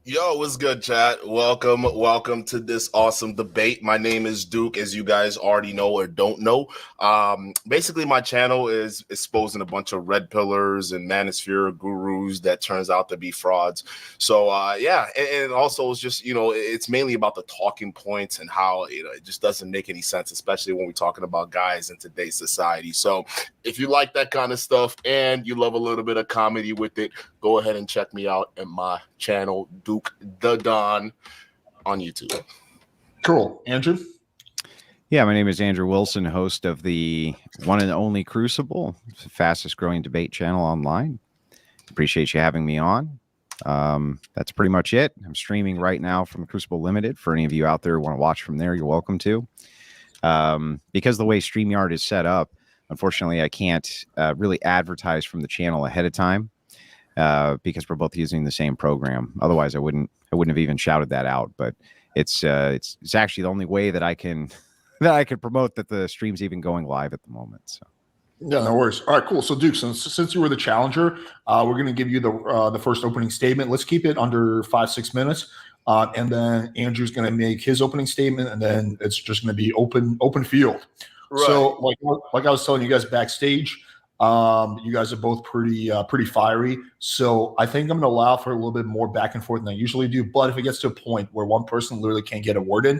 Yo, what's good, chat? Welcome to this awesome debate. My name is Duke, as you guys already know or don't know. Basically, my channel is exposing a bunch of red pillars and manosphere gurus that turns out to be frauds. So, yeah, and also it's just it's mainly about the talking points and how it just doesn't make any sense, especially when we're talking about guys in today's society. So, if you like that kind of stuff and you love a little bit of comedy with it, go ahead and check me out at my channel, Duke the Don, on YouTube. Cool. Andrew? Yeah, my name is Andrew Wilson, host of the one and only Crucible, the fastest growing debate channel online. Appreciate you having me on. That's pretty much it. I'm streaming right now from Crucible Limited. For any of you out there who want to watch from there, you're welcome to. Because the way StreamYard is set up, unfortunately, I can't really advertise from the channel ahead of time because we're both using the same program. Otherwise, I wouldn't have even shouted that out. But it's actually the only way that I can promote that the stream's even going live at the moment. So. Yeah, no worries. All right, cool. So, Duke, since you were the challenger, we're going to give you the first opening statement. Let's keep it under 5-6 minutes, and then Andrew's going to make his opening statement, and then it's just going to be open field. Right. So, like I was telling you guys backstage, you guys are both pretty fiery. So I think I'm going to allow for a little bit more back and forth than I usually do. But if it gets to a point where one person literally can't get a word in,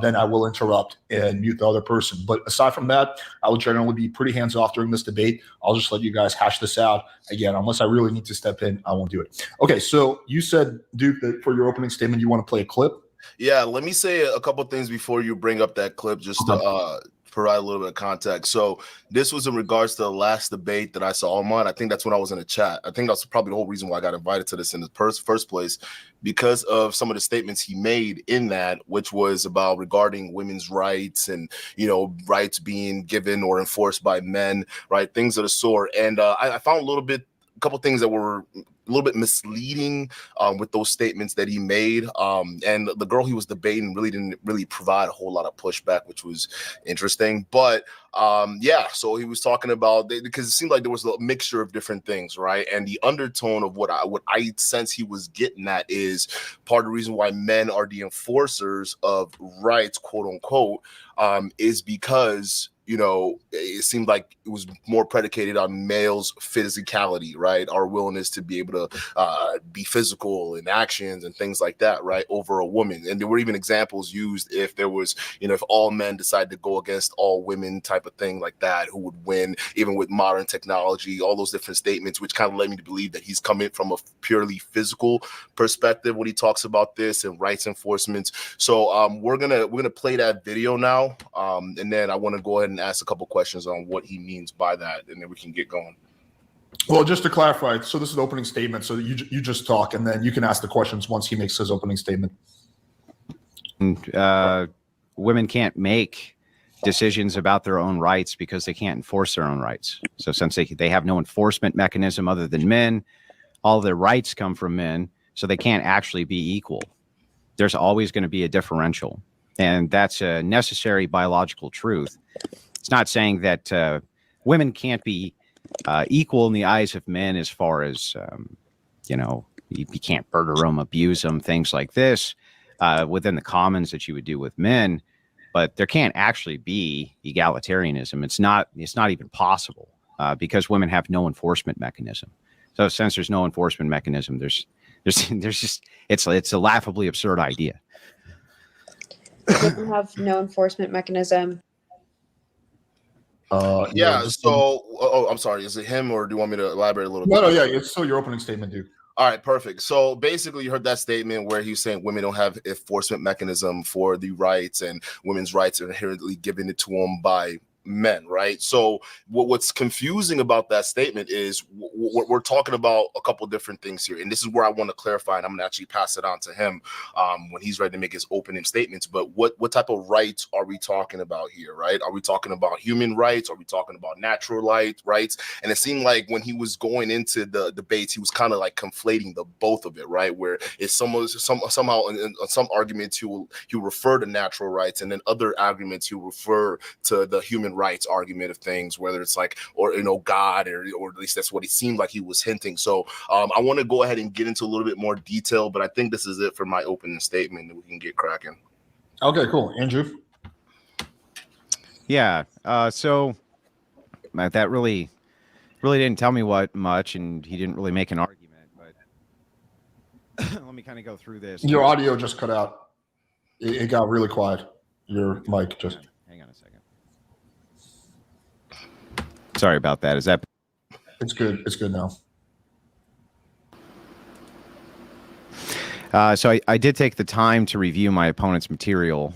then I will interrupt and mute the other person. But aside from that, I will generally be pretty hands-off during this debate. I'll just let you guys hash this out. Again, unless I really need to step in, I won't do it. Okay, so you said, Duke, that for your opening statement, you want to play a clip? Yeah, let me say a couple things before you bring up that clip, just to provide a little bit of context. So this was in regards to the last debate that I saw on mine. I think that's when I was in the chat. I think that's probably the whole reason why I got invited to this in the first place, because of some of the statements he made in that, which was about regarding women's rights and, rights being given or enforced by men, right? Things of the sort. And I found a couple things that were a little bit misleading with those statements that he made. And the girl he was debating didn't provide a whole lot of pushback, which was interesting. But so he was talking about, because it seemed like there was a mixture of different things, right? And the undertone of what I sense he was getting at is part of the reason why men are the enforcers of rights, quote unquote, is because it seemed like it was more predicated on males' physicality, right? Our willingness to be able to be physical in actions and things like that, right? Over a woman. And there were even examples used if there was, if all men decided to go against all women type of thing like that, who would win, even with modern technology, all those different statements, which kind of led me to believe that he's coming from a purely physical perspective when he talks about this and rights enforcement. So we're gonna play that video now. And then I want to go ahead and ask a couple questions on what he means by that, and then we can get going. Well, just to clarify, so this is the opening statement, so you just talk, and then you can ask the questions once he makes his opening statement. Women can't make decisions about their own rights because they can't enforce their own rights. So since they have no enforcement mechanism other than men, all their rights come from men, so they can't actually be equal. There's always going to be a differential, and that's a necessary biological truth. It's not saying that women can't be equal in the eyes of men as far as, you can't murder them, abuse them, things like this within the commons that you would do with men. But there can't actually be egalitarianism. It's not even possible because women have no enforcement mechanism. So since there's no enforcement mechanism, there's just it's a laughably absurd idea. Women have no enforcement mechanism. I'm sorry. Is it him, or do you want me to elaborate a little bit? No, yeah, it's still your opening statement, dude. All right, perfect. So basically, you heard that statement where he's saying women don't have enforcement mechanism for the rights, and women's rights are inherently given it to them by men, right? So what's confusing about that statement is we're talking about a couple different things here, and this is where I want to clarify, and I'm gonna actually pass it on to him when he's ready to make his opening statements. But what type of rights are we talking about here, right? Are we talking about human rights? Are we talking about natural rights? And it seemed like when he was going into the debates, he was kind of like conflating the both of it, right? Where it's somehow in some arguments he will refer to natural rights, and then other arguments he will refer to the human human rights argument of things, whether it's like, or, God, or at least that's what it seemed like he was hinting. So I want to go ahead and get into a little bit more detail, but I think this is it for my opening statement, and we can get cracking. Okay, cool. Andrew? Yeah. So that really didn't tell me much, and he didn't really make an argument, but let me kind of go through this. Your audio just cut out. It got really quiet. Your mic just... Hang on a second. Sorry about that. Is that... It's good. It's good now. So I did take the time to review my opponent's material.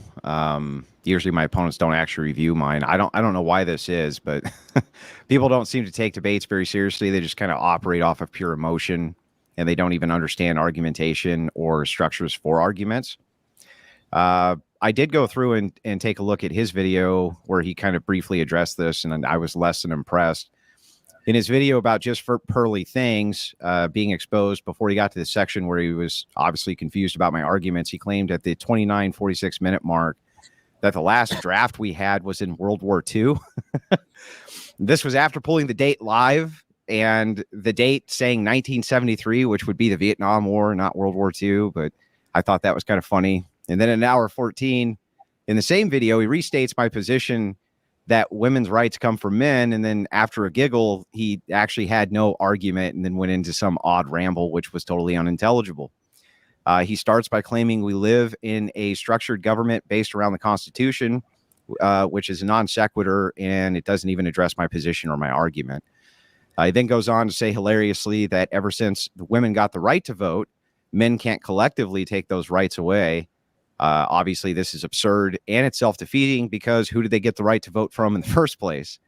Usually my opponents don't actually review mine. I don't know why this is, but people don't seem to take debates very seriously. They just kind of operate off of pure emotion, and they don't even understand argumentation or structures for arguments. I did go through and take a look at his video where he kind of briefly addressed this, and I was less than impressed. In his video about just for pearly things being exposed, before he got to the section where he was obviously confused about my arguments, he claimed at the 29:46 minute mark that the last draft we had was in World War II. This was after pulling the date live, and the date saying 1973, which would be the Vietnam War, not World War II. But I thought that was kind of funny. And then in hour 14, in the same video, he restates my position that women's rights come from men. And then after a giggle, he actually had no argument and then went into some odd ramble, which was totally unintelligible. He starts by claiming we live in a structured government based around the Constitution, which is a non sequitur, and it doesn't even address my position or my argument. He then goes on to say hilariously that ever since the women got the right to vote, men can't collectively take those rights away. Obviously, this is absurd, and it's self-defeating, because who did they get the right to vote from in the first place?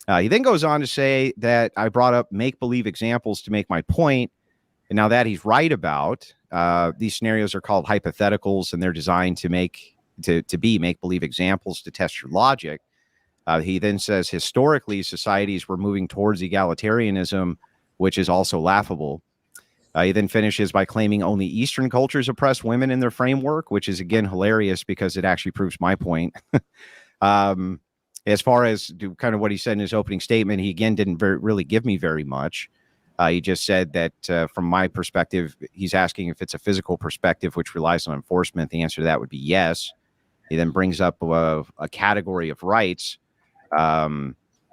He then goes on to say that I brought up make-believe examples to make my point, and now that he's right about, these scenarios are called hypotheticals, and they're designed to be make-believe examples to test your logic. He then says historically societies were moving towards egalitarianism, which is also laughable. He then finishes by claiming only Eastern cultures oppress women in their framework, which is, again, hilarious because it actually proves my point. As far as kind of what he said in his opening statement, he, again, didn't really give me very much. He just said that from my perspective, he's asking if it's a physical perspective, which relies on enforcement. The answer to that would be yes. He then brings up a category of rights,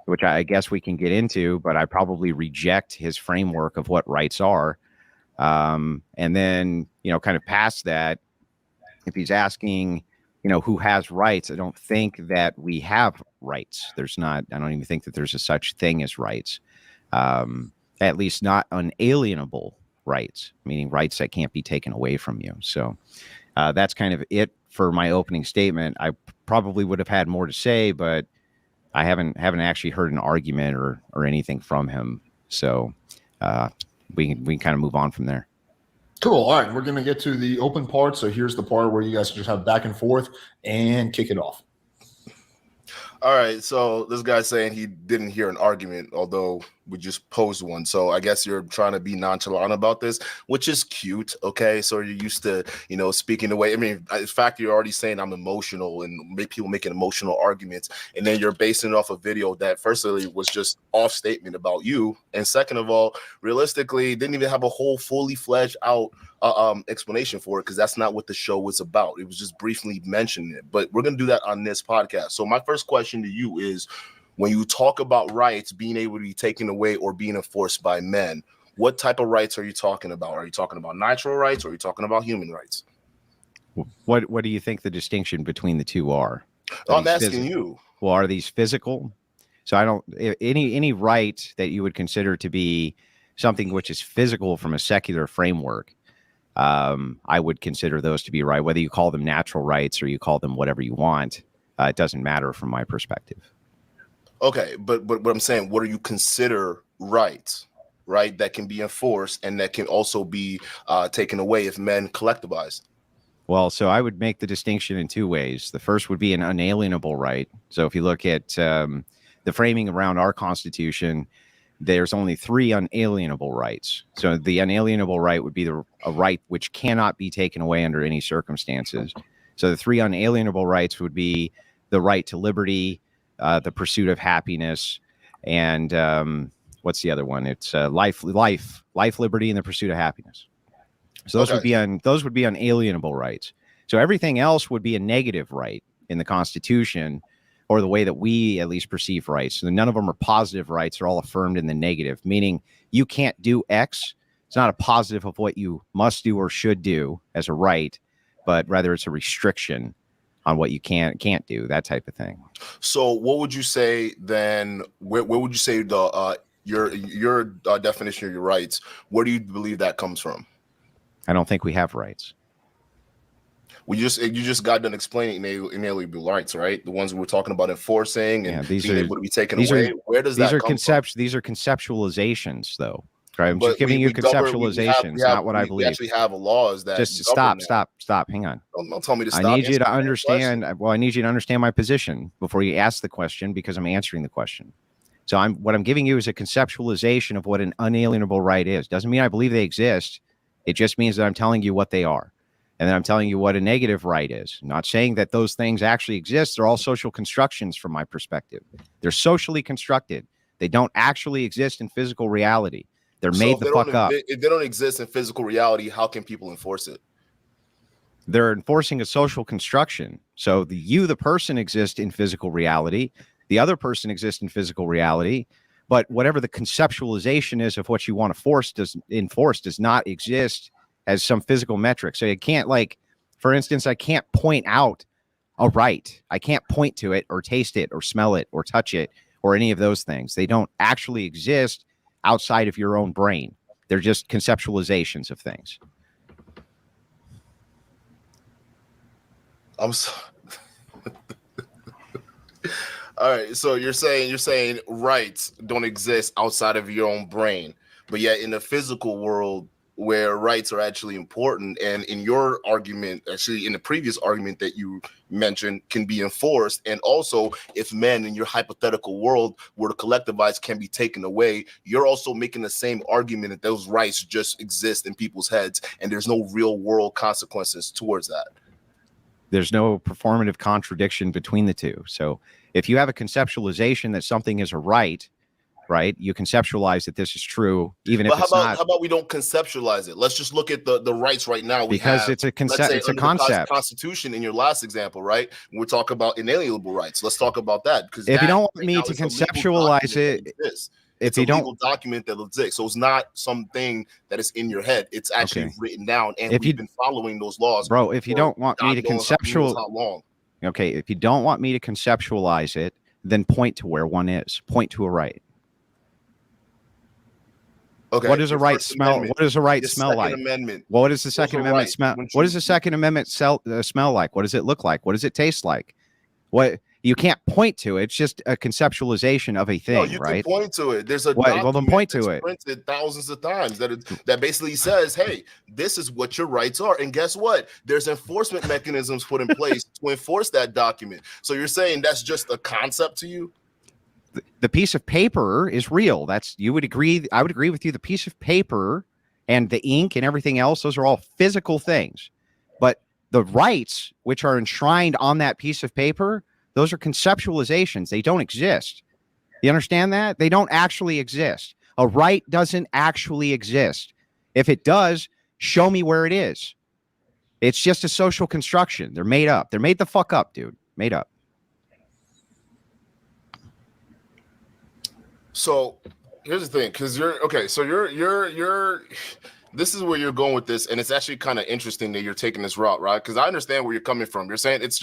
which I guess we can get into, but I probably reject his framework of what rights are. And then, kind of past that, if he's asking, who has rights, I don't think that we have rights. I don't even think that there's a such thing as rights, at least not unalienable rights, meaning rights that can't be taken away from you. So that's kind of it for my opening statement. I probably would have had more to say, but I haven't actually heard an argument or anything from him. So, we can kind of move on from there. Cool. All right. We're going to get to the open part. So here's the part where you guys just have back and forth and kick it off. All right, so this guy's saying he didn't hear an argument, although we just posed one. So I guess you're trying to be nonchalant about this, which is cute. Okay, so you're used to, speaking the way. I mean, in fact, you're already saying I'm emotional and make people making emotional arguments, and then you're basing it off a video that, firstly, was just off statement about you, and second of all, realistically, didn't even have a whole fully fledged out explanation for it, because that's not what the show was about. It was just briefly mentioning it, but we're going to do that on this podcast. So my first question to you is, when you talk about rights being able to be taken away or being enforced by men, what type of rights are you talking about? Are you talking about natural rights, or are you talking about human rights? What do you think the distinction between the two are? I'm asking you. Well, are these physical? So I don't, any right that you would consider to be something which is physical from a secular framework, I would consider those to be right. Whether you call them natural rights or you call them whatever you want, it doesn't matter from my perspective. Okay, but what I'm saying, what do you consider rights, right, that can be enforced and that can also be taken away if men collectivize? Well, so I would make the distinction in two ways. The first would be an unalienable right. So if you look at the framing around our Constitution, there's only 3 unalienable rights. So the unalienable right would be a right which cannot be taken away under any circumstances. So the 3 unalienable rights would be the right to liberty, the pursuit of happiness, and what's the other one? It's life, liberty, and the pursuit of happiness. So those would be unalienable rights. So everything else would be a negative right in the Constitution, or the way that we at least perceive rights. So none of them are positive rights; they're all affirmed in the negative, meaning you can't do X. It's not a positive of what you must do or should do as a right, but rather it's a restriction on what you can't do, that type of thing. So what would you say then? Where would you say the your definition of your rights? Where do you believe that comes from? I don't think we have rights. Well, you just got done explaining inalienable rights, right? The ones we were talking about enforcing and being able to be taken away. Where does that come from? These are conceptualizations, though. Right? I'm just giving you conceptualizations, not what I believe. We actually have laws that just stop. Hang on. Don't tell me to stop. I need you to understand. Well, I need you to understand my position before you ask the question, because I'm answering the question. So what I'm giving you is a conceptualization of what an unalienable right is. Doesn't mean I believe they exist. It just means that I'm telling you what they are. And then I'm telling you what a negative right is. I'm not saying that those things actually exist. They're all social constructions from my perspective. They're socially constructed. They don't actually exist in physical reality. They're made the fuck up. If they don't exist in physical reality, how can people enforce it? They're enforcing a social construction. So the person exists in physical reality. The other person exists in physical reality. But whatever the conceptualization is of what you want to enforce does not exist as some physical metric. So you can't, like, for instance, I can't point out a right. I can't point to it or taste it or smell it or touch it or any of those things. They don't actually exist outside of your own brain. They're just conceptualizations of things. I'm so all right. So you're saying rights don't exist outside of your own brain, but yet in the physical world where rights are actually important, and in your argument, actually in the previous argument that you mentioned, can be enforced. And also, if men in your hypothetical world where the collective rights can be taken away, you're also making the same argument that those rights just exist in people's heads and there's no real world consequences towards that. There's no performative contradiction between the two. So if you have a conceptualization that something is a right, you conceptualize that this is true, even if it's not. How about we don't conceptualize it? Let's just look at the rights right now. Because it's a concept. It's a concept. Constitution in your last example, right? We're talking about inalienable rights. Let's talk about that. Because if you don't want me to conceptualize it, it's a legal document that exists. So it's not something that is in your head. It's actually written down, and we've been following those laws, bro. If you don't want me to conceptualize, if you don't want me to conceptualize it, then point to where one is. Point to a right. Okay. What does a right smell? What does a right smell like? What does the Second Amendment smell? What does the Second Amendment smell like? What does it look like? What does it taste like? What you can't point to it. It's just a conceptualization of a thing, no, you right? Can point to it. There's a document then point to it. Printed thousands of times that basically says, "Hey, this is what your rights are." And guess what? There's enforcement mechanisms put in place to enforce that document. So you're saying that's just a concept to you? The piece of paper is real. You would agree. I would agree with you. The piece of paper and the ink and everything else, those are all physical things. But the rights, which are enshrined on that piece of paper, those are conceptualizations. They don't exist. You understand that? They don't actually exist. A right doesn't actually exist. If it does, show me where it is. It's just a social construction. They're made up. They're made the fuck up, dude. Made up. So here's the thing, because you're this is where you're going with this, and it's actually kind of interesting that you're taking this route, right? Because I understand where you're coming from. You're saying it's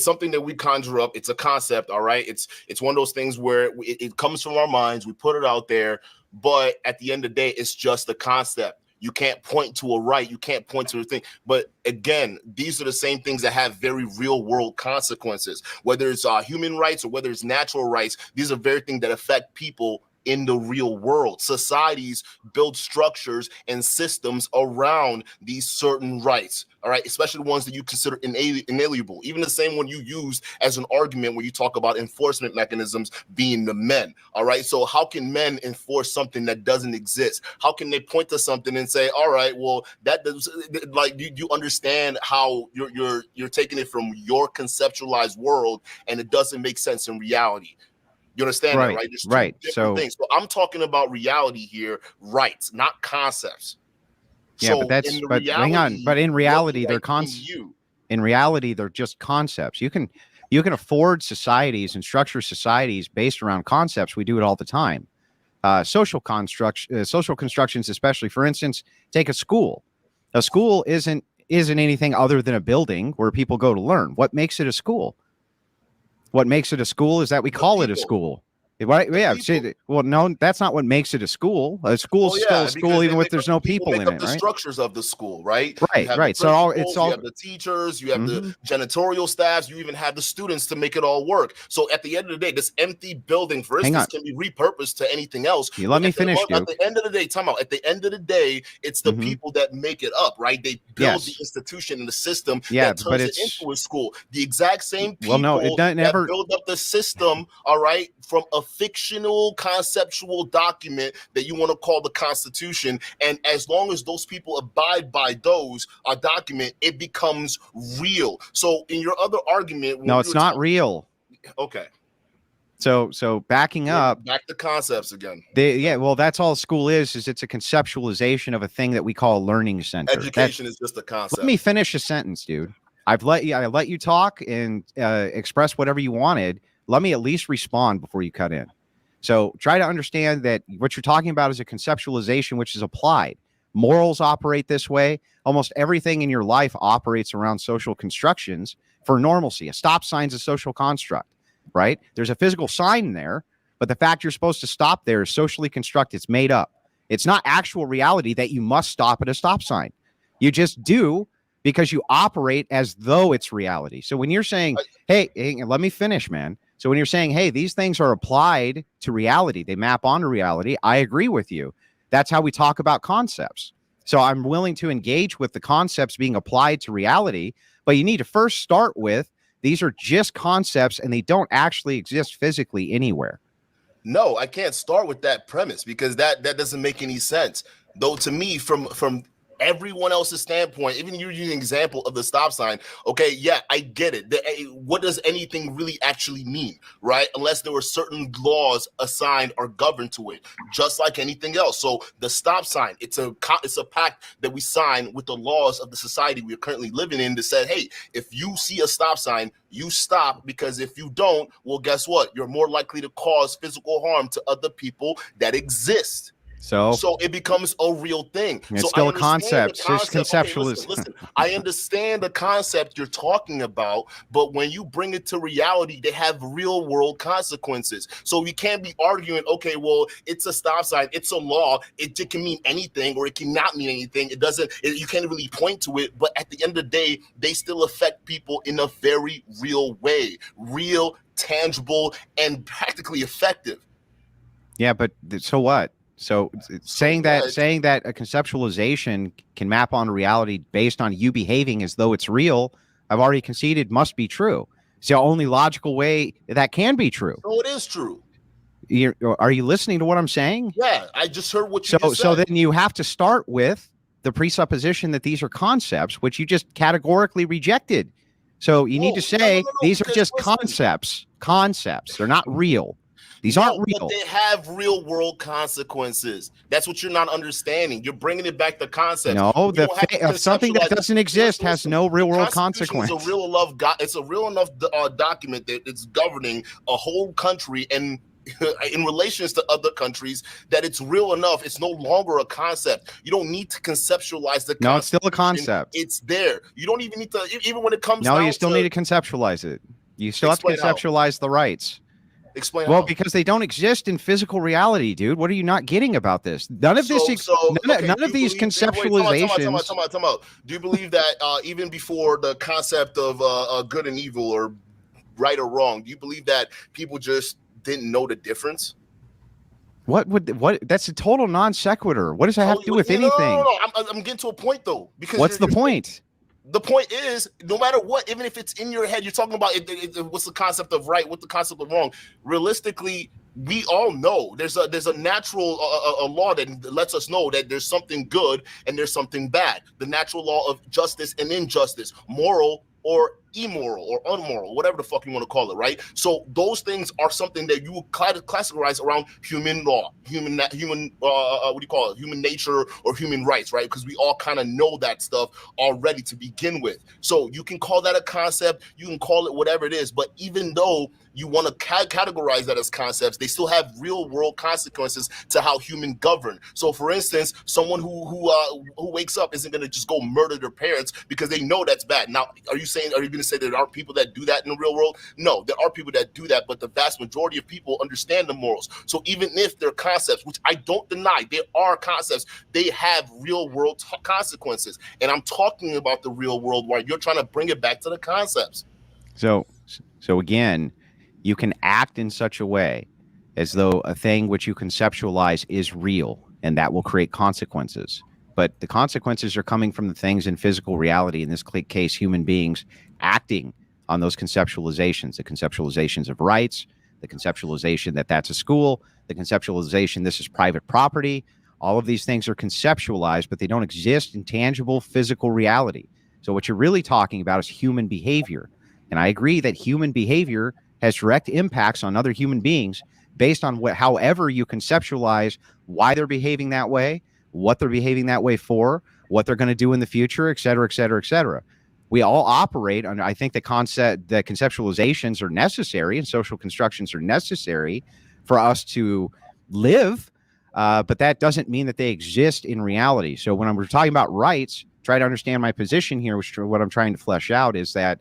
something that we conjure up. It's a concept, all right? It's one of those things where it comes from our minds. We put it out there, but at the end of the day, it's just a concept. You can't point to a right. You can't point to a thing. But again, these are the same things that have very real world consequences, whether it's human rights or whether it's natural rights. These are very things that affect people in the real world. Societies build structures and systems around these certain rights, all right, especially the ones that you consider inalienable, even the same one you used as an argument when you talk about enforcement mechanisms being the men, all right? So how can men enforce something that doesn't exist? How can they point to something and say, all right, well, that does, like, you understand how you're taking it from your conceptualized world and it doesn't make sense in reality. You understand that, right? There's two different things. So I'm talking about reality here, rights, not concepts. Yeah, so but that's in but reality, hang on. But in reality, they're in reality, they're just concepts. You can afford societies and structure societies based around concepts. We do it all the time. Social constructions, especially. For instance, take a school. A school isn't anything other than a building where people go to learn. What makes it a school? What makes it a school is that we call it a school. Right? Yeah. Well, no, that's not what makes it a school. A school is still a school, even if there's no people in it. The right? structures of the school, right? Right. You Right. So it's all. You have the teachers. You have the janitorial staffs. You even have the students to make it all work. So at the end of the day, this empty building, for instance, can be repurposed to anything else. You let me finish, Duke. At the end of the day, time out. At the end of the day, it's the people that make it up, right? They build the institution and the system that turns it into a school. The exact same people that build up the system, all right, from a fictional conceptual document that you want to call the Constitution. And as long as those people abide by those document, it becomes real. So in your other argument, no, it's not real. Okay. So backing up, back to concepts again. Well, that's all school is it's a conceptualization of a thing that we call a learning center. Education is just a concept. Let me finish a sentence, dude. I let you talk and express whatever you wanted. Let me at least respond before you cut in. So try to understand that what you're talking about is a conceptualization which is applied. Morals operate this way. Almost everything in your life operates around social constructions for normalcy. A stop sign's a social construct, right? There's a physical sign there, but the fact you're supposed to stop there is socially constructed. It's made up. It's not actual reality that you must stop at a stop sign. You just do because you operate as though it's reality. So when you're saying, hey, let me finish, man. So when you're saying, hey, these things are applied to reality, they map onto reality, I agree with you. That's how we talk about concepts. So I'm willing to engage with the concepts being applied to reality, but you need to first start with these are just concepts and they don't actually exist physically anywhere. No, I can't start with that premise because that doesn't make any sense. Though to me, from everyone else's standpoint, even you're using an example of the stop sign. Okay, yeah, I get it. What does anything really actually mean, right? Unless there were certain laws assigned or governed to it, just like anything else. So the stop sign, it's a pact that we sign with the laws of the society we're currently living in that said, hey, if you see a stop sign, you stop, because if you don't, well, guess what? You're more likely to cause physical harm to other people that exist. So it becomes a real thing. It's so still a concept. Just conceptualized. Okay, listen, I understand the concept you're talking about, but when you bring it to reality, they have real world consequences. So you can't be arguing, okay, well, it's a stop sign, it's a law, it can mean anything or it cannot mean anything. You can't really point to it, but at the end of the day, they still affect people in a very real way, real, tangible, and practically effective. Yeah, but so what? So saying that a conceptualization can map on reality based on you behaving as though it's real, I've already conceded must be true. It's the only logical way that can be true. So it is true. Are you listening to what I'm saying? Yeah, I just heard what you just said. So then you have to start with the presupposition that these are concepts, which you just categorically rejected. So you need to say these are just concepts. Concepts. They're not real. These aren't real. But they have real world consequences. That's what you're not understanding. You're bringing it back to concepts. No, something that doesn't exist has no real world consequence. It's a real enough document that it's governing a whole country and in relations to other countries that it's real enough. It's no longer a concept. You don't need to conceptualize the concept. No, it's still a concept. It's there. You don't even need to, even when it comes down you still need to conceptualize it. You still have to conceptualize the rights. Explain. Well, because they don't exist in physical reality, dude. What are you not getting about this? None of these conceptualizations. Do you believe that even before the concept of good and evil or right or wrong, do you believe that people just didn't know the difference? What? That's a total non sequitur. What does that have to do with anything? No. I'm getting to a point though. Because what's the point? The point is, no matter what, even if it's in your head, you're talking about what's the concept of right, what's the concept of wrong. Realistically, we all know there's a natural a law that lets us know that there's something good and there's something bad. The natural law of justice and injustice, moral or immoral or unmoral, whatever the fuck you want to call it, right? So those things are something that you would classify around human law, human what do you call it, human nature or human rights, right? Because we all kind of know that stuff already to begin with. So you can call that a concept, you can call it whatever it is, but even though you want to categorize that as concepts, they still have real world consequences to how humans govern. So for instance, someone who wakes up isn't going to just go murder their parents because they know that's bad. Now, are you going to say there aren't people that do that in the real world? No, there are people that do that, but the vast majority of people understand the morals. So even if they're concepts, which I don't deny, they are concepts, they have real world consequences. And I'm talking about the real world where you're trying to bring it back to the concepts. So again, you can act in such a way as though a thing which you conceptualize is real, and that will create consequences. But the consequences are coming from the things in physical reality, in this case, human beings acting on those conceptualizations, the conceptualizations of rights, the conceptualization that that's a school, the conceptualization this is private property. All of these things are conceptualized, but they don't exist in tangible physical reality. So what you're really talking about is human behavior. And I agree that human behavior has direct impacts on other human beings based on however you conceptualize why they're behaving that way, what they're behaving that way for, what they're going to do in the future, et cetera, et cetera, et cetera. We all operate on, I think the conceptualizations are necessary and social constructions are necessary for us to live, but that doesn't mean that they exist in reality. So when we're talking about rights, try to understand my position here, which what I'm trying to flesh out is that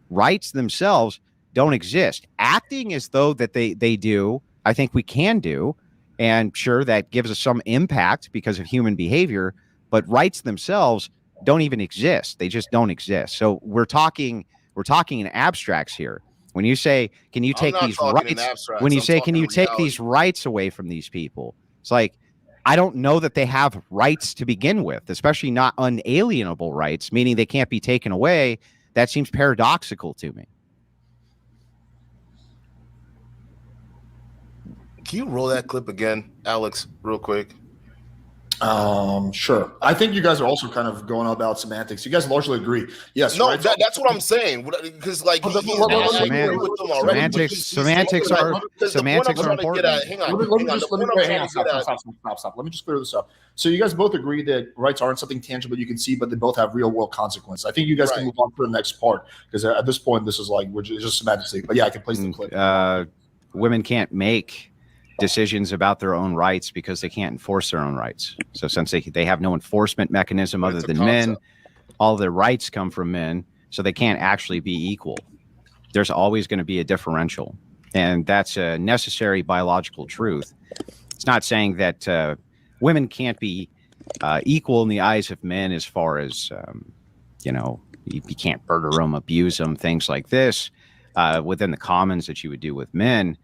rights themselves don't exist. Acting as though that they do, I think we can do, and sure, that gives us some impact because of human behavior, but rights themselves don't even exist. They just don't exist. So we're talking in abstracts here. When you say, can you take these rights? When you say, can you take these rights away from these people? It's like, I don't know that they have rights to begin with, especially not unalienable rights, meaning they can't be taken away. That seems paradoxical to me. Can you roll that clip again, Alex, real quick? Sure. I think you guys are also kind of going about semantics. You guys largely agree. Yes. No, right? That's what I'm saying. Because like semantics are important. Stop. Let me just clear this up. So you guys both agree that rights aren't something tangible you can see, but they both have real world consequences. I think you guys can move on to the next part because at this point, this is like we're just semantics. But yeah, I can place the clip. Women can't make decisions about their own rights because they can't enforce their own rights. So since they have no enforcement mechanism other than men, all their rights come from men, so they can't actually be equal. There's always going to be a differential, and that's a necessary biological truth. It's not saying that women can't be equal in the eyes of men as far as, you can't murder them, abuse them, things like this within the commons that you would do with men.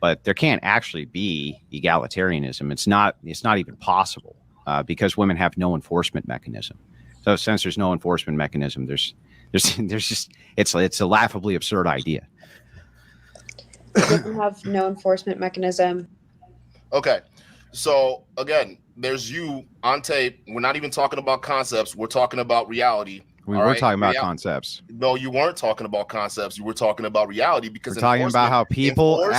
But there can't actually be egalitarianism. It's not even possible because women have no enforcement mechanism. So since there's no enforcement mechanism, there's just it's a laughably absurd idea. Women have no enforcement mechanism. Okay, so again, there's you on tape. We're not even talking about concepts. We're talking about reality. We were talking about concepts. No, you weren't talking about concepts. You were talking about reality because we're talking about how people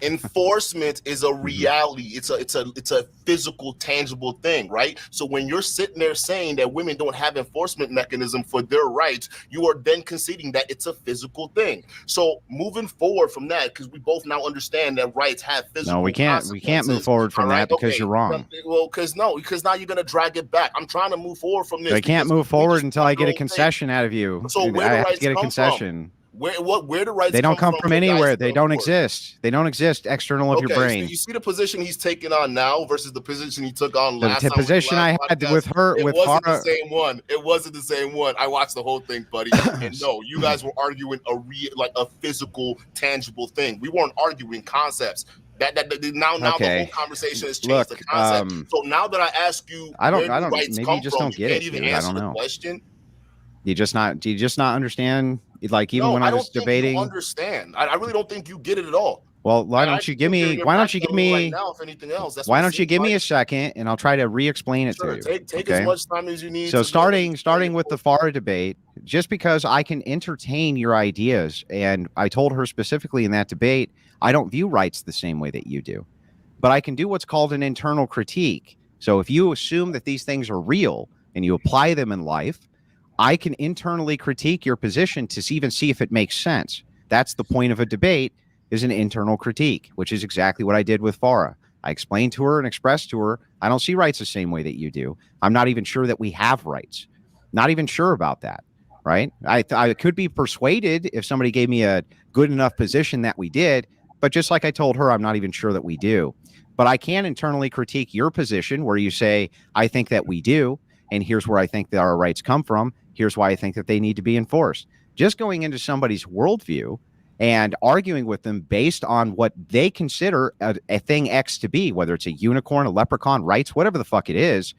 enforcement is a reality. It's a physical, tangible thing, right? So when you're sitting there saying that women don't have enforcement mechanism for their rights, you are then conceding that it's a physical thing. So moving forward from that, because we both now understand that rights have physical. No, we can't move forward from that because you're wrong. Well, because now you're gonna drag it back. I'm trying to move forward from this. I can't move forward until I get a concession out of you. So where I the have rights to get a come concession. From? Where the rights? They don't come from anywhere. They don't exist. They don't exist external of your brain. So you see the position he's taking on now versus the position he took on last time. The position I had with her, it wasn't the same one. It wasn't the same one. I watched the whole thing, buddy. And no, you guys were arguing a physical, tangible thing. We weren't arguing concepts. Now the Okay. whole conversation has changed Look, the concept. So now that I ask you I where don't, do rights maybe come you just from, don't you get can't it, even dude. I answer don't the know. question. Do you just not understand? Like, even No, when I I don't was think debating. you understand. I really don't think you get it at all. Well, why I don't you actually give think me? you're Why don't you give backpedaling right me? now? If anything else, that's Why what it don't you seems give me like. a second, and I'll try to re-explain it Sure, to you. take Okay? as much time as you need. So to starting explain with the FARA debate, just because I can entertain your ideas, and I told her specifically in that debate, I don't view rights the same way that you do, but I can do what's called an internal critique. So if you assume that these things are real and you apply them in life, I can internally critique your position to even see if it makes sense. That's the point of a debate, is an internal critique, which is exactly what I did with Farah. I explained to her and expressed to her, I don't see rights the same way that you do. I'm not even sure that we have rights. Not even sure about that, right? I could be persuaded if somebody gave me a good enough position that we did, but just like I told her, I'm not even sure that we do. But I can internally critique your position where you say, I think that we do, and here's where I think that our rights come from. Here's why I think that they need to be enforced. Just going into somebody's worldview and arguing with them based on what they consider a thing X to be, whether it's a unicorn, a leprechaun, rights, whatever the fuck it is,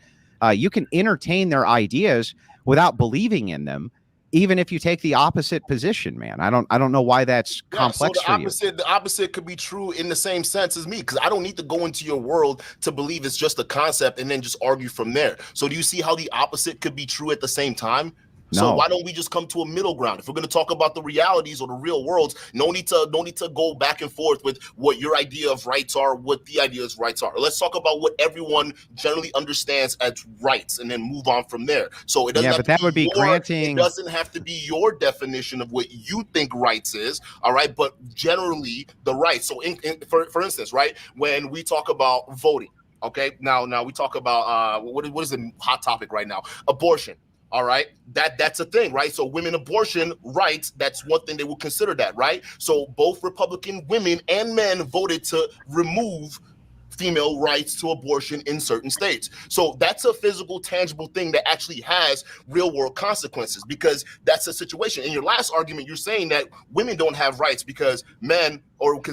you can entertain their ideas without believing in them, even if you take the opposite position, man. I don't know why that's complex for you. The opposite could be true in the same sense as me, because I don't need to go into your world to believe it's just a concept and then just argue from there. So do you see how the opposite could be true at the same time? So No. why don't we just come to a middle ground? If we're going to talk about the realities or the real worlds, no need to go back and forth with what your idea of rights are, what the idea of rights are. Let's talk about what everyone generally understands as rights, and then move on from there. So it doesn't have but to that would be granting. It doesn't have to be your definition of what you think rights is, all right? But generally the rights. So for instance, right, when we talk about voting, okay, now we talk about what is the hot topic right now? Abortion. All right, that's a thing, right? So women abortion rights, that's one thing they will consider that, right? So both Republican women and men voted to remove female rights to abortion in certain states. So that's a physical, tangible thing that actually has real world consequences, because that's a situation. In your last argument, you're saying that women don't have rights because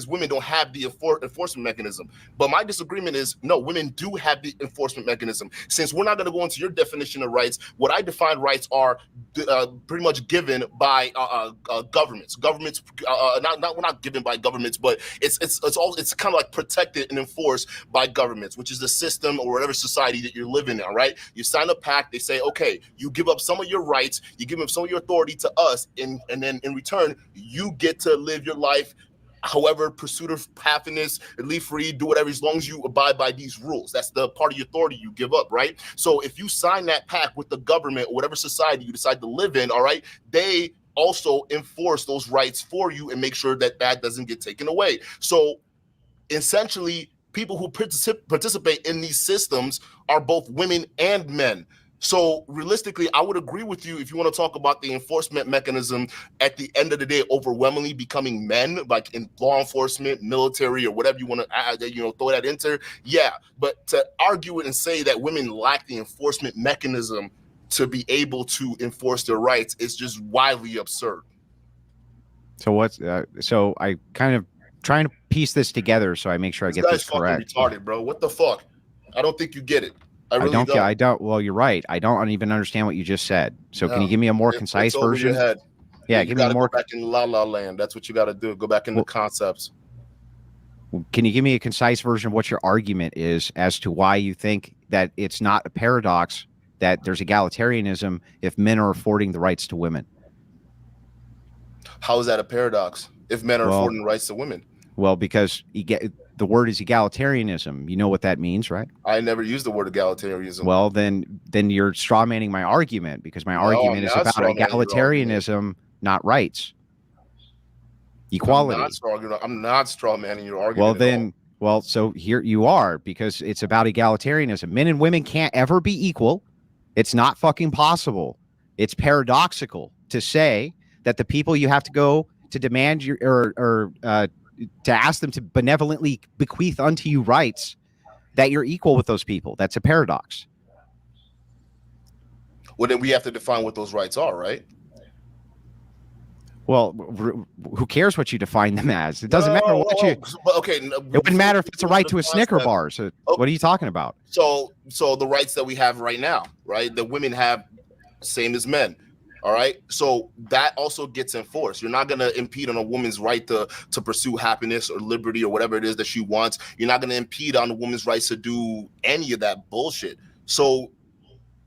women don't have the enforcement mechanism. But my disagreement is, no, women do have the enforcement mechanism. Since we're not going to go into your definition of rights, what I define rights are pretty much given by governments. Governments, not given by governments, but it's kind of like protected and enforced by governments, which is the system or whatever society that you're living in, right? You sign a pact, they say, okay, you give up some of your rights, you give up some of your authority to us, and then in return, you get to live your life however, pursuit of happiness, live free, do whatever, as long as you abide by these rules. That's the part of your authority you give up, right? So if you sign that pact with the government or whatever society you decide to live in, all right, they also enforce those rights for you and make sure that doesn't get taken away. So essentially, people who participate in these systems are both women and men. So realistically, I would agree with you if you want to talk about the enforcement mechanism at the end of the day, overwhelmingly becoming men, like in law enforcement, military, or whatever you want to add, throw that into. Yeah, but to argue it and say that women lack the enforcement mechanism to be able to enforce their rights is just wildly absurd. So so I kind of trying to piece this together so I make sure I get this correct. Fucking retarded, bro. What the fuck? I don't think you get it. I really don't. I don't. Well, you're right. I don't even understand what you just said. So can you give me a more concise version? Your head. Yeah, give me a more. Go back in La La Land. That's what you got to do. Go back into concepts. Can you give me a concise version of what your argument is as to why you think that it's not a paradox that there's egalitarianism if men are affording the rights to women? How is that a paradox if men are affording rights to women? Well, because the word is egalitarianism. You know what that means, right? I never used the word egalitarianism. Well, then you're straw manning my argument, because my argument is about egalitarianism, not rights. Equality. I'm not straw manning your argument. So here you are, because it's about egalitarianism. Men and women can't ever be equal. It's not fucking possible. It's paradoxical to say that the people you have to go to demand to ask them to benevolently bequeath unto you rights, that you're equal with those people. That's a paradox. Well, then we have to define what those rights are, right? Well, who cares what you define them as? It doesn't matter what you. But okay, It wouldn't matter if it's a right to a Snicker bar. So what are you talking about? So the rights that we have right now, right? That women have, same as men. All right. So that also gets enforced. You're not going to impede on a woman's right to pursue happiness or liberty or whatever it is that she wants. You're not going to impede on a woman's rights to do any of that bullshit. So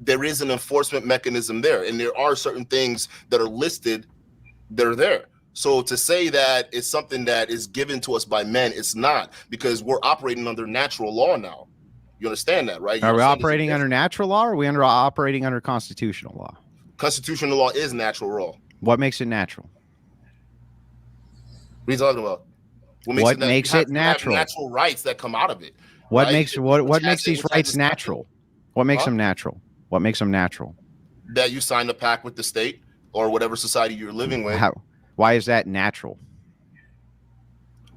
there is an enforcement mechanism there. And there are certain things that are listed that are there. So to say that it's something that is given to us by men, it's not, because we're operating under natural law now. You understand that, right? Are we operating under natural law, or are we operating under constitutional law? Constitutional law is natural law. What makes it natural? What are you talking about? What makes it natural? Natural rights that come out of it. What right? makes these rights natural? What makes them natural? What makes them natural? That you signed a pact with the state or whatever society you're living with. Why is that natural?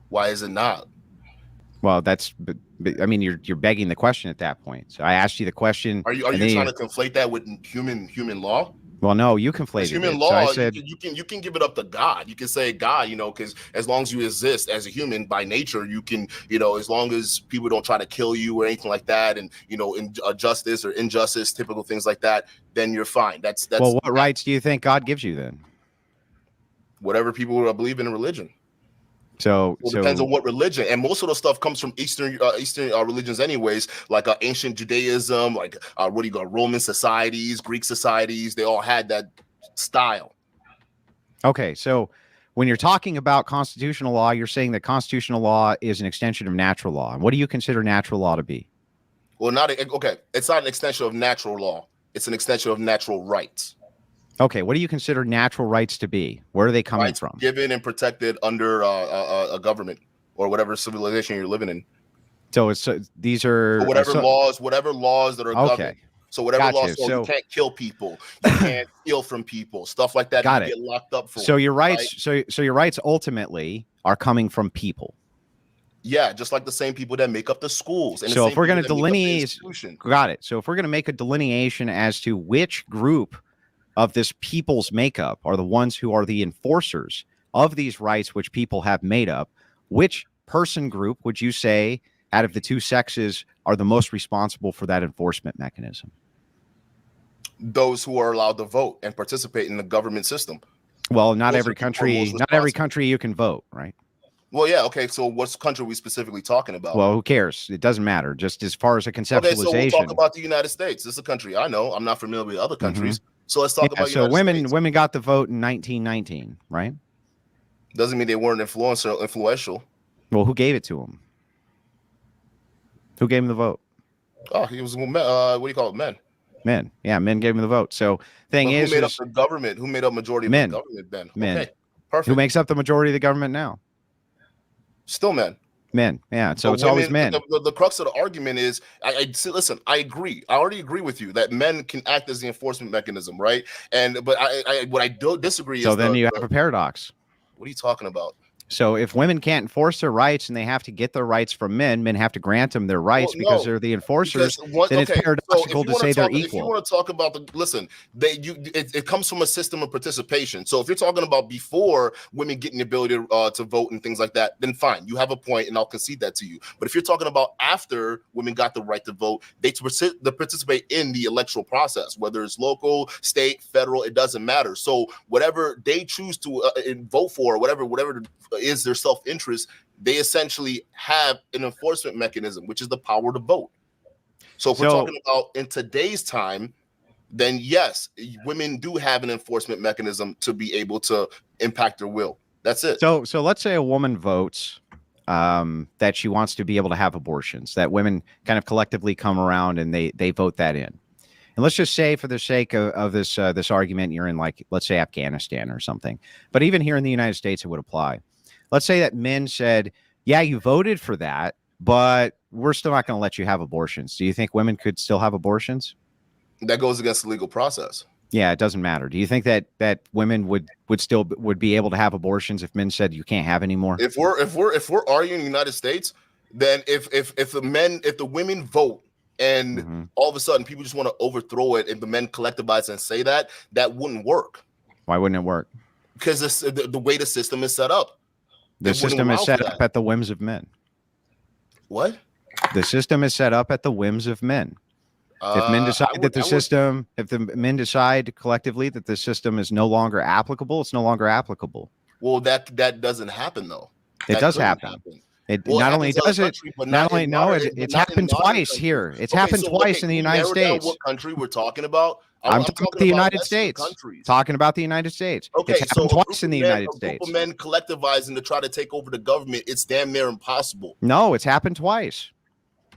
Why is it not? Well, I mean, you're begging the question at that point. So I asked you the question. Are you trying to conflate that with human law? Well, no, you conflated human law. So I said you can give it up to God. You can say God, because as long as you exist as a human by nature, you can, as long as people don't try to kill you or anything like that, and in justice or injustice, typical things like that, then you're fine. That's well. What rights do you think God gives you then? Whatever people believe in religion. So it depends on what religion, and most of the stuff comes from Eastern religions, anyways. Like ancient Judaism, like Roman societies, Greek societies. They all had that style. Okay, so when you're talking about constitutional law, you're saying that constitutional law is an extension of natural law. And what do you consider natural law to be? Well, it's not an extension of natural law. It's an extension of natural rights. Okay, what do you consider natural rights to be? Where are they coming from? Given and protected under a government or whatever civilization you're living in. So these are whatever laws that are governed. So whatever laws, you can't kill people, you can't steal from people, stuff like that. Got you it. Get locked up for. So your rights, right? so your rights ultimately are coming from people. Yeah, just like the same people that make up the schools. And so if we're going to delineate, got it. So if we're going to make a delineation as to which group of this people's makeup are the ones who are the enforcers of these rights, which people have made up, which person group would you say out of the two sexes are the most responsible for that enforcement mechanism? Those who are allowed to vote and participate in the government system. Well, not every country you can vote, right? Well, yeah. Okay. So what country are we specifically talking about? Well, who cares? It doesn't matter. Just as far as a conceptualization. Okay, so we'll talk about the United States. This is a country I know. I'm not familiar with other countries. Mm-hmm. So let's talk about. So women got the vote in 1919, right? Doesn't mean they weren't influential. Well, who gave it to them? Who gave them the vote? Oh, he was what do you call it? Men. Men. Yeah, men gave him the vote. So who made up the government? Who made up majority of the government then? Men. Okay, perfect. Who makes up the majority of the government now? Still men. Men. Yeah. So it's always men. The crux of the argument is, listen, I agree. I already agree with you that men can act as the enforcement mechanism, right? But what I don't disagree is. So then you have a paradox. What are you talking about? So if women can't enforce their rights and they have to get their rights from men have to grant them their rights because they're the enforcers, then it's paradoxical to say they're equal. If you want to talk about it comes from a system of participation. So if you're talking about before women getting the ability to vote and things like that, then fine, you have a point and I'll concede that to you. But if you're talking about after women got the right to vote, they participate in the electoral process, whether it's local, state, federal, it doesn't matter. So whatever they choose to vote for, whatever is their self-interest, they essentially have an enforcement mechanism, which is the power to vote. So if we're talking about in today's time, then yes, women do have an enforcement mechanism to be able to impact their will. That's it. So let's say a woman votes that she wants to be able to have abortions, that women kind of collectively come around and they vote that in. And let's just say, for the sake of this argument, you're in, like, let's say Afghanistan or something. But even here in the United States, it would apply. Let's say that men said, yeah, you voted for that, but we're still not going to let you have abortions. Do you think women could still have abortions? That goes against the legal process. Yeah, it doesn't matter. Do you think that women would still be able to have abortions if men said you can't have any more? If we're arguing in the United States, then if the women vote and all of a sudden people just want to overthrow it, and the men collectivize and say that wouldn't work. Why wouldn't it work? Because the way the system is set up. The system is set up at the whims of men. What? The system is set up at the whims of men. If men decide if the men decide collectively that the system is no longer applicable, it's no longer applicable. Well, that doesn't happen though. It does happen. Not only does it, it's happened twice here. It's happened twice in the United States. What country we're talking about? I'm talking about the United States. Talking about the United States. Okay, it's happened twice in the United States. A group of men collectivizing to try to take over the government. It's damn near impossible. No, it's happened twice.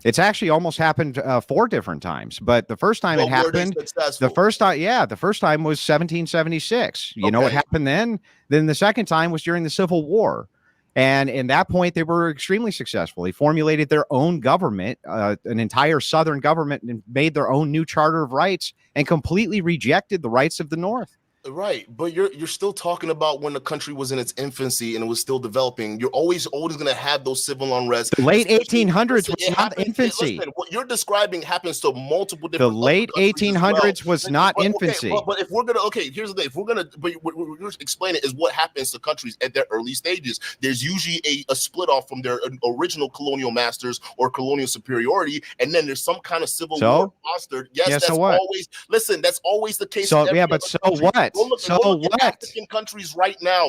It's actually almost happened 4 different times. But the first time it happened, the first time was 1776. You know what happened then? Then the second time was during the Civil War. And in that point, they were extremely successful. They formulated their own government, an entire Southern government, and made their own new Charter of Rights and completely rejected the rights of the North. Right, but you're still talking about when the country was in its infancy and it was still developing. You're always going to have those civil unrest. The late 1800s was not infancy. Listen, what you're describing happens to multiple different. The late 1800s was not infancy. But if we're gonna, here's the thing. If we're gonna, but what you're explaining is what happens to countries at their early stages. There's usually a split off from their original colonial masters or colonial superiority, and then there's some kind of civil war fostered. Yes, that's always. Listen, that's always the case. So yeah, but so what? What? African countries right now.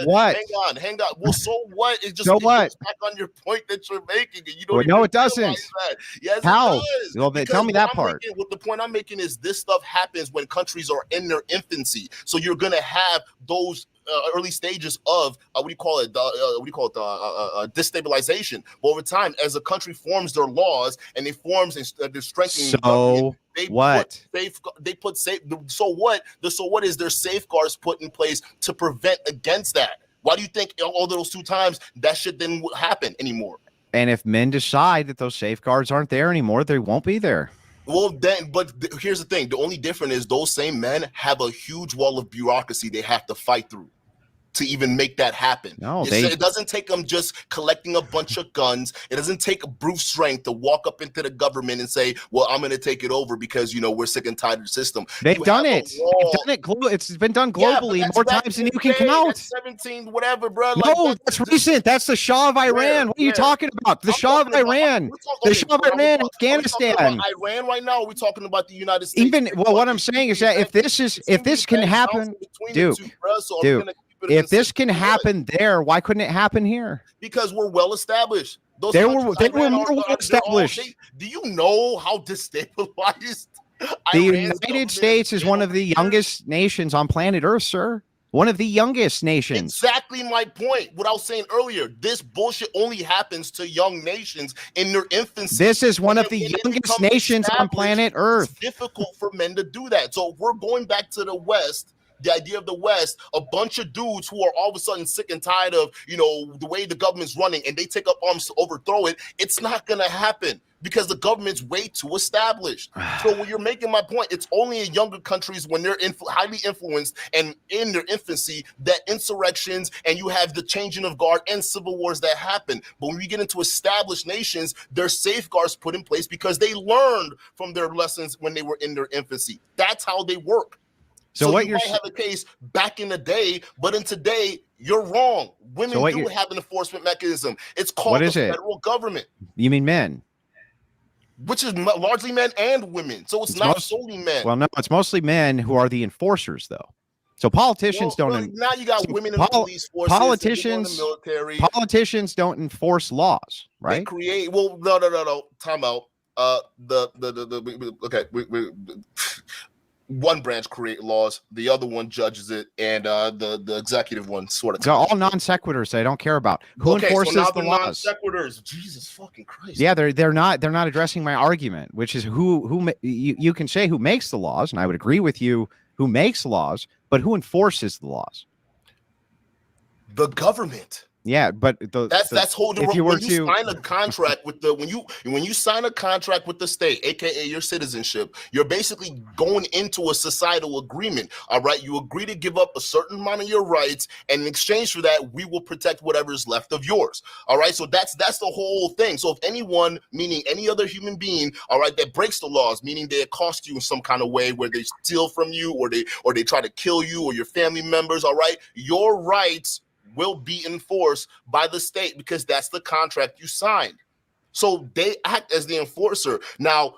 What? Hang on. Well, so what? It just what? Back on your point that you're making. And you don't no, it doesn't. Yes, how? It does. Well, then tell me that part. The point I'm making is this stuff happens when countries are in their infancy. So you're gonna have those early stages of destabilization. But over time, as a country forms their laws and they forms and they're strengthening. So what is there safeguards put in place to prevent against that? Why do you think all those 2 times that shit didn't happen anymore? And if men decide that those safeguards aren't there anymore, they won't be there. Well, then, but here's the thing. The only difference is those same men have a huge wall of bureaucracy they have to fight through to even make that happen. No, it doesn't take them just collecting a bunch of guns. It doesn't take brute strength to walk up into the government and say, well, I'm going to take it over because, we're sick and tired of the system. They've done it. It's been done globally more times than you can count. 17, whatever, bro. No, that's recent. That's the Shah of Iran. What are you talking about? The Shah of Iran. The Shah of Iran, Afghanistan. Iran right now, or are we talking about the United States? What I'm saying is that if this can happen, Duke, if this can happen there, why couldn't it happen here? Because we're well established. They were more well established. Do you know how destabilized the United States is? One of the youngest nations on planet Earth, sir. One of the youngest nations. Exactly my point. What I was saying earlier, this bullshit only happens to young nations in their infancy. This is one of the youngest nations on planet Earth. It's difficult for men to do that. So if we're going back to the West. The idea of the West, a bunch of dudes who are all of a sudden sick and tired of, the way the government's running and they take up arms to overthrow it, it's not going to happen because the government's way too established. So when you're making my point, it's only in younger countries when they're highly influenced and in their infancy that insurrections and you have the changing of guard and civil wars that happen. But when we get into established nations, there's safeguards put in place because they learned from their lessons when they were in their infancy. That's how they work. So what you might have a case back in the day, but in today, you're wrong. Women do have an enforcement mechanism. It's called the federal government. You mean men? Which is largely men and women. So it's not solely men. Well, no, it's mostly men who are the enforcers, though. So politicians don't. Now you got women in the police forces. Politicians, in the military. Politicians don't enforce laws, right? They create. Well, no. Time out. One branch create laws, the other one judges it, and the executive one sort of. They're all non sequiturs. I don't care about who enforces the laws. Non-sequiturs. Jesus fucking Christ. Yeah, they're not addressing my argument, which is who you can say who makes the laws, and I would agree with you who makes laws, but who enforces the laws? The government. Yeah, but That's holding. if you were When you to sign a contract with the when you sign a contract with the state, aka your citizenship, you're basically going into a societal agreement. All right, you agree to give up a certain amount of your rights, and in exchange for that, we will protect whatever is left of yours. All right, so that's the whole thing. So if anyone, meaning any other human being, all right, that breaks the laws, meaning they accost you in some kind of way, where they steal from you, or they try to kill you or your family members, all right, your rights will be enforced by the state because that's the contract you signed. So they act as the enforcer. Now,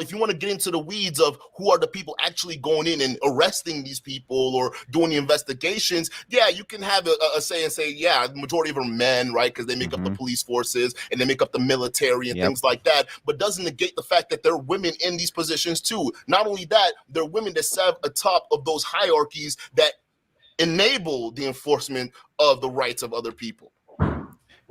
if you want to get into the weeds of who are the people actually going in and arresting these people or doing the investigations, yeah, you can have a say and say, yeah, the majority of them are men, right? Because they make up the police forces and they make up the military and things like that. But doesn't negate the fact that there are women in these positions too. Not only that, there are women that serve atop of those hierarchies that enable the enforcement of the rights of other people.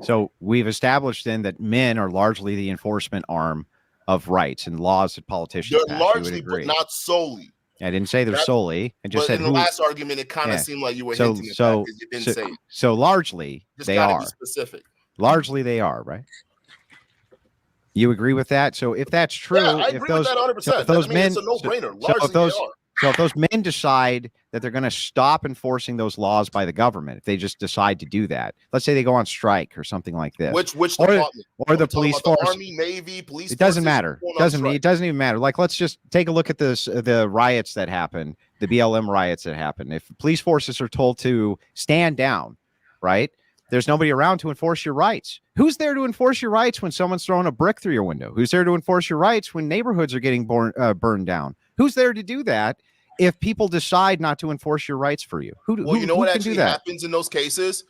So we've established then that men are largely the enforcement arm of rights and laws that politicians They're pass. largely, but not solely. I didn't say they're solely. I just said in the last argument, it kind of seemed like you were hinting at that because you didn't say it. So largely, Just they are. Be specific. Largely, they are, right? You agree with that? So if that's true, yeah, I agree with that 100%. So if those men, it's a no-brainer. So if those men decide that they're going to stop enforcing those laws by the government, if they just decide to do that, let's say they go on strike or something like this, which department? Or the police force, the Army, Navy, police. It doesn't matter. It doesn't even matter. Like, let's just take a look at the riots that happened, the BLM riots that happened. If police forces are told to stand down, right? There's nobody around to enforce your rights. Who's there to enforce your rights when someone's throwing a brick through your window? Who's there to enforce your rights when neighborhoods are getting burned down? Who's there to do that if people decide not to enforce your rights for you? Well, you know what actually happens in those cases?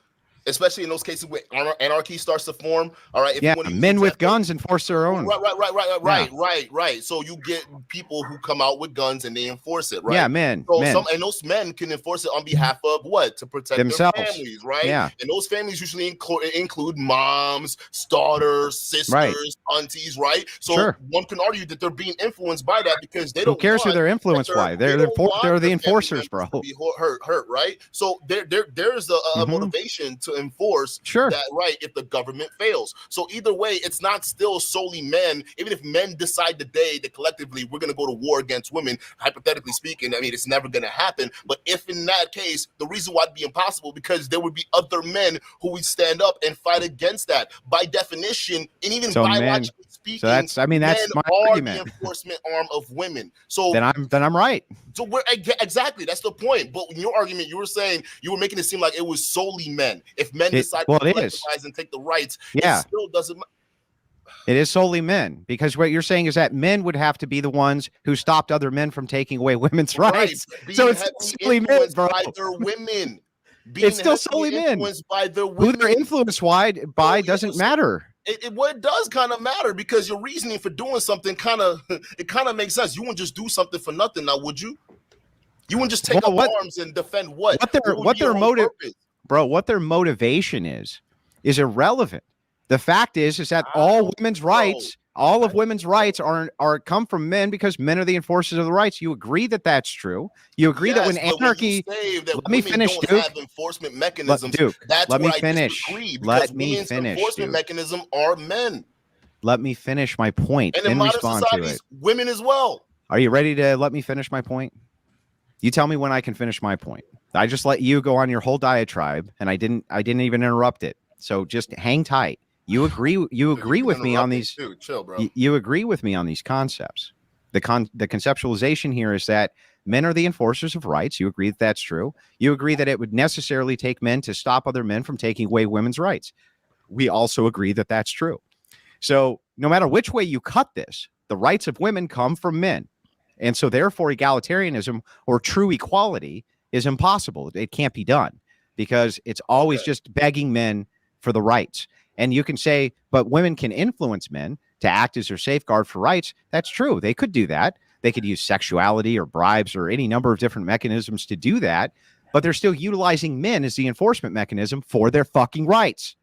Especially in those cases where anarchy starts to form. All right. Men with guns enforce their own. Right. So you get people who come out with guns and they enforce it, right? Yeah, men. And those men can enforce it on behalf of what? To protect themselves. Their families, right? Yeah. And those families usually include moms, daughters, sisters, aunties, right? So one can argue that they're being influenced by that because they don't. Who cares who they're influenced by? They're the enforcers, bro. To be hurt, right? So there's a motivation to enforce that right if the government fails. So either way, it's not still solely men. Even if men decide today that collectively we're going to go to war against women, hypothetically speaking, I mean, it's never going to happen. But if in that case, the reason why it'd be impossible because there would be other men who would stand up and fight against that. By definition, and even biologically speaking, so that's my argument. The enforcement arm of women. So then I'm right. So exactly, that's the point. But in your argument, you were saying you were making it seem like it was solely men. If men decide to collectivize and take the rights, it still doesn't. It is solely men because what you're saying is that men would have to be the ones who stopped other men from taking away women's rights. So it's solely men, bro. By their women. It's still solely men. By their women. Who they're influenced by doesn't matter. It does kind of matter because your reasoning for doing something kind of makes sense. You wouldn't just do something for nothing now, would you? You wouldn't just take up arms and defend what? What their motive, bro? What their motivation is irrelevant. The fact is that all women's rights are come from men because men are the enforcers of the rights. You agree that that's true. You agree that when anarchy. Let me finish, Duke. Have enforcement mechanisms. Duke, that's let me finish. Let me finish. Enforcement mechanism are men. Let me finish my point. And in modern societies, women as well. Are you ready to let me finish my point? You tell me when I can finish my point. I just let you go on your whole diatribe, and I didn't even interrupt it. So just hang tight. You agree with me on these. Too. Chill, bro. You agree with me on these concepts. The conceptualization here is that men are the enforcers of rights. You agree that that's true. You agree that it would necessarily take men to stop other men from taking away women's rights. We also agree that that's true. So no matter which way you cut this, the rights of women come from men. And so therefore egalitarianism or true equality is impossible. It can't be done because it's always just begging men for the rights. And you can say, but women can influence men to act as their safeguard for rights. That's true. They could do that. They could use sexuality or bribes or any number of different mechanisms to do that. But they're still utilizing men as the enforcement mechanism for their fucking rights.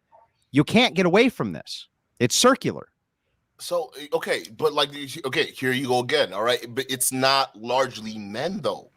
You can't get away from this. It's circular. So, okay, but here you go again. All right. But it's not largely men, though.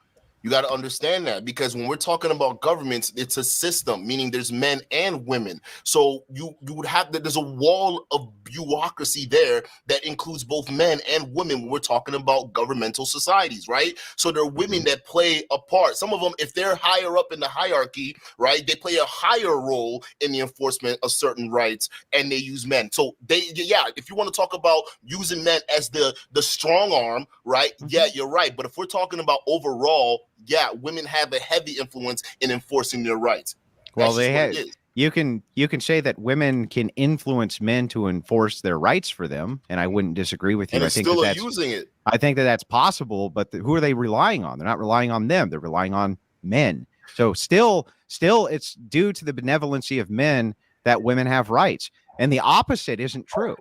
You got to understand that, because when we're talking about governments, it's a system, meaning there's men and women. So you would have that. There's a wall of bureaucracy there that includes both men and women when we're talking about governmental societies, right? So there are women that play a part. Some of them, if they're higher up in the hierarchy, right, they play a higher role in the enforcement of certain rights, and they use men. So if you want to talk about using men as the strong arm, right? Yeah, you're right. But if we're talking about overall, yeah, women have a heavy influence in enforcing their rights. Well, they have. You can say that women can influence men to enforce their rights for them, and I wouldn't disagree with you. And I think still that's using it. I think that's possible, but who are they relying on? They're not relying on them. They're relying on men. So still, it's due to the benevolency of men that women have rights, and the opposite isn't true.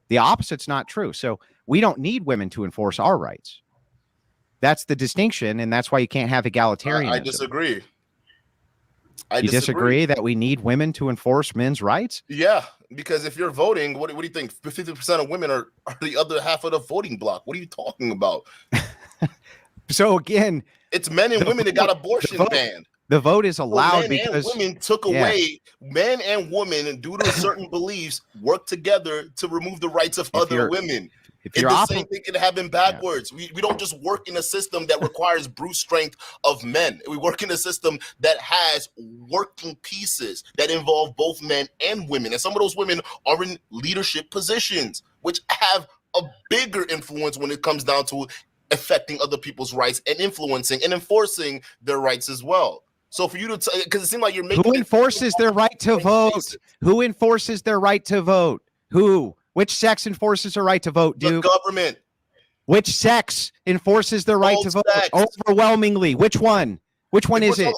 The opposite's not true. So we don't need women to enforce our rights. That's the distinction, and that's why you can't have egalitarianism. I disagree. You disagree that we need women to enforce men's rights? Yeah, because if you're voting, what do you think? 50% of women are the other half of the voting block. What are you talking about? So again, it's men and women that got abortion banned. The vote is allowed because women took away men and women due to certain beliefs work together to remove the rights of other women. It's the same thing can happen backwards. We don't just work in a system that requires brute strength of men. We work in a system that has working pieces that involve both men and women. And some of those women are in leadership positions, which have a bigger influence when it comes down to affecting other people's rights and influencing and enforcing their rights as well. So for you to, because it seems like you're making. Who enforces their right to vote? Who enforces their right to vote? Who? Which sex enforces their right to vote, Duke? The government. Which sex enforces their right to vote? Overwhelmingly. Which one? Which one is it?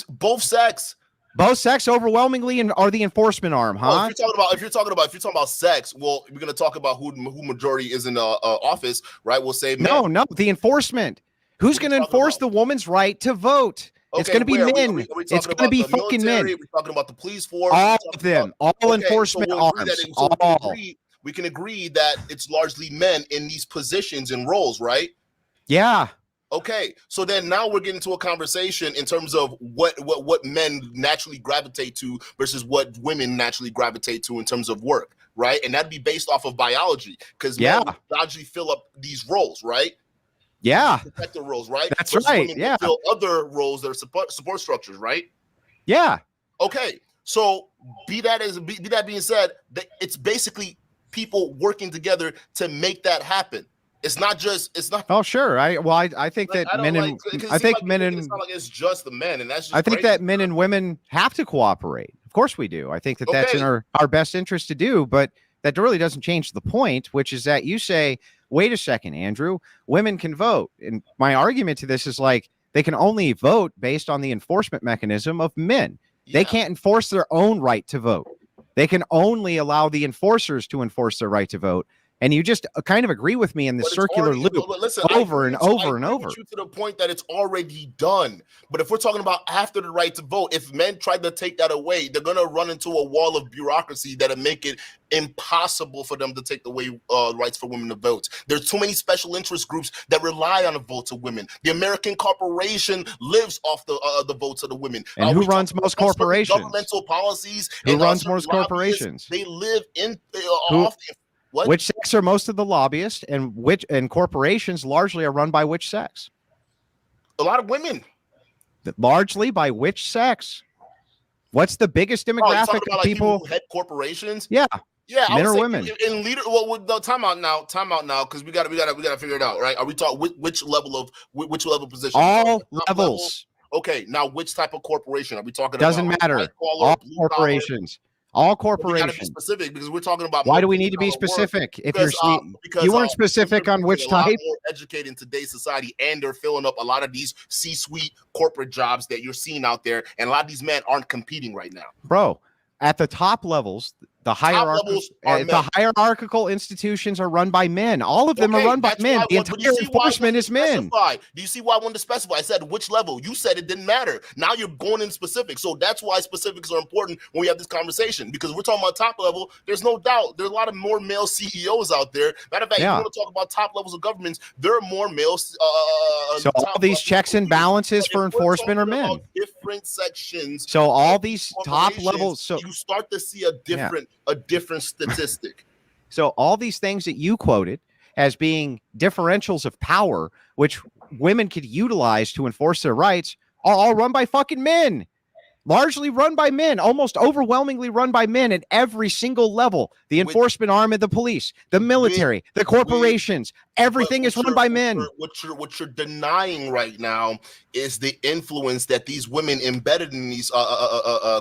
Both sex. Both sex overwhelmingly are the enforcement arm, huh? Well, if you're talking about sex, well, we're gonna talk about who majority is in the office, right? We'll say men. No, the enforcement. Who's going to enforce the woman's right to vote? Okay, it's going to be men. It's going to be fucking men. We're talking about the police force. All of them. All enforcement arms. We can agree that it's largely men in these positions and roles, right? Yeah. Okay. So then now we're getting to a conversation in terms of what men naturally gravitate to versus what women naturally gravitate to in terms of work, right? And that'd be based off of biology, because men biologically fill up these roles, right? Yeah. Protective roles, right? That's right. Yeah. Fill other roles that are support structures, right? Yeah. Okay. So be that being said, it's basically people working together to make that happen. It's not. Oh, sure. I think that men and it's not like it's just the men, and that's just I think that men and women have to cooperate. Of course we do. I think that that's in our best interest to do, but that really doesn't change the point, which is that you say, wait a second, Andrew, women can vote. And my argument to this is like, they can only vote based on the enforcement mechanism of men. Yeah. They can't enforce their own right to vote. They can only allow the enforcers to enforce their right to vote. And you just kind of agree with me in this circular loop over and over and over. To the point that it's already done. But if we're talking about after the right to vote, if men try to take that away, they're going to run into a wall of bureaucracy that'll make it impossible for them to take away rights for women to vote. There's too many special interest groups that rely on the votes of women. The American corporation lives off the votes of the women. And who runs most corporations? Governmental policies. Who runs most corporations? They live in What? Which sex are most of the lobbyists, and corporations largely are run by which sex? A lot of women. Largely by which sex? What's the biggest demographic of people? Who head corporations? Yeah. Yeah, men or women? In leader, time out now, because we gotta figure it out, right? Are we talking which level position? All levels. Okay, now which type of corporation are we talking about? Doesn't matter. All corporations. All corporations. We gotta be specific because we're talking about. Why do we need to be specific? Because you weren't specific on which type. More educated in today's society, and they're filling up a lot of these C-suite corporate jobs that you're seeing out there, and a lot of these men aren't competing right now. Bro, at the top levels, The levels are the hierarchical institutions are run by men. All of them are run by men. The entire enforcement is men. Do you see why I wanted to specify? I said which level. You said it didn't matter. Now you're going in specifics. So that's why specifics are important when we have this conversation, because we're talking about top level. There's no doubt there's a lot of more male CEOs out there. Matter of fact, if you want to talk about top levels of governments, there are more males. So all these checks and balances for enforcement are men. Different sections. So all these top levels. So you start to see a different statistic. So all these things that you quoted as being differentials of power, which women could utilize to enforce their rights, are all run by fucking men. Largely run by men, almost overwhelmingly run by men at every single level. The enforcement arm of the police, the military, the corporations, everything is run by men. What you're denying right now is the influence that these women embedded in these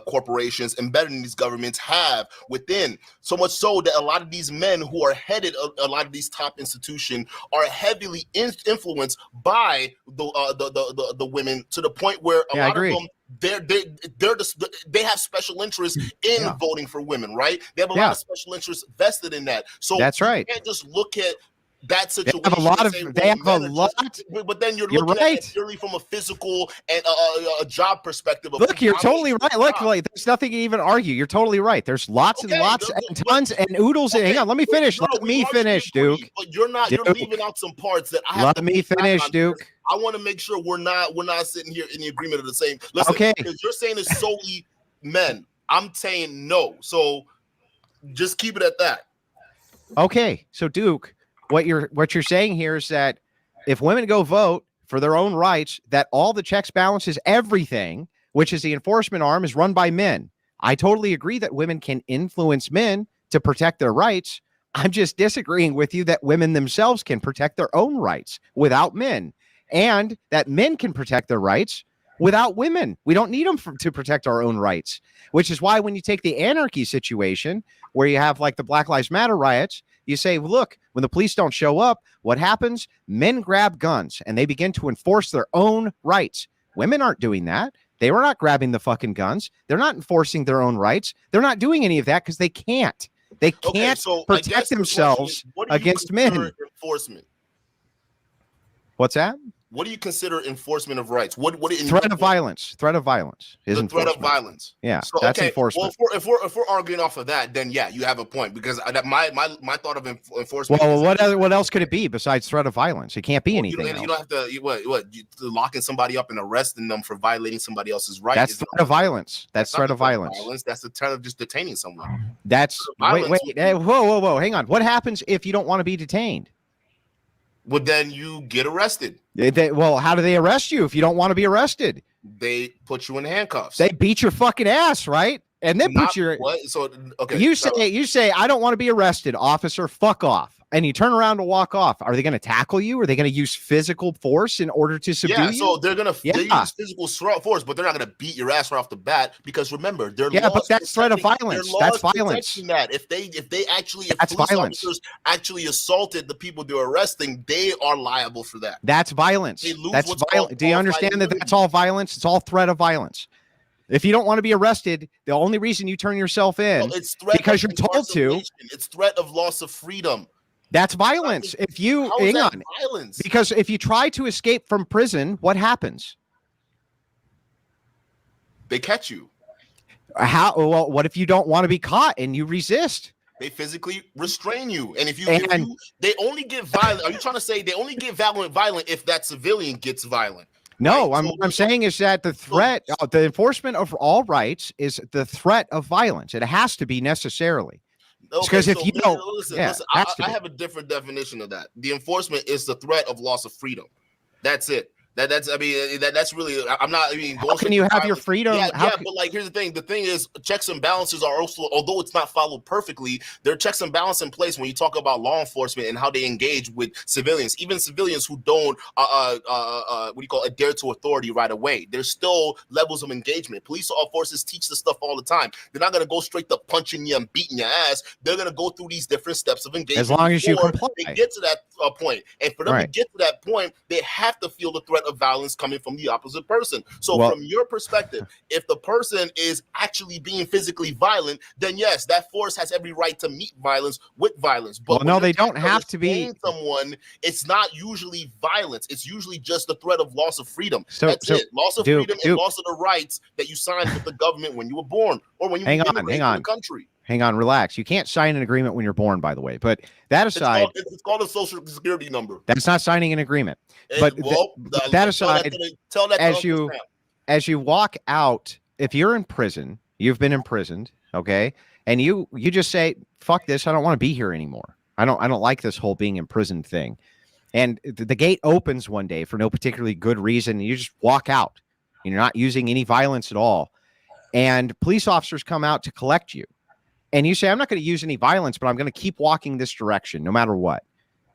corporations, embedded in these governments have within. So much so that a lot of these men who are headed a lot of these top institutions are heavily influenced by the women, to the point where a lot of them, they have special interest in voting for women, right? They have a lot of special interest vested in that. So that's right. You can't just look at that situation. But then you're looking at it purely from a physical and a job perspective. Look, you're totally right. Look, there's nothing to even argue. You're totally right. There's lots and lots and tons and oodles. Hang on, let me finish. Let me finish, Duke. But you're leaving out some parts that I have. Let me finish, Duke. I want to make sure we're not sitting here in the agreement of the same. Listen, because you're saying it's solely men. I'm saying no. So just keep it at that. Okay. So Duke, what you're saying here is that if women go vote for their own rights, that all the checks, balances, everything, which is the enforcement arm, is run by men. I totally agree that women can influence men to protect their rights. I'm just disagreeing with you that women themselves can protect their own rights without men, and that men can protect their rights without women. We don't need them to protect our own rights, which is why when you take the anarchy situation where you have like the Black Lives Matter riots, you say, look, when the police don't show up, what happens? Men grab guns and they begin to enforce their own rights. Women aren't doing that. They were not grabbing the fucking guns. They're not enforcing their own rights. They're not doing any of that because they can't. They can't protect themselves against men. Enforcement. What's that? What do you consider enforcement of rights? What threat of violence? Threat of violence is the threat of violence. Yeah, so, that's enforcement. Well, if we're arguing off of that, then yeah, you have a point, because my thought of enforcement. Well, what else could it be besides threat of violence? It can't be anything. You don't have to locking somebody up and arresting them for violating somebody else's right. That's threat of violence. That's threat of violence. That's the threat of just detaining someone. That's wait, whoa, hang on. What happens if you don't want to be detained? Well, then you get arrested. Well, how do they arrest you if you don't want to be arrested? They put you in handcuffs. They beat your fucking ass, right? And then put your what? So okay. You say I don't want to be arrested, officer. Fuck off. And you turn around to walk off. Are they going to tackle you? Are they going to use physical force in order to subdue you? Yeah, so they're going to use physical force, but they're not going to beat your ass right off the bat, because remember, but that's threat of violence. That's violence. That if police officers actually assaulted the people they're arresting, they are liable for that. That's violence. That's violence. Do you understand that that's all violence? It's all threat of violence. If you don't want to be arrested, the only reason you turn yourself in is because you're told to. It's threat of loss of freedom. That's violence. If you hang on, violence? Because if you try to escape from prison, what happens? They catch you. How? Well, what if you don't want to be caught and you resist? They physically restrain you, and if they only get violent. Are you trying to say they only get violent if that civilian gets violent? No, right? What I'm saying is that the threat, the enforcement of all rights is the threat of violence. It has to be necessarily. Because if you don't, listen, I have a different definition of that. The enforcement is the threat of loss of freedom. That's it. That's really. I'm not. How can you have your freedom? But like, here's the thing. The thing is, checks and balances are also, although it's not followed perfectly, there are checks and balances in place when you talk about law enforcement and how they engage with civilians, even civilians who don't adhere to authority right away. There's still levels of engagement. Police forces teach this stuff all the time. They're not gonna go straight to punching you and beating your ass. They're gonna go through these different steps of engagement as long as you comply. They get to that point, and for them to get to that point, they have to feel the threat of violence coming from the opposite person. So Well- from your perspective, if the person is actually being physically violent, then yes, that force has every right to meet violence with violence. But Well, when no, you're they don't trying have to be. restrain someone, it's not usually violence. It's usually just the threat of loss of freedom. So- That's so, it. Loss of Duke, freedom Duke. and loss of the rights that you signed with the government when you were born or when you Hang on, immigrated hang to on. the country. Hang on, relax. You can't sign an agreement when you're born, by the way. But that aside, It's called a social security number. that's not signing an agreement. And, But that aside, tell that to as Uncle you Sam. as you walk out, if you're in prison, you've been imprisoned, okay, and you just say, "Fuck this! I don't want to be here anymore. I don't like this whole being imprisoned thing." And the gate opens one day for no particularly good reason, and you just walk out. And you're not using any violence at all, and police officers come out to collect you. And you say, I'm not going to use any violence, but I'm going to keep walking this direction no matter what,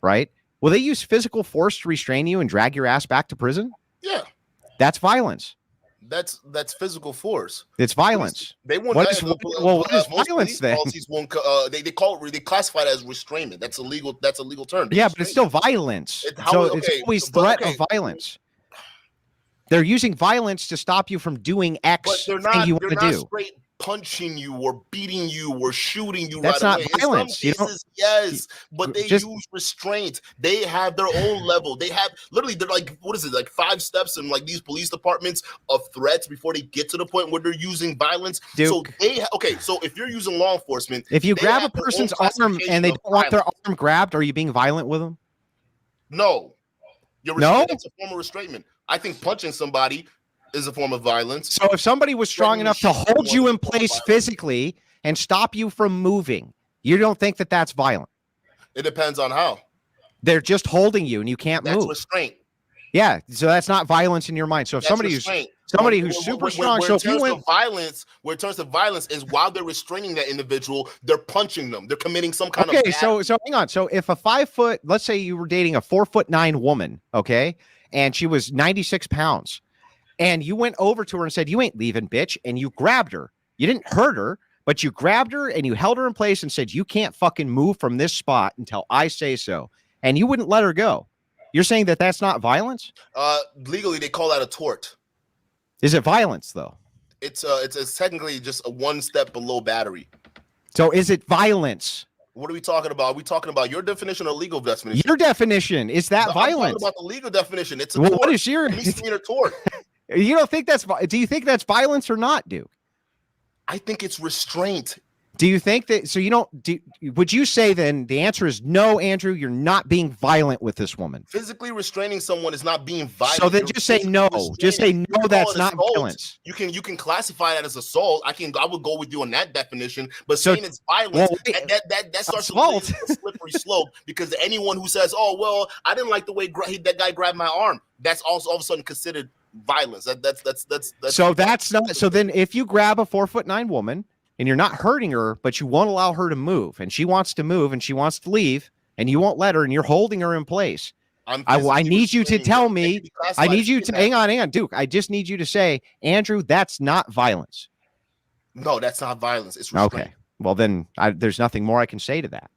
right? Will they use physical force to restrain you and drag your ass back to prison? Yeah, That's violence. that's physical force. It's violence. They won't. What is- well, what is most violence police then? policies won't. They call it. They classify it as restrainment. That's illegal. That's a legal term. They Yeah, but it's still restrain violence. It- how- So okay, it's always but threat okay. of violence. They're using violence to stop you from doing you. But X they're thing not. you They're want to not do. straight punching you or beating you or shooting you. That's right not away. violence. In You some cases, yes, but they just- use restraint. They have their own level. They have literally. They're like, what is it? Like 5 steps in like these police departments of threats before they get to the point where they're using violence. So Duke. So if you're using law enforcement, If you they grab a have their own person's arm classification and they of don't want their violence. arm grabbed, are you being violent with them? No, you're No? restraining. That's a form of restraint. I think punching somebody is a form of violence. So if somebody was strong Threatening enough to to shoot hold you someone in is a form of place violence. physically and stop you from moving, you don't think that that's violent? It depends on how. They're just holding you and you can't That's move. restraint. Yeah, so that's not violence in your mind. So if That's somebody who's restraint. super strong, Where so in if you terms went, of violence, where in terms of violence is while they're restraining that individual, they're punching them. They're committing some kind of okay, bad- so hang on. So if a 5 foot, let's say you were dating a 4'9" woman, okay, and she was 96 pounds, and you went over to her and said, "You ain't leaving, bitch," and you grabbed her. You didn't hurt her, but you grabbed her and you held her in place and said, "You can't fucking move from this spot until I say so," and you wouldn't let her go. You're saying that that's not violence? legally they call that a tort. Is it violence though? It's technically just a 1 step below battery. So is it violence? What are we talking about? Are we talking about your definition or legal definition? Your definition is that I'm talking violence? about the legal definition. It's a Well, tort. what is your? Misdemeanor tort. You don't think that's? Do you think that's violence or not, Duke? I think it's restraint. Do you think that? So you don't? Would you say then the answer is no, Andrew? You're not being violent with this woman. Physically restraining someone is not being violent. So then You're just say physically no. restraining. Just say You no. can That's call it not assault. violence. You can classify that as assault. I would go with you on that definition. But So- saying it's violence, well, wait, that starts assault. to a slippery slope because anyone who says, "Oh well, I didn't like the way that guy grabbed my arm," that's also all of a sudden considered violence. That's So that's not. So then, if you grab a 4'9" woman and you're not hurting her, but you won't allow her to move, and she wants to move and she wants to leave, and you won't let her, and you're holding her in place. I need you to tell me. I need you to hang on, Duke. I just need you to say, Andrew, that's not violence. No, that's not violence. It's restraint. Okay. Well, then there's nothing more I can say to that.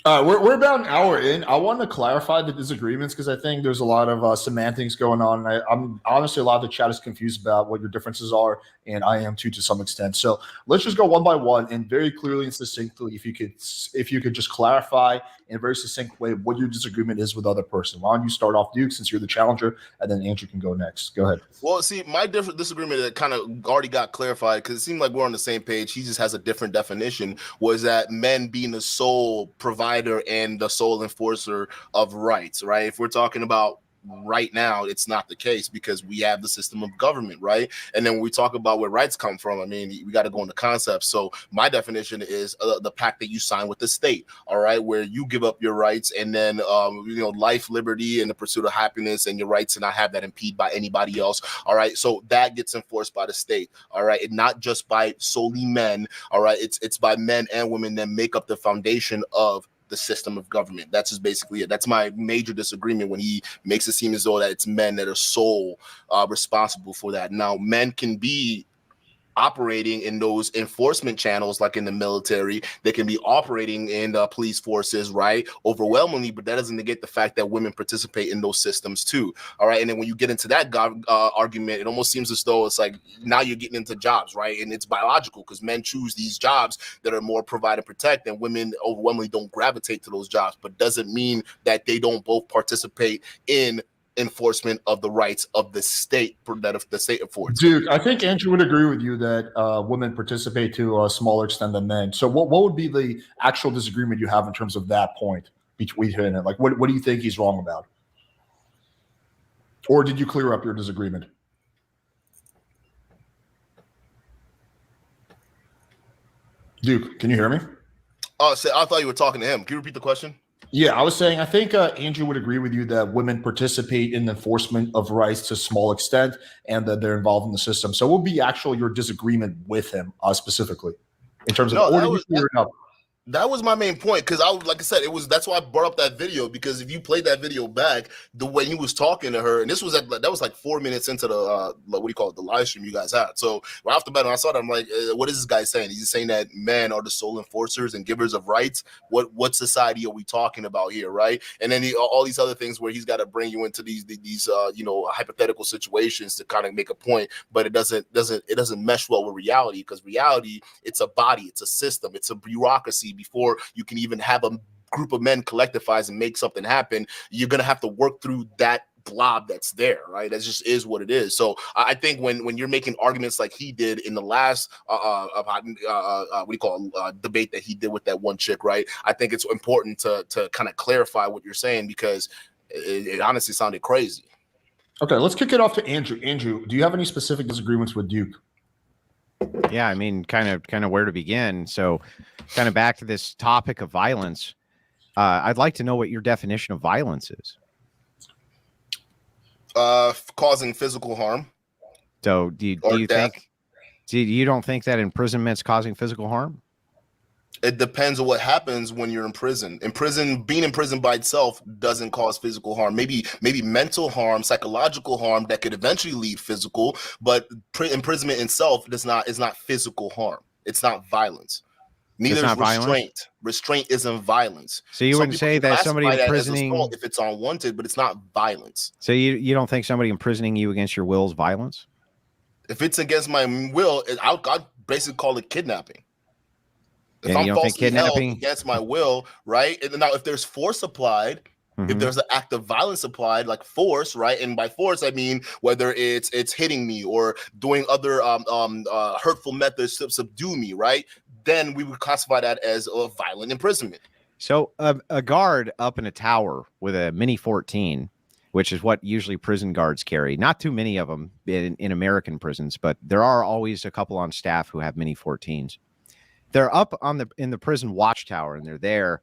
We're about an hour in. I want to clarify the disagreements because I think there's a lot of semantics going on. I'm honestly, a lot of the chat is confused about what your differences are, and I am too to some extent. So let's just go one by one and very clearly and succinctly, if you could just clarify in a very succinct way what your disagreement is with the other person. Why don't you start off, Duke, since you're the challenger, and then Andrew can go next. Go ahead. Well, see, my disagreement that kind of already got clarified because it seemed like we're on the same page. He just has a different definition. Was that men being the sole provider and the sole enforcer of rights, right? If we're talking about right now, it's not the case because we have the system of government, right? And then when we talk about where rights come from, I mean, we got to go into concepts. So my definition is the pact that you sign with the state, all right, where you give up your rights and then, life, liberty, and the pursuit of happiness and your rights to not have that impede by anybody else, all right? So that gets enforced by the state, all right? And not just by solely men, all right? It's by men and women that make up the foundation of the system of government. That's just basically it. That's my major disagreement when he makes it seem as though that it's men that are sole responsible for that. Now, men can be operating in those enforcement channels, like in the military. They can be operating in the police forces, right? Overwhelmingly, but that doesn't negate the fact that women participate in those systems too. All right. And then when you get into that argument, it almost seems as though it's like now you're getting into jobs, right? And it's biological because men choose these jobs that are more provide and protect, and women overwhelmingly don't gravitate to those jobs, but doesn't mean that they don't both participate in enforcement of the rights of the state that the state affords. Duke, I think Andrew would agree with you that women participate to a smaller extent than men. So what would be the actual disagreement you have in terms of that point between him and like what do you think he's wrong about? Or did you clear up your disagreement? Duke, can you hear me? Oh, so I thought you were talking to him. Can you repeat the question? Yeah, I was saying I think Andrew would agree with you that women participate in the enforcement of rights to a small extent and that they're involved in the system. So what would be actually your disagreement with him specifically in terms of That was my main point, because like I said, that's why I brought up that video, because if you played that video back, the way he was talking to her, and that was like 4 minutes into the what do you call it, the live stream you guys had. So right off the bat, when I saw that, I'm like, what is this guy saying? He's saying that men are the sole enforcers and givers of rights. What society are we talking about here, right? And then all these other things where he's got to bring you into these hypothetical situations to kind of make a point, but it doesn't mesh well with reality, because reality, it's a body, it's a system, it's a bureaucracy. Before you can even have a group of men collectivize and make something happen, you're going to have to work through that blob that's there, right? That just is what it is. So I think when you're making arguments like he did in the last debate that he did with that one chick, right? I think it's important to kind of clarify what you're saying, because it honestly sounded crazy. Okay, let's kick it off to Andrew. Andrew, do you have any specific disagreements with Duke? Yeah, I mean, kind of where to begin. So kind of back to this topic of violence. I'd like to know what your definition of violence is. Causing physical harm. So do you think you don't think that imprisonment's causing physical harm? It depends on what happens when you're in prison. Being in prison by itself doesn't cause physical harm. Maybe mental harm, psychological harm that could eventually lead physical, but imprisonment itself is not physical harm. It's not violence. Neither is restraint. Violence? Restraint isn't violence. So you wouldn't say that somebody imprisoning if it's unwanted, but it's not violence. So you don't think somebody imprisoning you against your will is violence? If it's against my will, I'd basically call it kidnapping. If I'm falsely held against my will, right? And now, if there's force applied, if there's an act of violence applied, like force, right? And by force, I mean whether it's hitting me or doing other hurtful methods to subdue me, right? Then we would classify that as a violent imprisonment. So a guard up in a tower with a Mini 14, which is what usually prison guards carry. Not too many of them in American prisons, but there are always a couple on staff who have Mini 14s. They're up in the prison watchtower, and they're there.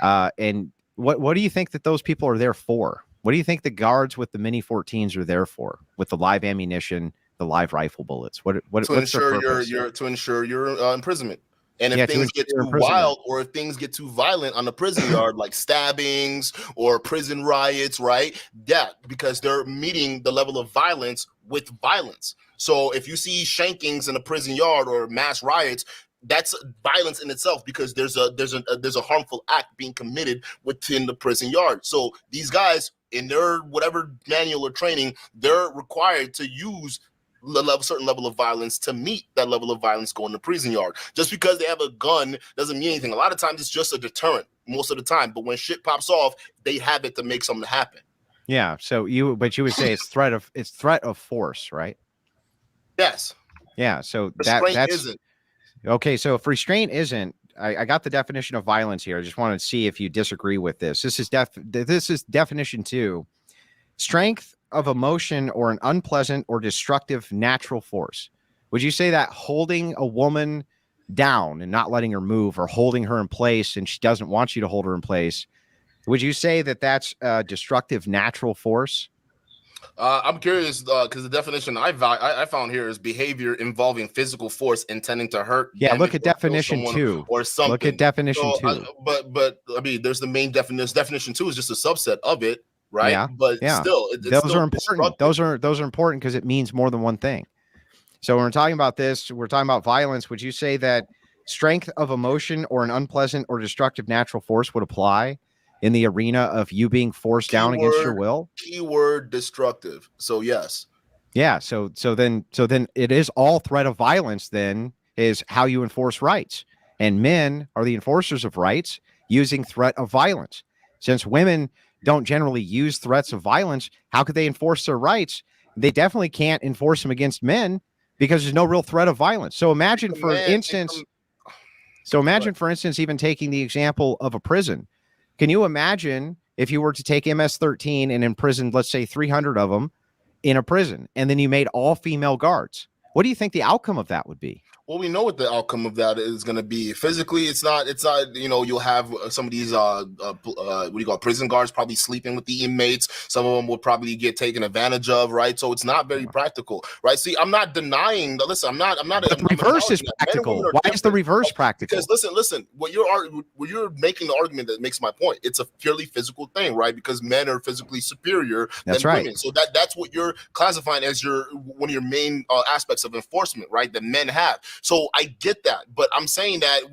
And what do you think that those people are there for? What do you think the guards with the Mini 14s are there for? With the live ammunition, the live rifle bullets? To ensure your imprisonment. And if things get too wild, or if things get too violent on the prison yard, like stabbings or prison riots, right? Yeah, because they're meeting the level of violence with violence. So if you see shankings in a prison yard or mass riots, that's violence in itself, because there's a harmful act being committed within the prison yard. So these guys, in their whatever manual or training, they're required to use certain level of violence to meet that level of violence going to prison yard. Just because they have a gun doesn't mean anything. A lot of times it's just a deterrent, most of the time. But when shit pops off, they have it to make something happen. Yeah. So you would say it's threat of force, right? Yes. Yeah. So that's isn't. Okay. So if restraint isn't, I got the definition of violence here. I just wanted to see if you disagree with this. This is definition 2. Strength of emotion or an unpleasant or destructive natural force. Would you say that holding a woman down and not letting her move, or holding her in place and she doesn't want you to hold her in place, would you say that that's a destructive natural force? I'm curious because the definition I found here is behavior involving physical force intending to hurt. Yeah, look at definition 2 or something. Look at definition 2. But I mean, there's the main definition. Definition 2 is just a subset of it. Right. Yeah. But still, those are important. Those are important because it means more than one thing. So when we're talking about this, we're talking about violence. Would you say that strength of emotion or an unpleasant or destructive natural force would apply in the arena of you being forced down against your will? Keyword destructive. So yes. Yeah. So then it is all threat of violence. Then is how you enforce rights, and men are the enforcers of rights using threat of violence. Since women don't generally use threats of violence, how could they enforce their rights? They definitely can't enforce them against men because there's no real threat of violence. So imagine, for instance, even taking the example of a prison. Can you imagine if you were to take MS-13 and imprison, let's say, 300 of them in a prison, and then you made all female guards? What do you think the outcome of that would be? Well, we know what the outcome of that is going to be. Physically, it's not, you'll have some of these, what do you call, prison guards probably sleeping with the inmates. Some of them will probably get taken advantage of, right? So it's not very practical, right? See, I'm not denying, listen, I'm not. But the reverse is practical. Why is the reverse practical? Because listen, what you're making the argument that makes my point. It's a purely physical thing, right? Because men are physically superior than women. So that's what you're classifying as one of your main aspects of enforcement, right? That men have. So I get that, but I'm saying that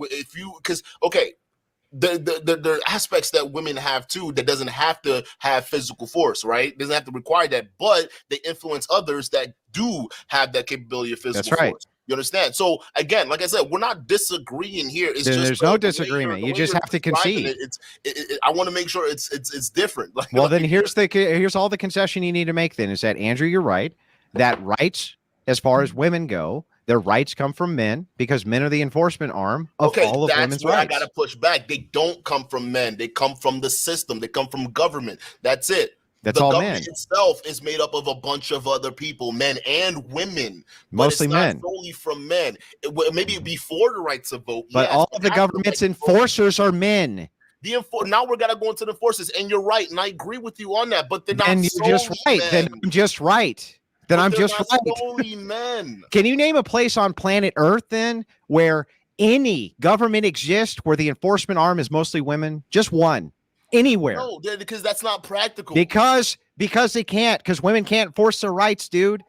there are aspects that women have too that doesn't have to have physical force, right? Doesn't have to require that, but they influence others that do have that capability of physical force. You understand? So again, like I said, we're not disagreeing here. It's just there's no disagreement. You just have to concede. I want to make sure it's different. Then here's all the concession you need to make. Then is that, Andrew, you're right, that rights as far as women go, their rights come from men because men are the enforcement arm of all of women's rights. I got to push back. They don't come from men. They come from the system. They come from government. That's it. That's all men. The government itself is made up of a bunch of other people, men and women. Mostly men. Not solely from men. Maybe before the right to vote. But all of the government's enforcers are men. Now we're gonna go into the forces, and you're right, and I agree with you on that. But they're not. And you're just right. Then I'm just right. Then I'm just right. Men. Can you name a place on planet Earth then where any government exists where the enforcement arm is mostly women? Just one. Anywhere. No, because that's not practical. Because they can't, because women can't enforce their rights, dude.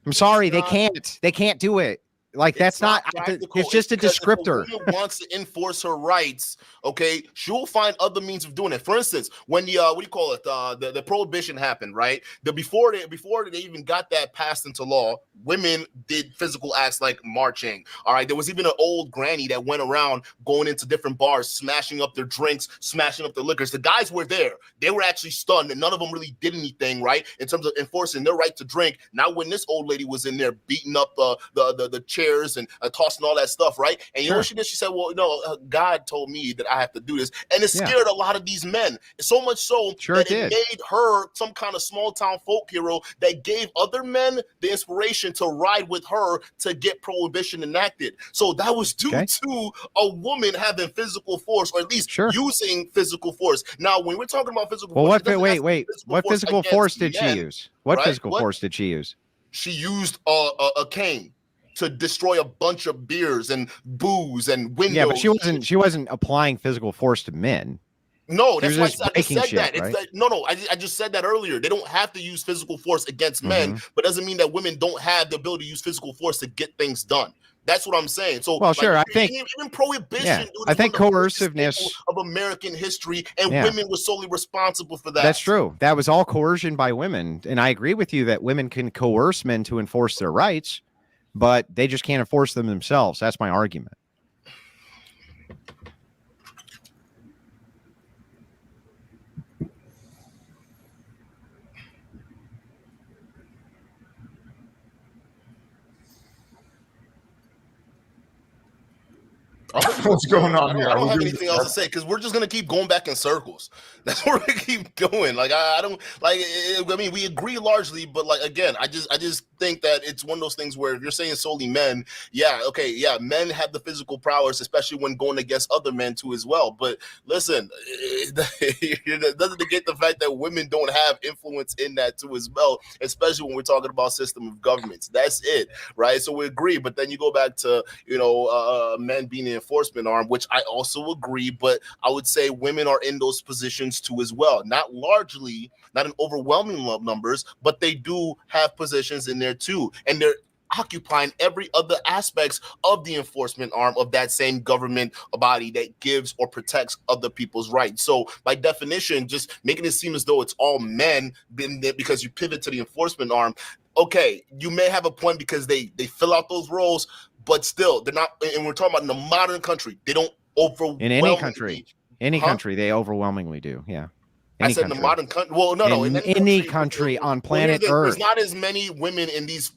I'm sorry, they can't. They can't do it. Like, that's not it's just a descriptor. If a woman wants to enforce her rights, okay, she'll find other means of doing it. For instance, when the the prohibition happened, right? Before they even got that passed into law, women did physical acts like marching. All right, there was even an old granny that went around going into different bars, smashing up their drinks, smashing up their liquors. The guys were there. They were actually stunned, and none of them really did anything, right, in terms of enforcing their right to drink. Now, when this old lady was in there beating up the chairs and tossing all that stuff, right? And you know what she did? She said, well, God told me that I have to do this. And it scared a lot of these men. So much so that it made her some kind of small town folk hero that gave other men the inspiration to ride with her to get prohibition enacted. So that was due to a woman having physical force, or at least using physical force. Now, when we're talking about physical force, what physical force did she use? What physical force did she use? She used a cane to destroy a bunch of beers and booze and windows. Yeah, but she wasn't applying physical force to men. No, that's why I just said that. Right? I just said that earlier. They don't have to use physical force against men, but doesn't mean that women don't have the ability to use physical force to get things done. That's what I'm saying. So, well, sure, I think even prohibition. Yeah, I think coerciveness of American history, and women were solely responsible for that. That's true. That was all coercion by women, and I agree with you that women can coerce men to enforce their rights, but they just can't enforce them themselves. That's my argument. What's going on here? I don't have anything else to say because we're just gonna keep going back in circles. That's what we're gonna keep doing. Like I don't like. I mean, we agree largely, but like again, I just think that it's one of those things where if you're saying solely men, men have the physical prowess, especially when going against other men too as well. But listen, it doesn't negate the fact that women don't have influence in that too as well, especially when we're talking about system of governments. That's it, right? So we agree, but then you go back to men being the enforcement arm, which I also agree, but I would say women are in those positions too as well. Not largely, not in overwhelming numbers, but they do have positions in there too. And occupying every other aspects of the enforcement arm of that same government body that gives or protects other people's rights. So by definition, just making it seem as though it's all men because you pivot to the enforcement arm. Okay, you may have a point because they fill out those roles, but still they're not. And we're talking about in the modern country, they don't overwhelmingly. In any country, they overwhelmingly do. Yeah. I said in the modern country. Well, no, in any country on planet Earth. There's not as many women in these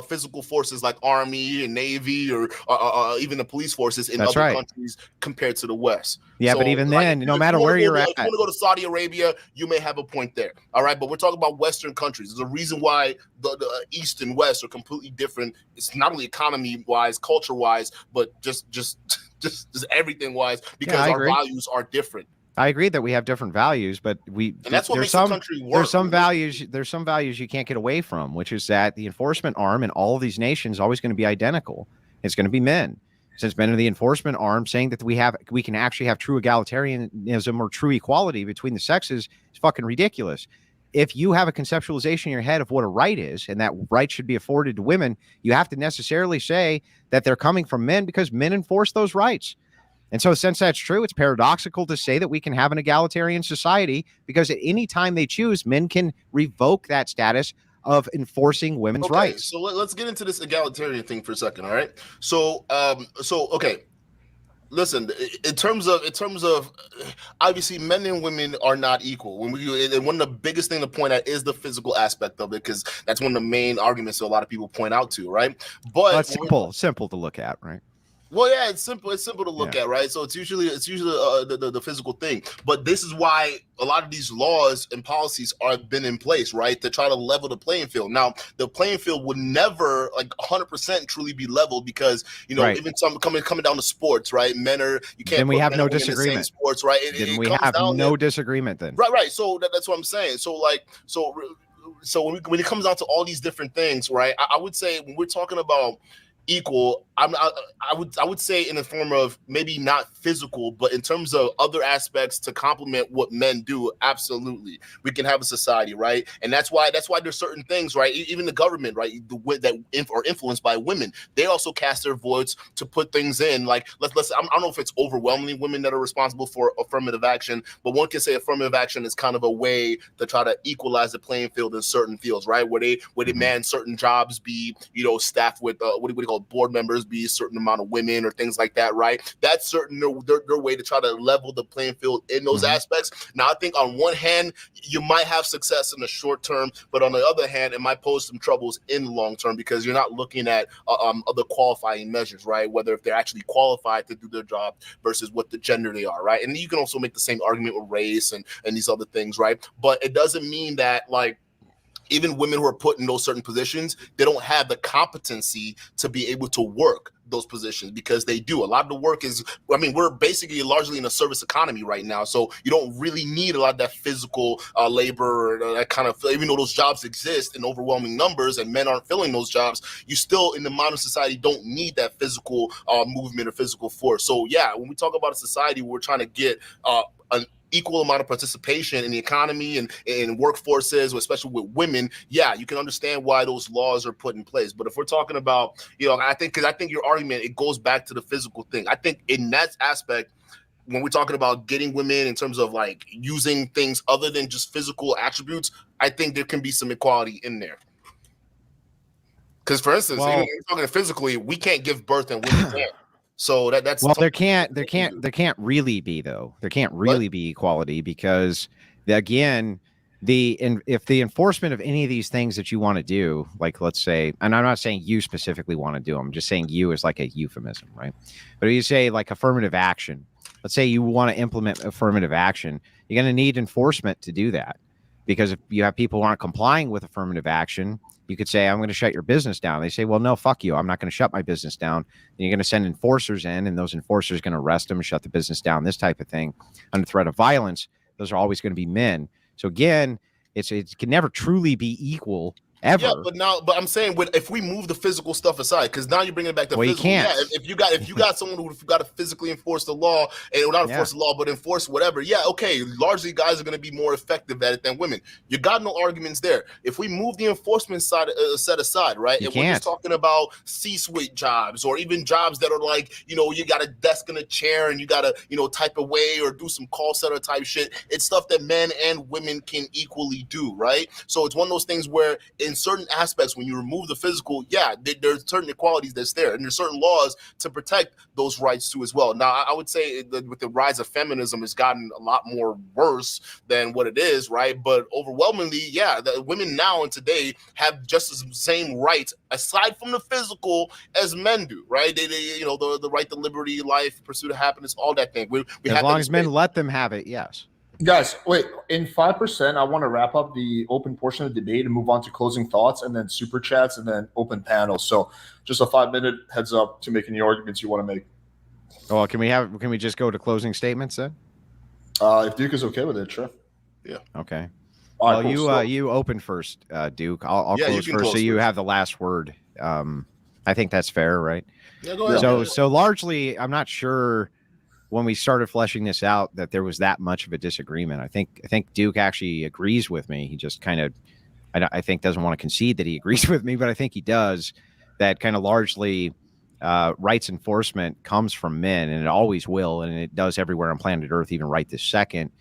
physical forces like Army and Navy or even the police forces in other countries compared to the West. Yeah, so, but even then, no matter where you're at. If you want to go to Saudi Arabia, you may have a point there. All right, but we're talking about Western countries. There's a reason why the East and West are completely different. It's not only economy-wise, culture-wise, but just everything-wise, because our values are different. I agree that we have different values, but and that's what makes the country work. There's some values you can't get away from, which is that the enforcement arm in all of these nations is always going to be identical. It's going to be men. Since men are the enforcement arm, saying that we can actually have true egalitarianism or true equality between the sexes is fucking ridiculous. If you have a conceptualization in your head of what a right is, and that right should be afforded to women, you have to necessarily say that they're coming from men because men enforce those rights. And so since that's true, it's paradoxical to say that we can have an egalitarian society because at any time they choose, men can revoke that status of enforcing women's rights. So let's get into this egalitarian thing for a second. All right. So, okay. Listen, in terms of obviously men and women are not equal. And one of the biggest thing to point out is the physical aspect of it, because that's one of the main arguments that a lot of people point out to, right? But it's simple to look at, right? Well, yeah, it's simple. It's simple to look at, right? So it's usually the physical thing. But this is why a lot of these laws and policies are been in place, right, to try to level the playing field. Now, the playing field would never 100% truly be leveled because even some coming down to sports, right? Men are Then we have no disagreement. Sports, right? Then we have no disagreement. Then right. So that's what I'm saying. So when it comes down to all these different things, right? I would say when we're talking about equal, I would say in the form of maybe not physical, but in terms of other aspects to complement what men do, absolutely, we can have a society, right? And that's why there's certain things, right? Even the government, right, that are influenced by women, they also cast their votes to put things in. Like I don't know if it's overwhelmingly women that are responsible for affirmative action, but one can say affirmative action is kind of a way to try to equalize the playing field in certain fields, right? Where they demand certain jobs be staffed with what do we call board members be a certain amount of women or things like that, right? That's their way to try to level the playing field in those aspects. Now, I think on one hand, you might have success in the short term, but on the other hand, it might pose some troubles in the long term because you're not looking at other qualifying measures, right? Whether if they're actually qualified to do their job versus what the gender they are, right? And you can also make the same argument with race and these other things, right? But it doesn't mean that even women who are put in those certain positions, they don't have the competency to be able to work those positions because they do. A lot of the work is, we're basically largely in a service economy right now. So you don't really need a lot of that physical labor or that kind of, even though those jobs exist in overwhelming numbers and men aren't filling those jobs, you still in the modern society don't need that physical movement or physical force. So yeah, when we talk about a society, we're trying to get an equal amount of participation in the economy and in workforces, especially with women, yeah, you can understand why those laws are put in place. But if we're talking about, I think your argument, it goes back to the physical thing. I think in that aspect, when we're talking about getting women in terms of using things other than just physical attributes, I think there can be some equality in there. Because for instance, even when we're talking physically, we can't give birth and women can't. So that's there can't really be though. There can't really be equality because again, if the enforcement of any of these things that you want to do, like let's say, and I'm not saying you specifically want to do them, I'm just saying you is like a euphemism, right? But if you say like affirmative action, let's say you want to implement affirmative action, you're going to need enforcement to do that. Because if you have people who aren't complying with affirmative action, you could say, I'm going to shut your business down. They say, well, no, fuck you. I'm not going to shut my business down. And you're going to send enforcers in, and those enforcers are going to arrest them and shut the business down, this type of thing. Under threat of violence, those are always going to be men. So again, it can never truly be equal ever. Yeah, but I'm saying if we move the physical stuff aside, because now you're bringing it back to Well, you physical. can't. Yeah, if you got someone who's got to physically enforce the law and not enforce the law, but enforce whatever. Yeah, okay. Largely, guys are going to be more effective at it than women. You got no arguments there. If we move the enforcement side set aside, right, You and we're just talking about C-suite jobs or even jobs that are like, you got a desk and a chair and you got to, type away or do some call center type shit. It's stuff that men and women can equally do, right? So it's one of those things where in certain aspects, when you remove the physical, there's certain equalities that's there, and there's certain laws to protect those rights too as well. Now, I would say that with the rise of feminism, it's gotten a lot more worse than what it is, right? But overwhelmingly, the women now and today have just the same rights, aside from the physical, as men do, right? They the right to liberty, life, pursuit of happiness, all that thing. We as long as men let them have it, yes. Guys, wait, in 5%, I want to wrap up the open portion of the debate and move on to closing thoughts and then super chats and then open panels. So just a 5-minute heads up to making the arguments you want to make. Well, can we just go to closing statements then? If Duke is okay with it, sure. Yeah. Okay. All right, well, cool. you open first, Duke. I'll close first, so you have the last word. I think that's fair, right? Yeah, go ahead. So largely, I'm not sure when we started fleshing this out that there was that much of a disagreement. I think Duke actually agrees with me. He just kind of, I think, doesn't want to concede that he agrees with me, but I think he does. That kind of largely rights enforcement comes from men, and it always will, and it does everywhere on planet Earth, even right this second.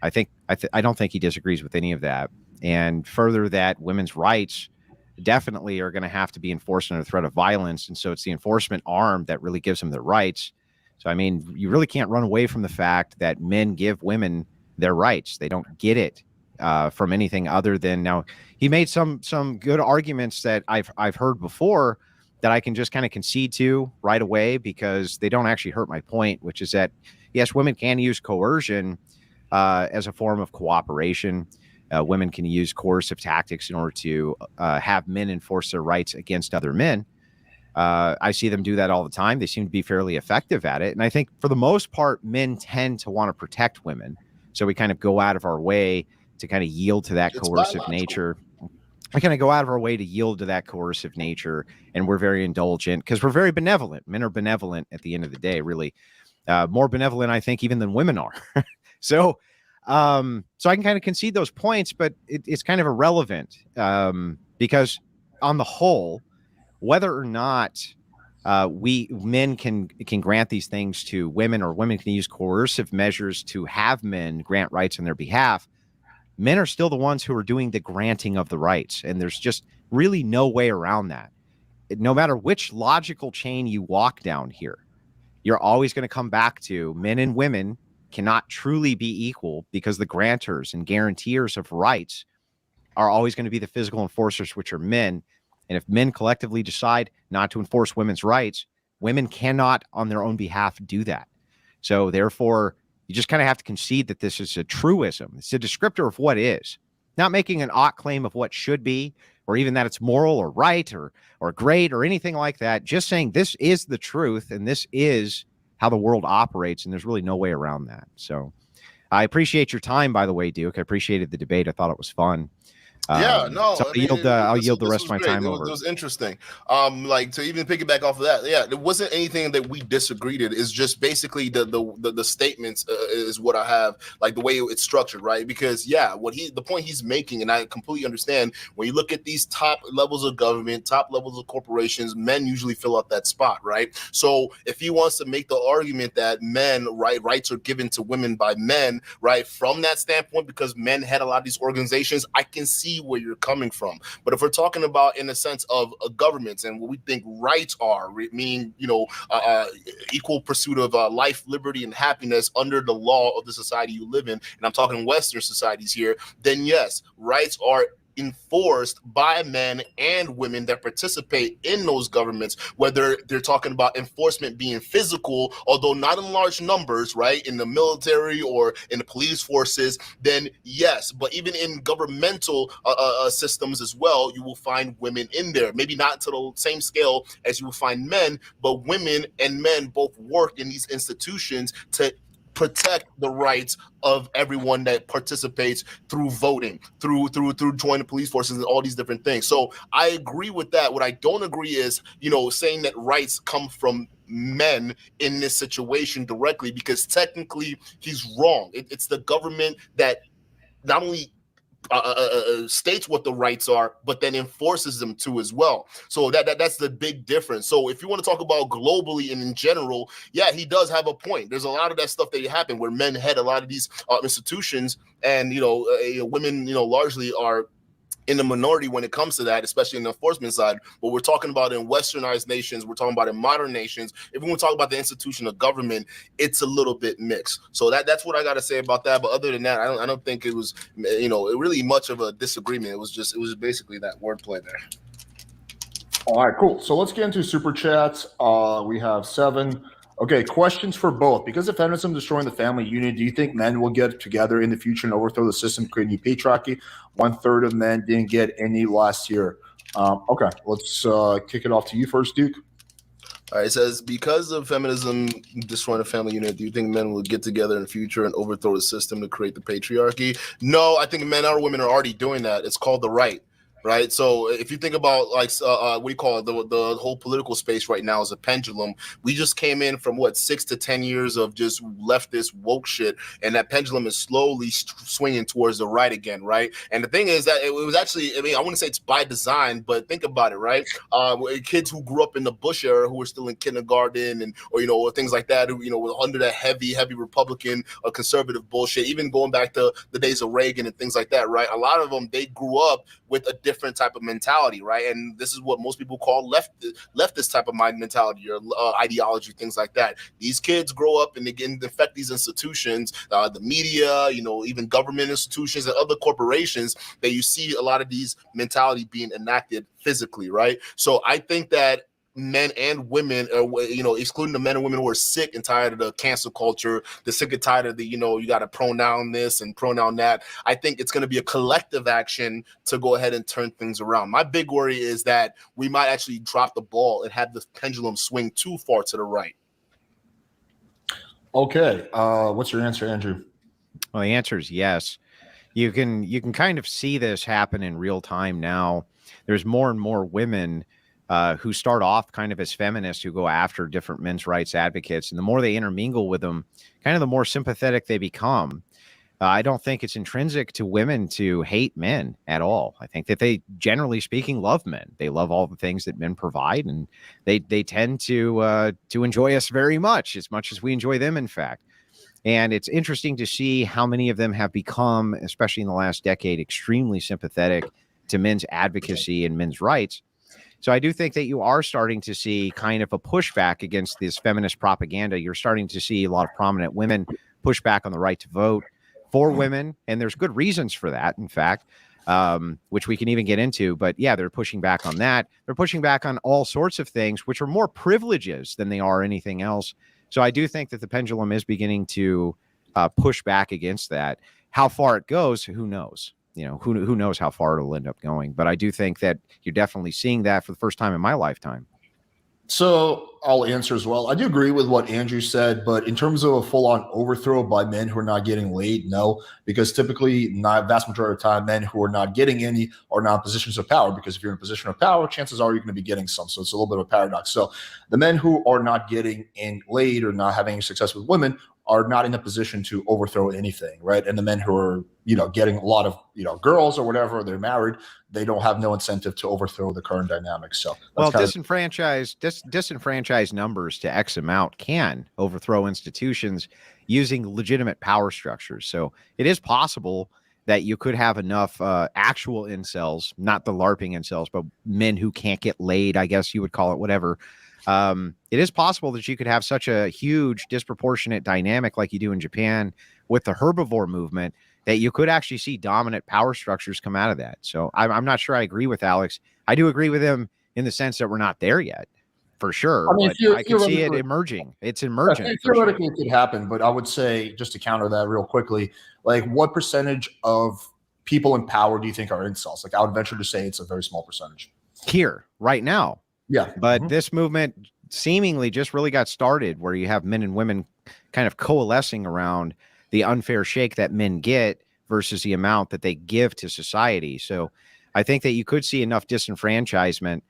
I don't think he disagrees with any of that. And further, that women's rights definitely are going to have to be enforced under threat of violence, and so it's the enforcement arm that really gives them their rights. So, I mean, you really can't run away from the fact that men give women their rights. They don't get it from anything other than, now, he made some good arguments that I've heard before that I can just kind of concede to right away because they don't actually hurt my point, which is that, yes, women can use coercion as a form of cooperation. Women can use coercive tactics in order to have men enforce their rights against other men. I see them do that all the time. They seem to be fairly effective at it. And I think for the most part, men tend to want to protect women. So we kind of go out of our way to kind of yield to that coercive nature. We kind of go out of our way to yield to that coercive nature. And we're very indulgent because we're very benevolent. Men are benevolent at the end of the day, really. More benevolent, I think, even than women are. So I can kind of concede those points, but it's kind of irrelevant because on the whole, whether or not men can grant these things to women, or women can use coercive measures to have men grant rights on their behalf, men are still the ones who are doing the granting of the rights. And there's just really no way around that. No matter which logical chain you walk down here, you're always going to come back to men and women cannot truly be equal because the grantors and guarantors of rights are always going to be the physical enforcers, which are men. And if men collectively decide not to enforce women's rights, women cannot on their own behalf do that. So therefore, you just kind of have to concede that this is a truism. It's a descriptor of what is, not making an ought claim of what should be, or even that it's moral or right or great or anything like that. Just saying this is the truth and this is how the world operates. And there's really no way around that. So I appreciate your time, by the way, Duke. I appreciated the debate. I thought it was fun. So I'll yield the rest of my time over. It was interesting. Like to even piggyback off of that, there wasn't anything that we disagreed in. It's just basically the statements is what I have, like the way it's structured, right? Because the point he's making, and I completely understand, when you look at these top levels of government, top levels of corporations, men usually fill up that spot, right? So if he wants to make the argument that rights are given to women by men, right, from that standpoint, because men had a lot of these organizations, I can see where you're coming from. But if we're talking about in the sense of governments and what we think rights are, meaning equal pursuit of life, liberty, and happiness under the law of the society you live in, and I'm talking Western societies here, then yes, rights are enforced by men and women that participate in those governments, whether they're talking about enforcement being physical, although not in large numbers, right, in the military or in the police forces, then yes, but even in governmental systems as well, you will find women in there, maybe not to the same scale as you will find men, but women and men both work in these institutions to protect the rights of everyone that participates through voting, through joining the police forces and all these different things. So I agree with that. What I don't agree is, saying that rights come from men in this situation directly, because technically he's wrong. It's the government that not only states what the rights are, but then enforces them too as well. So that's the big difference. So if you want to talk about globally and in general, yeah, he does have a point. There's a lot of that stuff that happened where men head a lot of these institutions, and women, largely are in the minority when it comes to that, especially in the enforcement side. But we're talking about in westernized nations, we're talking about in modern nations. If we want to talk about the institution of government, it's a little bit mixed. So that's what I got to say about that. But other than that, I don't think it was, really much of a disagreement. It was basically that wordplay there. All right, cool. So let's get into super chats. We have 7. Okay, questions for both. Because of feminism destroying the family unit, do you think men will get together in the future and overthrow the system, creating patriarchy? 1/3 of men didn't get any last year. Okay, let's kick it off to you first, Duke. All right, it says, because of feminism destroying the family unit, do you think men will get together in the future and overthrow the system to create the patriarchy? No, I think men or women are already doing that. It's called the right. Right. So if you think about what do you call it? The whole political space right now is a pendulum. We just came in from 6 to 10 years of just leftist woke shit. And that pendulum is slowly swinging towards the right again. Right. And the thing is that it was actually, I wouldn't say it's by design, but think about it. Right. Kids who grew up in the Bush era, who were still in kindergarten or things like that, who, were under that heavy Republican or conservative bullshit, even going back to the days of Reagan and things like that. Right. A lot of them, they grew up with a different type of mentality, right? And this is what most people call leftist type of mind mentality or ideology, things like that. These kids grow up and they get infect these institutions, the media, even government institutions and other corporations, that you see a lot of these mentality being enacted physically, right? So I think that men and women, excluding the men and women who are sick and tired of the cancel culture, they're sick and tired of the, you got to pronoun this and pronoun that. I think it's going to be a collective action to go ahead and turn things around. My big worry is that we might actually drop the ball and have the pendulum swing too far to the right. Okay. What's your answer, Andrew? Well, the answer is yes. You can kind of see this happen in real time now. There's more and more women who start off kind of as feminists, who go after different men's rights advocates. And the more they intermingle with them, kind of the more sympathetic they become. I don't think it's intrinsic to women to hate men at all. I think that they, generally speaking, love men. They love all the things that men provide, and they tend to enjoy us very much as we enjoy them, in fact. And it's interesting to see how many of them have become, especially in the last decade, extremely sympathetic to men's advocacy and men's rights. So I do think that you are starting to see kind of a pushback against this feminist propaganda. You're starting to see a lot of prominent women push back on the right to vote for women. And there's good reasons for that, in fact, which we can even get into. But yeah, they're pushing back on that. They're pushing back on all sorts of things, which are more privileges than they are anything else. So I do think that the pendulum is beginning to push back against that. How far it goes, who knows? Who knows how far it'll end up going. But I do think that you're definitely seeing that for the first time in my lifetime. So I'll answer as well. I do agree with what Andrew said, but in terms of a full-on overthrow by men who are not getting laid, no, because typically, not vast majority of the time, men who are not getting any are not in positions of power, because if you're in a position of power, chances are you're going to be getting some. So it's a little bit of a paradox. So the men who are not getting laid or not having any success with women are not in a position to overthrow anything, right? And the men who are, getting a lot of, girls or whatever, they're married, they don't have no incentive to overthrow the current dynamics. So, disenfranchised numbers to X amount can overthrow institutions using legitimate power structures. So it is possible that you could have enough actual incels, not the LARPing incels, but men who can't get laid, I guess you would call it, whatever. It is possible that you could have such a huge disproportionate dynamic like you do in Japan with the herbivore movement that you could actually see dominant power structures come out of that. So I'm not sure I agree with Alex. I do agree with him in the sense that we're not there yet, for sure. I mean, but I can see it emerging. It's emerging. Theoretically, it could happen, but I would say, just to counter that real quickly, like, what percentage of people in power do you think are incels? Like, I would venture to say it's a very small percentage. Here, right now. Yeah. But this movement seemingly just really got started, where you have men and women kind of coalescing around the unfair shake that men get versus the amount that they give to society. So I think that you could see enough disenfranchisement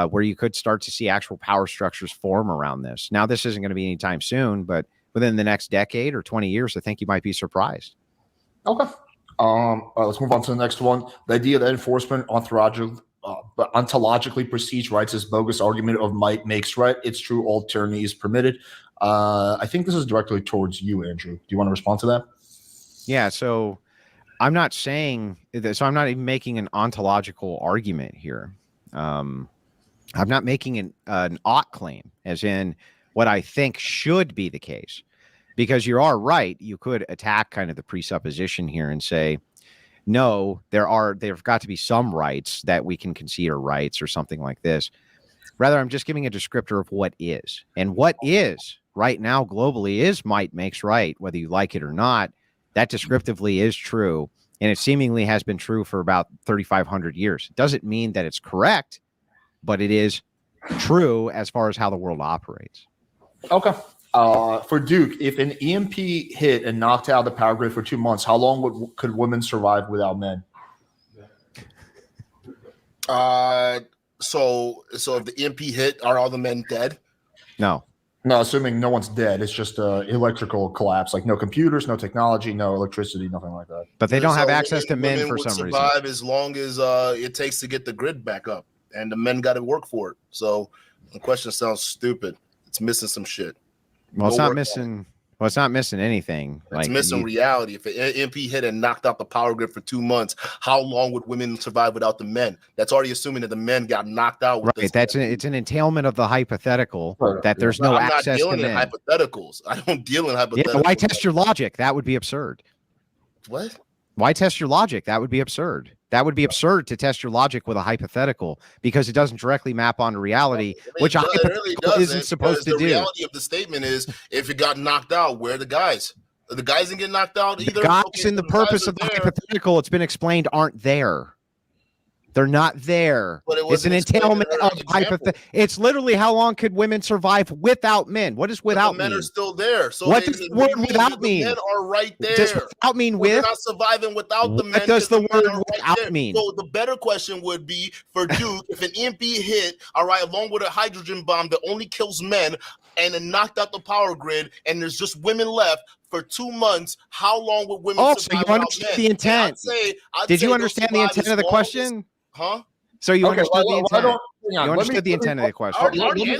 where you could start to see actual power structures form around this. Now, this isn't going to be anytime soon, but within the next decade or 20 years, I think you might be surprised. Okay. All right, let's move on to the next one. The idea that enforcement ontologically precedes rights is bogus argument of might makes right. It's true, all tyranny is permitted. I think this is directly towards you, Andrew. Do you want to respond to that? Yeah, so I'm not saying that, so I'm not even making an ontological argument here. I'm not making an ought claim, as in what I think should be the case, because you are right. You could attack kind of the presupposition here and say, no, there've got to be some rights that we can consider rights or something like this. Rather, I'm just giving a descriptor of what is. And what is right now globally is might makes right, whether you like it or not. That descriptively is true. And it seemingly has been true for about 3,500 years. It doesn't mean that it's correct, but it is true as far as how the world operates. Okay. For Duke, if an EMP hit and knocked out the power grid for 2 months, how long could women survive without men? So if the EMP hit, are all the men dead? No, assuming no one's dead. It's just electrical collapse, like no computers, no technology, no electricity, nothing like that. but they don't have access to men for some reason. Survive as long as it takes to get the grid back up, and the men got to work for it. So the question sounds stupid. It's missing some shit. Well, it's not missing. Well, it's not missing anything. It's missing reality. If an EMP hit and knocked out the power grid for 2 months, how long would women survive without the men? That's already assuming that the men got knocked out. With right. It's an entailment of the hypothetical that there's no I'm access not to dealing in men. hypotheticals. I don't deal in hypotheticals. Yeah, why test your logic? That would be absurd. What? Why test your logic? That would be absurd. That would be absurd to test your logic with a hypothetical because it doesn't directly map onto reality, which a hypothetical isn't supposed to do. The reality of the statement is if it got knocked out, where are the guys? The guys didn't get knocked out either. The guys in the purpose of the hypothetical, it's been explained, aren't there. They're not there. It's an entailment of hypothetical. It's literally how long could women survive without men? What does without mean? Men are still there. So what does the word without mean? The men are right there. Does without mean with? They're not surviving without the men. What does the word without mean? So the better question would be for Duke, if an EMP hit, all right, along with a hydrogen bomb that only kills men and it knocked out the power grid and there's just women left for 2 months, how long would women survive? So you understand the intent. Did you understand the intent of the question? Huh? So you understood the intent. You understood the intent of the question. Let me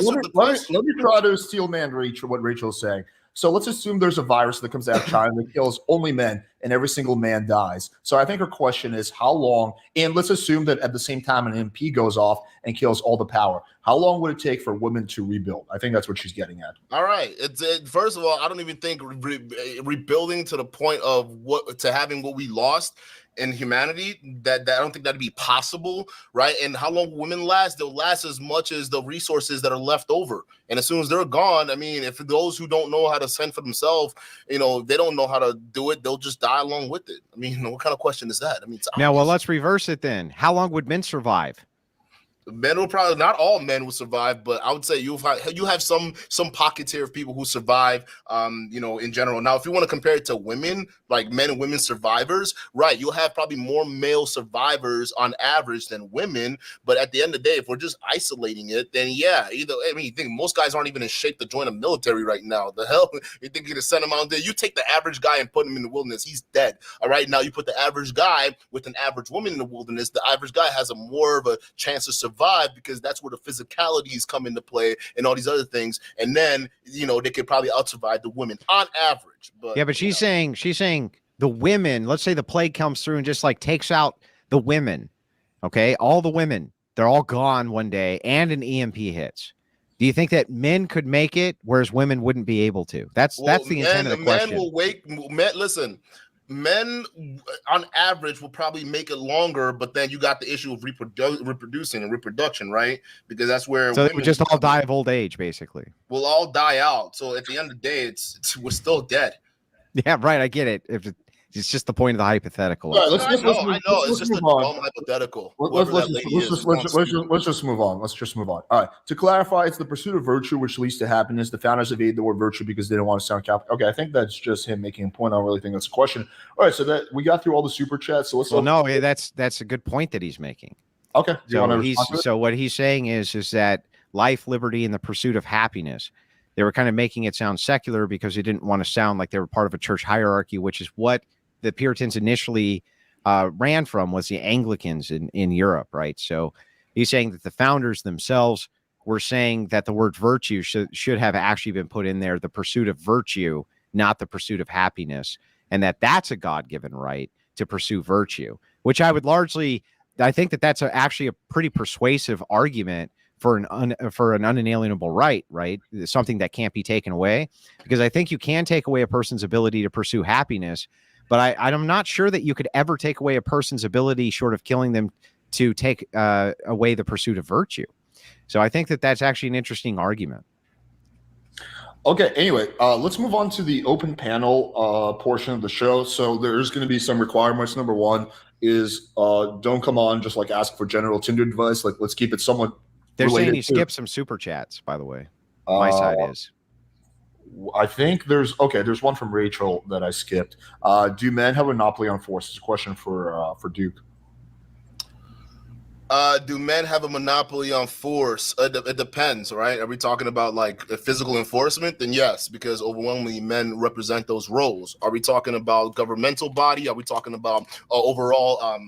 try to steel man what Rachel is saying. So let's assume there's a virus that comes out of China that kills only men and every single man dies. So I think her question is how long, and let's assume that at the same time an MP goes off and kills all the power. How long would it take for women to rebuild? I think that's what she's getting at. All right. First of all, I don't even think rebuilding to the point of having what we lost in humanity, that I don't think that'd be possible, right? And how long will women last? They'll last as much as the resources that are left over. And as soon as they're gone, I mean, if those who don't know how to fend for themselves, they don't know how to do it, they'll just die along with it. I mean, what kind of question is that? I mean, now, well, let's reverse it then. How long would men survive? Men will probably, not all men will survive, but I would say you have some pockets here of people who survive, in general. Now, if you want to compare it to women, like men and women survivors, right, you'll have probably more male survivors on average than women. But at the end of the day, if we're just isolating it, then yeah, you think most guys aren't even in shape to join a military right now. The hell, you think you're gonna send them out there? You take the average guy and put him in the wilderness, he's dead. All right, now you put the average guy with an average woman in the wilderness, the average guy has a more of a chance to survive because that's where the physicalities come into play and all these other things. And then, they could probably out-survive the women on average. But she's saying the women, let's say the plague comes through and just like takes out the women. Okay. All the women, they're all gone one day and an EMP hits. Do you think that men could make it, whereas women wouldn't be able to? That's the intent of the question. Men on average will probably make it longer, but then you got the issue of reproducing and reproduction, right? Because that's where women would just all die of old age, basically. We'll all die out. So at the end of the day, we're still dead. Yeah, right. I get it. It's just the point of the hypothetical. All right, let's I know. It's let's just a move on. dumb hypothetical. Let's Whoever that lady is, let's just move on. Let's just move on. All right. To clarify, it's the pursuit of virtue which leads to happiness. The founders evade the word virtue because they don't want to sound capital. Okay, I think that's just him making a point. I don't really think that's a question. All right, so that we got through all the super chats. So let's. Well, no, that's a good point that he's making. Okay. So what he's saying is that life, liberty, and the pursuit of happiness. They were kind of making it sound secular because they didn't want to sound like they were part of a church hierarchy, which is what the Puritans initially ran from, was the Anglicans in Europe, right? So he's saying that the founders themselves were saying that the word virtue should have actually been put in there, the pursuit of virtue, not the pursuit of happiness, and that's a God-given right to pursue virtue, which I think that's actually a pretty persuasive argument for an unalienable right, something that can't be taken away, because I think you can take away a person's ability to pursue happiness, but I'm not sure that you could ever take away a person's ability, short of killing them, to take away the pursuit of virtue. So I think that's actually an interesting argument. Okay, anyway, let's move on to the open panel portion of the show. So there's going to be some requirements. Number one is don't come on just like ask for general Tinder advice. Like, let's keep it somewhat. They're saying you skipped some super chats, by the way. My side is. I think there's one from Rachel that I skipped. Do men have a monopoly on force? It's a question for Duke. Do men have a monopoly on force? It depends, right? Are we talking about like a physical enforcement? Then yes, because overwhelmingly men represent those roles. Are we talking about governmental body? Are we talking about overall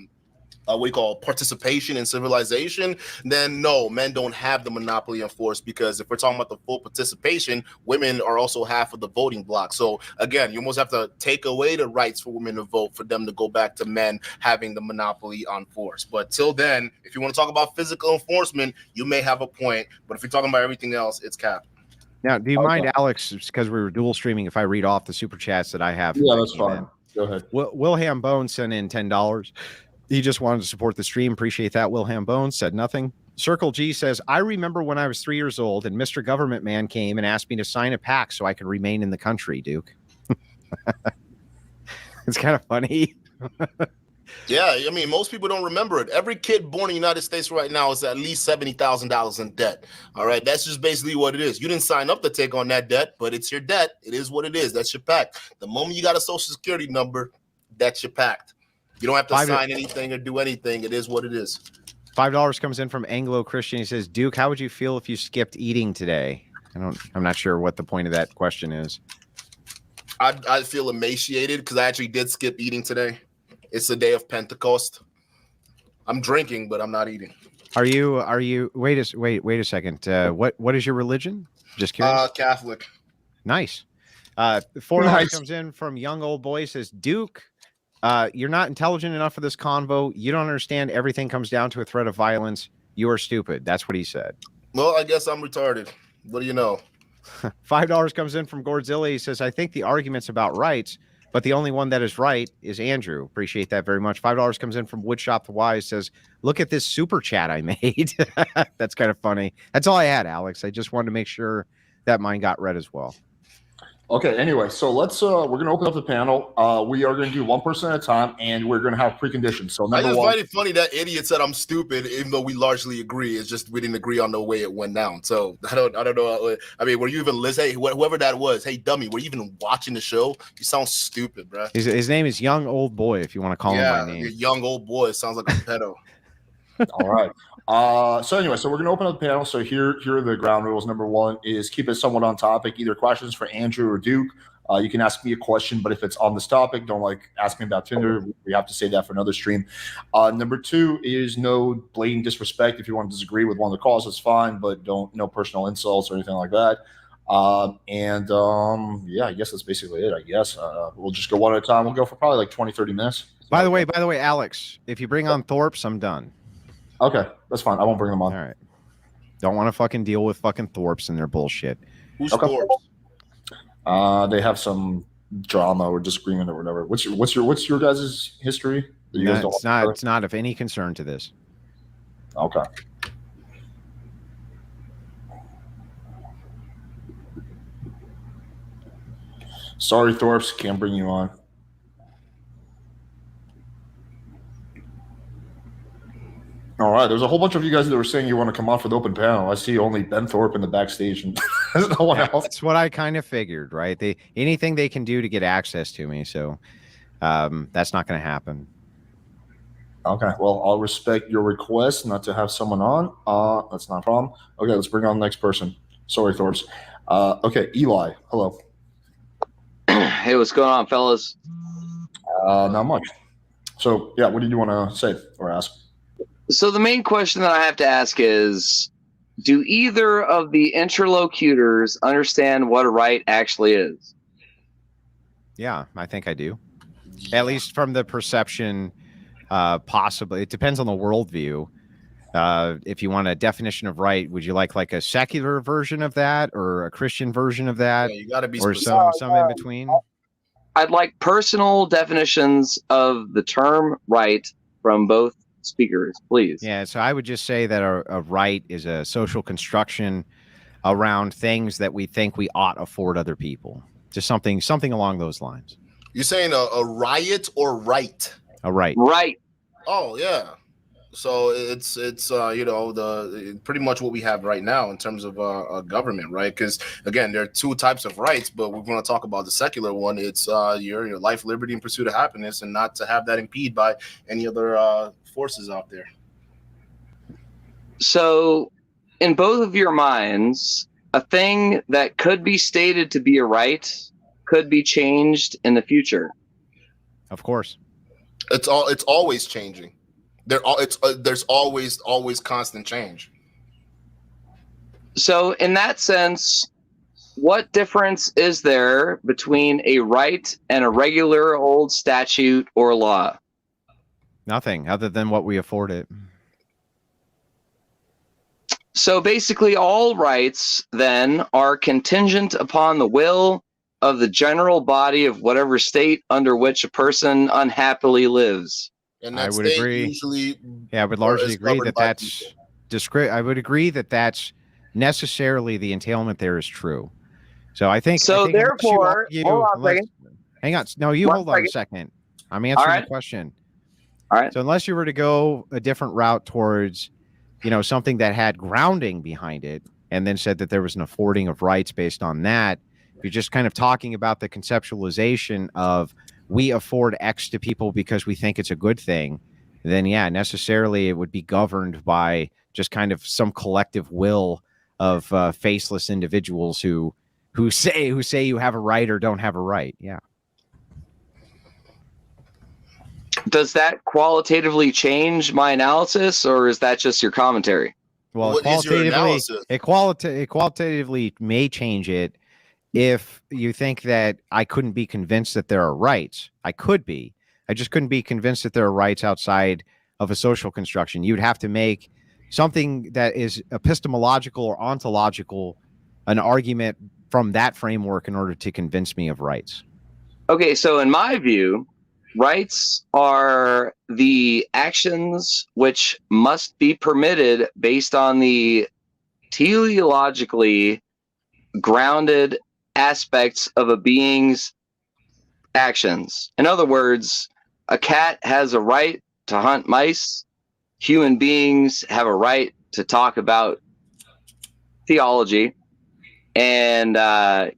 what we call participation in civilization? Then no, men don't have the monopoly on force, because if we're talking about the full participation, women are also half of the voting block. So again, you almost have to take away the rights for women to vote for them to go back to men having the monopoly on force. But till then, if you want to talk about physical enforcement, you may have a point, but if you're talking about everything else, it's cap. Now, do you mind, Alex, because we were dual streaming, if I read off the super chats that I have? Yeah, that's fine. Go ahead. Wilhelm Bones sent in $10. He just wanted to support the stream. Appreciate that. Wilhelm Bones said nothing. Circle G says, I remember when I was 3 years old and Mr. Government Man came and asked me to sign a pact so I could remain in the country, Duke. It's kind of funny. Yeah, I mean, most people don't remember it. Every kid born in the United States right now is at least $70,000 in debt. All right, that's just basically what it is. You didn't sign up to take on that debt, but it's your debt. It is what it is. That's your pact. The moment you got a social security number, that's your pact. You don't have to sign anything or do anything. It is what it is. $5 comes in from Anglo Christian. He says, Duke, how would you feel if you skipped eating today? I'm not sure what the point of that question is. I feel emaciated because I actually did skip eating today. It's the day of Pentecost. I'm drinking, but I'm not eating. Are you wait a second. What is your religion? Just curious. Catholic. Nice. $4 comes in from Young Old Boy. Says, Duke, you're not intelligent enough for this convo. You don't understand. Everything comes down to a threat of violence. You are stupid. That's what he said. Well, I guess I'm retarded. What do you know? $5 comes in from Gordzilla. He says, I think the argument's about rights, but the only one that is right is Andrew. Appreciate that very much. $5 comes in from Woodshop the Wise. Says, look at this super chat I made. That's kind of funny. That's all I had, Alex. I just wanted to make sure that mine got read as well. Okay, anyway, so let's we're gonna open up the panel. We are gonna do one person at a time, and we're gonna have preconditions. So I just find it funny that idiot said I'm stupid, even though we largely agree. It's just we didn't agree on the way it went down. So I don't know. I mean, were you even listening? Hey, whoever that was, hey dummy, were you even watching the show? You sound stupid, bro. His name is Young Old Boy. If you want to call him by name, Young Old Boy sounds like a pedo. All right. So anyway, so we're going to open up the panel. So here are the ground rules. Number one is keep it somewhat on topic, either questions for Andrew or Duke. You can ask me a question, but if it's on this topic, don't ask me about Tinder. We have to say that for another stream. Number two is no blatant disrespect. If you want to disagree with one of the calls, that's fine, but no personal insults or anything like that. Yeah, I guess that's basically it. I guess we'll just go one at a time. We'll go for probably like 20, 30 minutes. By the way, Alex, if you bring on Thorpe's, I'm done. Okay, that's fine. I won't bring them on. All right. Don't want to fucking deal with fucking Thorpe's and their bullshit. Who's Thorpe's? They have some drama or disagreement or whatever. What's your guys' history? It's not of any concern to this. Okay. Sorry, Thorpe's, can't bring you on. right. There's a whole bunch of you guys that were saying you want to come on for the open panel. I see only Ben Thorpe in the backstage and there's no one else. That's what I kind of figured, right? Anything they can do to get access to me. So that's not going to happen. Okay. Well, I'll respect your request not to have someone on. That's not a problem. Okay, let's bring on the next person. Sorry, Thorps. Okay, Eli. Hello. Hey, what's going on, fellas? Not much. So, yeah, what did you want to say or ask? So the main question that I have to ask is, do either of the interlocutors understand what a right actually is? Yeah, I think I do. At least from the perception, possibly. It depends on the worldview. If you want a definition of right, would you like a secular version of that or a Christian version of that? Yeah, you got to be or specific. some in between? I'd like personal definitions of the term right from both speakers, please. Yeah, so I would just say that a right is a social construction around things that we think we ought afford other people. Just something along those lines. You're saying a riot or right? A right. Right. Oh yeah. So it's the pretty much what we have right now in terms of government, right? Because again, there are two types of rights, but we're going to talk about the secular one. It's your life, liberty, and pursuit of happiness, and not to have that impede by any other forces out there. So, in both of your minds, a thing that could be stated to be a right could be changed in the future. Of course. It's always changing. There's always constant change. So in that sense, what difference is there between a right and a regular old statute or law? Nothing other than what we afford it. So basically all rights then are contingent upon the will of the general body of whatever state under which a person unhappily lives. And that I would state agree. Usually, Yeah, I would largely is agree governed that by that's people. I would agree that that's necessarily the entailment there is true. So I think So I think unless you therefore, argue- hold on a unless- second. Hang on. No, you One hold on a second. I'm answering right. the question. All right. So unless you were to go a different route towards, something that had grounding behind it, and then said that there was an affording of rights based on that, if you're just kind of talking about the conceptualization of we afford X to people because we think it's a good thing, then yeah, necessarily it would be governed by just kind of some collective will of faceless individuals who say you have a right or don't have a right. Yeah. Does that qualitatively change my analysis, or is that just your commentary? Well, What is your analysis? it qualitatively may change it if you think that I couldn't be convinced that there are rights. I could be. I just couldn't be convinced that there are rights outside of a social construction. You'd have to make something that is epistemological or ontological, an argument from that framework in order to convince me of rights. Okay, so in my view, rights are the actions which must be permitted based on the teleologically grounded aspects of a being's actions. In other words, a cat has a right to hunt mice. Human beings have a right to talk about theology. And, a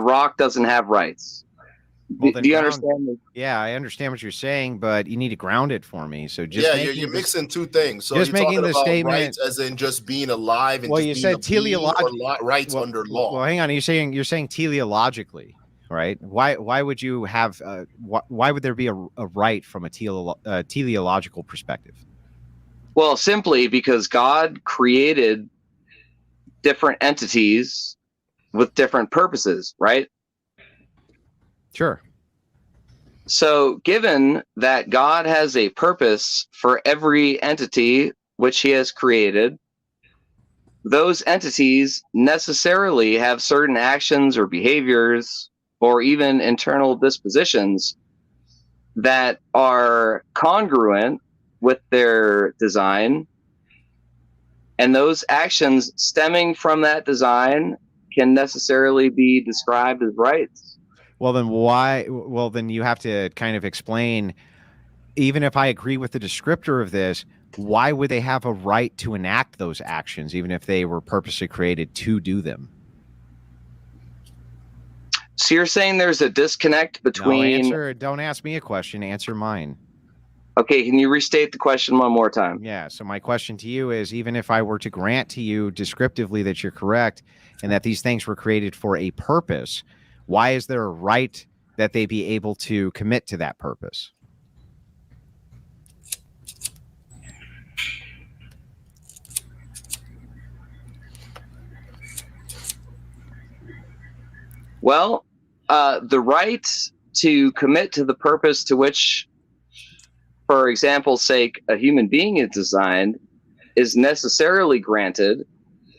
rock doesn't have rights. Well, Do you understand me? Yeah, I understand what you're saying, but you need to ground it for me. So just You're mixing two things. So just you're making talking the about statement- rights as in just being alive and Well, just you being said a being, or teleological rights under law. Well, hang on. You're saying teleologically, right? Why would you have? Why would there be a right from a teleological perspective? Well, simply because God created different entities with different purposes, right? Sure. So, given that God has a purpose for every entity which he has created, those entities necessarily have certain actions or behaviors or even internal dispositions that are congruent with their design. And those actions stemming from that design can necessarily be described as rights. Well, then why? Well, then you have to kind of explain, even if I agree with the descriptor of this, why would they have a right to enact those actions, even if they were purposely created to do them? So you're saying there's a disconnect between... Don't ask me a question, answer mine. Okay, can you restate the question one more time? Yeah, so my question to you is, even if I were to grant to you descriptively that you're correct and that these things were created for a purpose, why is there a right that they be able to commit to that purpose? Well, the right to commit to the purpose to which, for example's sake, a human being is designed is necessarily granted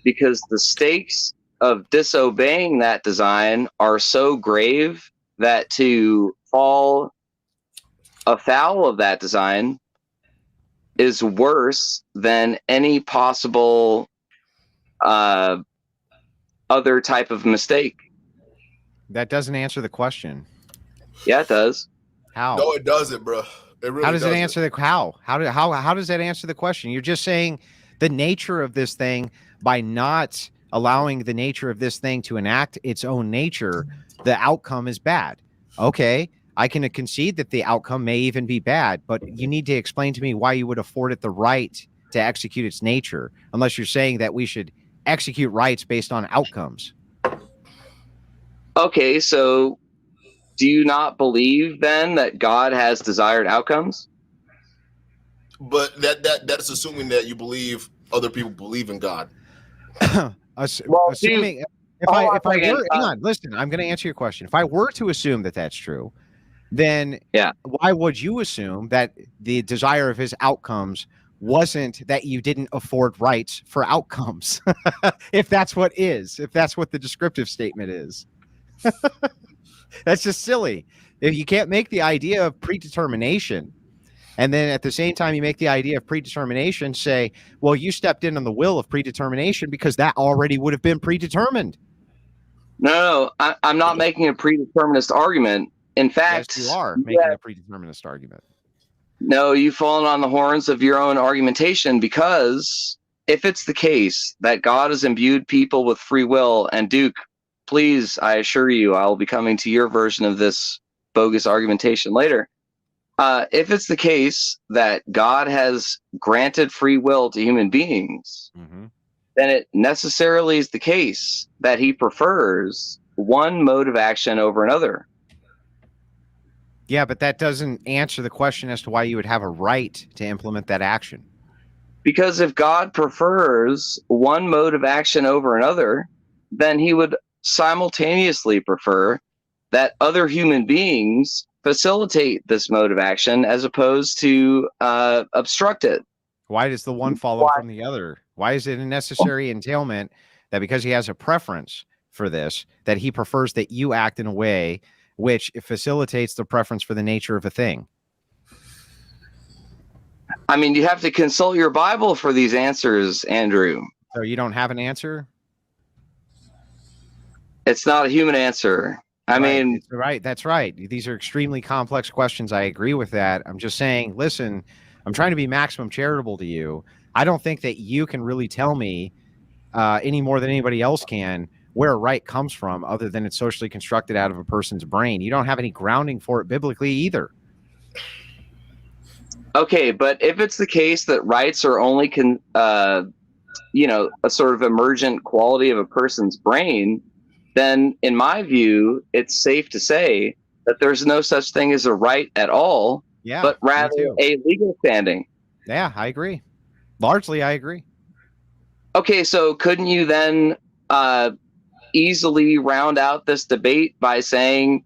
because the stakes of disobeying that design are so grave that to fall afoul of that design is worse than any possible other type of mistake. That doesn't answer the question. Yeah, it does. How? No, it doesn't, bro. It really how does doesn't. it answer the how? How does that answer the question? You're just saying the nature of this thing by not allowing the nature of this thing to enact its own nature, the outcome is bad. Okay, I can concede that the outcome may even be bad, but you need to explain to me why you would afford it the right to execute its nature, unless you're saying that we should execute rights based on outcomes. Okay, so do you not believe then that God has desired outcomes? But that's assuming that you believe other people believe in God. Assuming if I were, hang on, listen, I'm going to answer your question. If I were to assume that that's true, then why would you assume that the desire of his outcomes wasn't that you didn't afford rights for outcomes? If that's what the descriptive statement is. That's just silly. If you can't make the idea of predetermination, and then at the same time you make the idea of predetermination, say, well, you stepped in on the will of predetermination because that already would have been predetermined. No, I'm not making a predeterminist argument. In fact, yes, you are making a predeterminist argument. No, you've fallen on the horns of your own argumentation, because if it's the case that God has imbued people with free will, and Duke, please, I assure you, I'll be coming to your version of this bogus argumentation later. If it's the case that God has granted free will to human beings, then it necessarily is the case that he prefers one mode of action over another. Yeah, but that doesn't answer the question as to why you would have a right to implement that action. Because if God prefers one mode of action over another, then he would simultaneously prefer that other human beings facilitate this mode of action as opposed to obstruct it. Why does the one follow from the other? Why is it a necessary entailment that because he has a preference for this, that he prefers that you act in a way which facilitates the preference for the nature of a thing? I mean, you have to consult your Bible for these answers, Andrew. So you don't have an answer? It's not a human answer. I mean... Right, that's right. These are extremely complex questions. I agree with that. I'm just saying, listen, I'm trying to be maximum charitable to you. I don't think that you can really tell me any more than anybody else can where a right comes from, other than it's socially constructed out of a person's brain. You don't have any grounding for it biblically either. Okay, but if it's the case that rights are only a sort of emergent quality of a person's brain, then in my view, it's safe to say that there's no such thing as a right at all, but rather a legal standing. Yeah, I agree. Largely, I agree. Okay, so couldn't you then easily round out this debate by saying,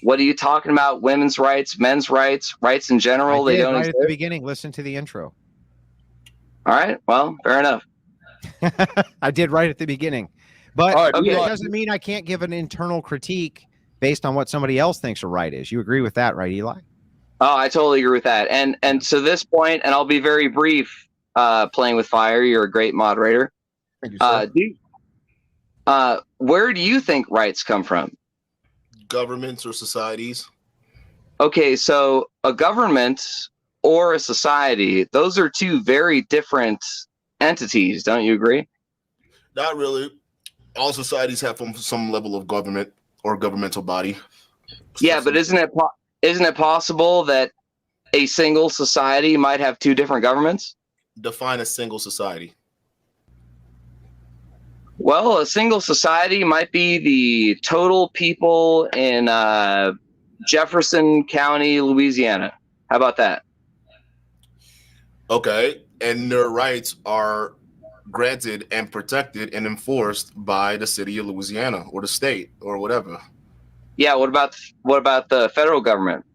what are you talking about? Women's rights, men's rights, rights in general, they don't exist? At the beginning, listen to the intro. All right, well, fair enough. I did right at the beginning. But that doesn't mean I can't give an internal critique based on what somebody else thinks a right is. You agree with that, right, Eli? Oh, I totally agree with that. And to this point, and I'll be very brief, Playing with Fire, you're a great moderator. Thank you, sir. Where do you think rights come from? Governments or societies. Okay, so a government or a society. Those are two very different entities. Don't you agree? Not really. All societies have some level of government or governmental body. Yeah, but isn't it possible that a single society might have two different governments? Define a single society. Well, a single society might be the total people in Jefferson County, Louisiana. How about that? Okay, and their rights are granted and protected and enforced by the city of Louisiana or the state or whatever. Yeah, what about the federal government?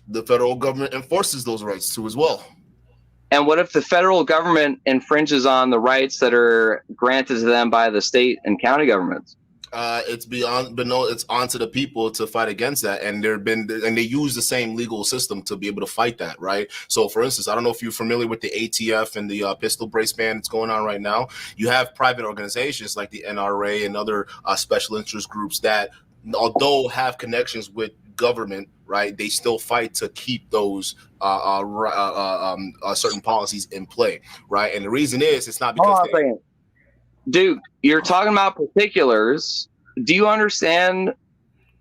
The federal government enforces those rights too as well. And what if the federal government infringes on the rights that are granted to them by the state and county governments? It's beyond, but no, it's onto the people to fight against that, and they use the same legal system to be able to fight that, right? So, for instance, I don't know if you're familiar with the ATF and the pistol brace ban that's going on right now. You have private organizations like the NRA and other special interest groups that, although have connections with government, right, they still fight to keep those certain policies in play, right? And the reason is it's not because Dude, you're talking about particulars. Do you understand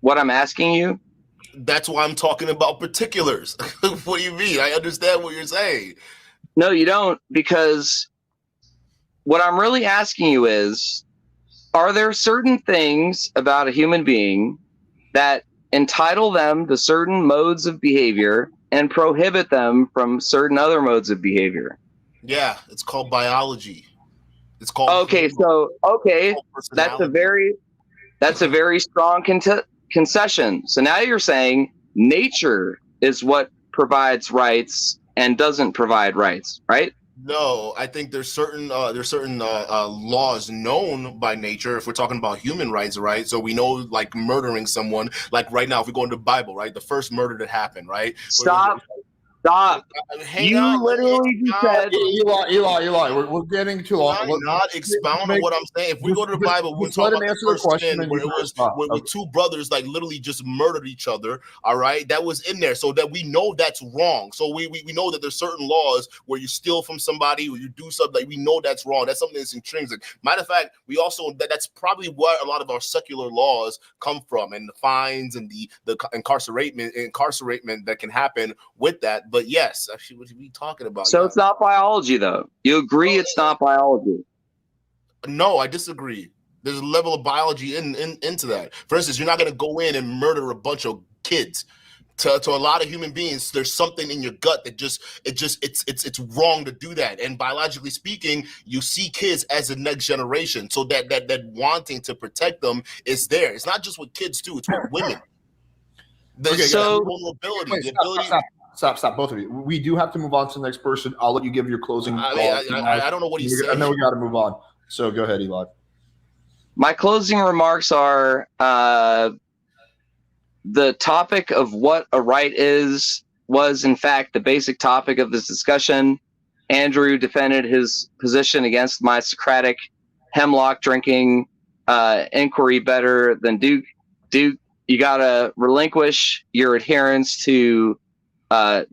what I'm asking you? That's why I'm talking about particulars. What do you mean? I understand what you're saying. No, you don't, because what I'm really asking you is, are there certain things about a human being that entitle them to certain modes of behavior and prohibit them from certain other modes of behavior? Yeah, it's called biology. It's called that's a very strong concession. So now you're saying nature is what provides rights and doesn't provide rights, right? No, I think there's certain laws known by nature. If we're talking about human rights, right? So we know, like murdering someone, like right now, if we go into the Bible, right, the first murder that happened, right? Stop. You literally just said, Eli, we're getting too long. I'm not expound on what I'm saying. If we go to the Bible, we're talking about the first sin where it was where two brothers like literally just murdered each other. All right, that was in there, so that we know that's wrong. So we know that there's certain laws where you steal from somebody or you do something, like we know that's wrong. That's something that's intrinsic. Matter of fact, we also that's probably what a lot of our secular laws come from, and the fines and the incarceration that can happen with that. But yes, actually, what are we talking about? So it's not biology, though. You agree it's not biology? No, I disagree. There's a level of biology into that. For instance, you're not going to go in and murder a bunch of kids. To a lot of human beings, there's something in your gut that it's wrong to do that. And biologically speaking, you see kids as the next generation. So that wanting to protect them is there. It's not just with kids too. It's with women. Vulnerability, the ability. Stop, both of you. We do have to move on to the next person. I'll let you give your closing. I don't know what he's saying. I know we got to move on. So go ahead, Eli. My closing remarks are the topic of what a right is was, in fact, the basic topic of this discussion. Andrew defended his position against my Socratic hemlock drinking inquiry better than Duke. Duke, you got to relinquish your adherence to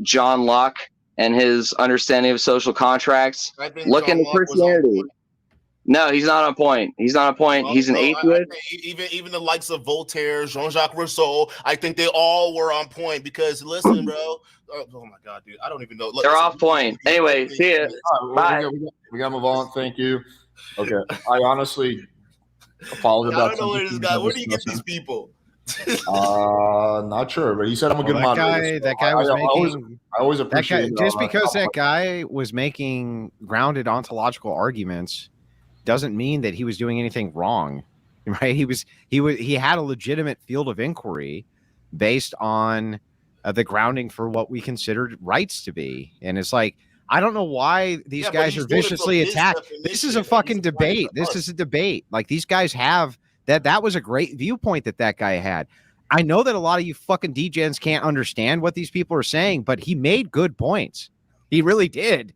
John Locke and his understanding of social contracts. Look into Christianity. No, he's not on point. He's not on point. He's an atheist. Even the likes of Voltaire, Jean-Jacques Rousseau, I think they all were on point because listen, bro. Oh my God, dude. I don't even know. Look, they're off point. Anyway, see ya. Bye. We got to move on. Thank you. Okay. I honestly apologize about I don't know where this guy. Where do you get these people? Not sure, but he said I'm a good moderator. That guy was making. I always appreciate that guy, just because that guy was making grounded ontological arguments doesn't mean that he was doing anything wrong, right? He had a legitimate field of inquiry based on the grounding for what we considered rights to be, and it's like I don't know why these guys are viciously attacked. This is a fucking debate. This is a debate. Like these guys have. That was a great viewpoint that guy had. I know that a lot of you fucking degens can't understand what these people are saying, but he made good points. He really did.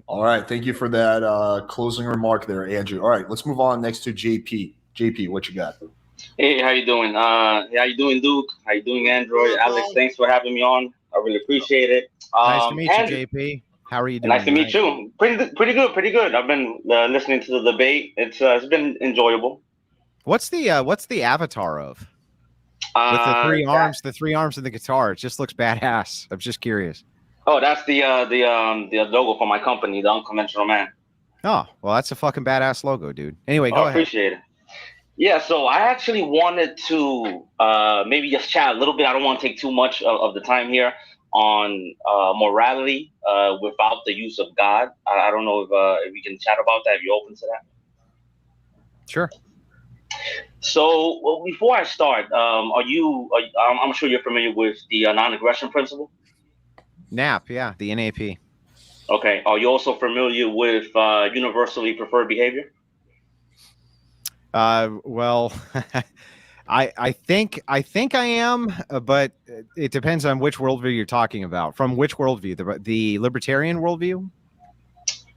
All right. Thank you for that closing remark there, Andrew. All right. Let's move on next to JP. JP, what you got? Hey, how you doing? How you doing, Duke? How you doing, Android? Alex, thanks for having me on. I really appreciate it. Nice to meet Andrew, you, JP. How are you doing? nice to meet tonight? you. Pretty good. I've been listening to the debate. It's been enjoyable. What's the avatar of? With the three arms, and the guitar. It just looks badass. I'm just curious. Oh, that's the logo for my company, the Unconventional Man. Oh, well, that's a fucking badass logo, dude. Anyway, go ahead. Appreciate it. Yeah, so I actually wanted to maybe just chat a little bit. I don't want to take too much of the time here on morality without the use of God. I don't know if we can chat about that. If you're open to that. Sure. So, well, before I start, I'm sure you're familiar with the non-aggression principle. NAP, yeah, the NAP. Okay. Are you also familiar with universally preferred behavior? Well, I think I am, but it depends on which worldview you're talking about. From which worldview? The libertarian worldview?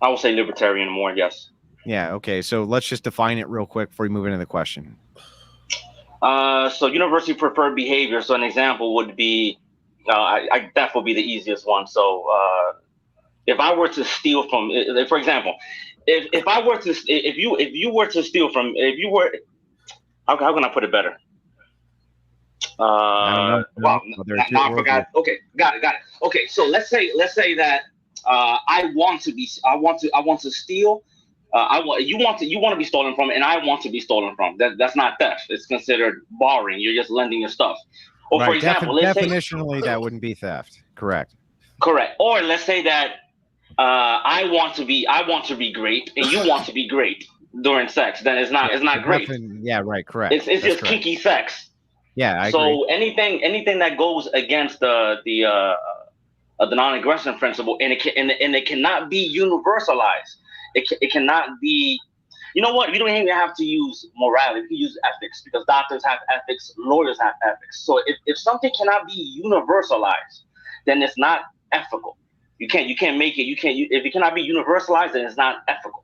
I would say libertarian more, yes. Yeah. Okay. So let's just define it real quick before we move into the question. So universally preferred behavior. So an example would be, that would be the easiest one. So if I were to steal from, for example, if you were to steal from, how can I put it better? I don't know. Wow, now I forgot. Okay, got it. Okay, so let's say that I want to steal. You want to be stolen from, and I want to be stolen from. That's not theft. It's considered borrowing. You're just lending your stuff. Or for example, definitionally, that wouldn't be theft. Correct. Or let's say that I want to be great, and you want to be great during sex. Then it's not great. Yeah, right. Correct. It's just correct. Kinky sex. Yeah, I agree. Anything that goes against the non-aggression principle, and it cannot be universalized. It cannot be. You know what? You don't even have to use morality. You can use ethics, because doctors have ethics, lawyers have ethics. So if something cannot be universalized, then it's not ethical. You can't make it. If it cannot be universalized, then it's not ethical.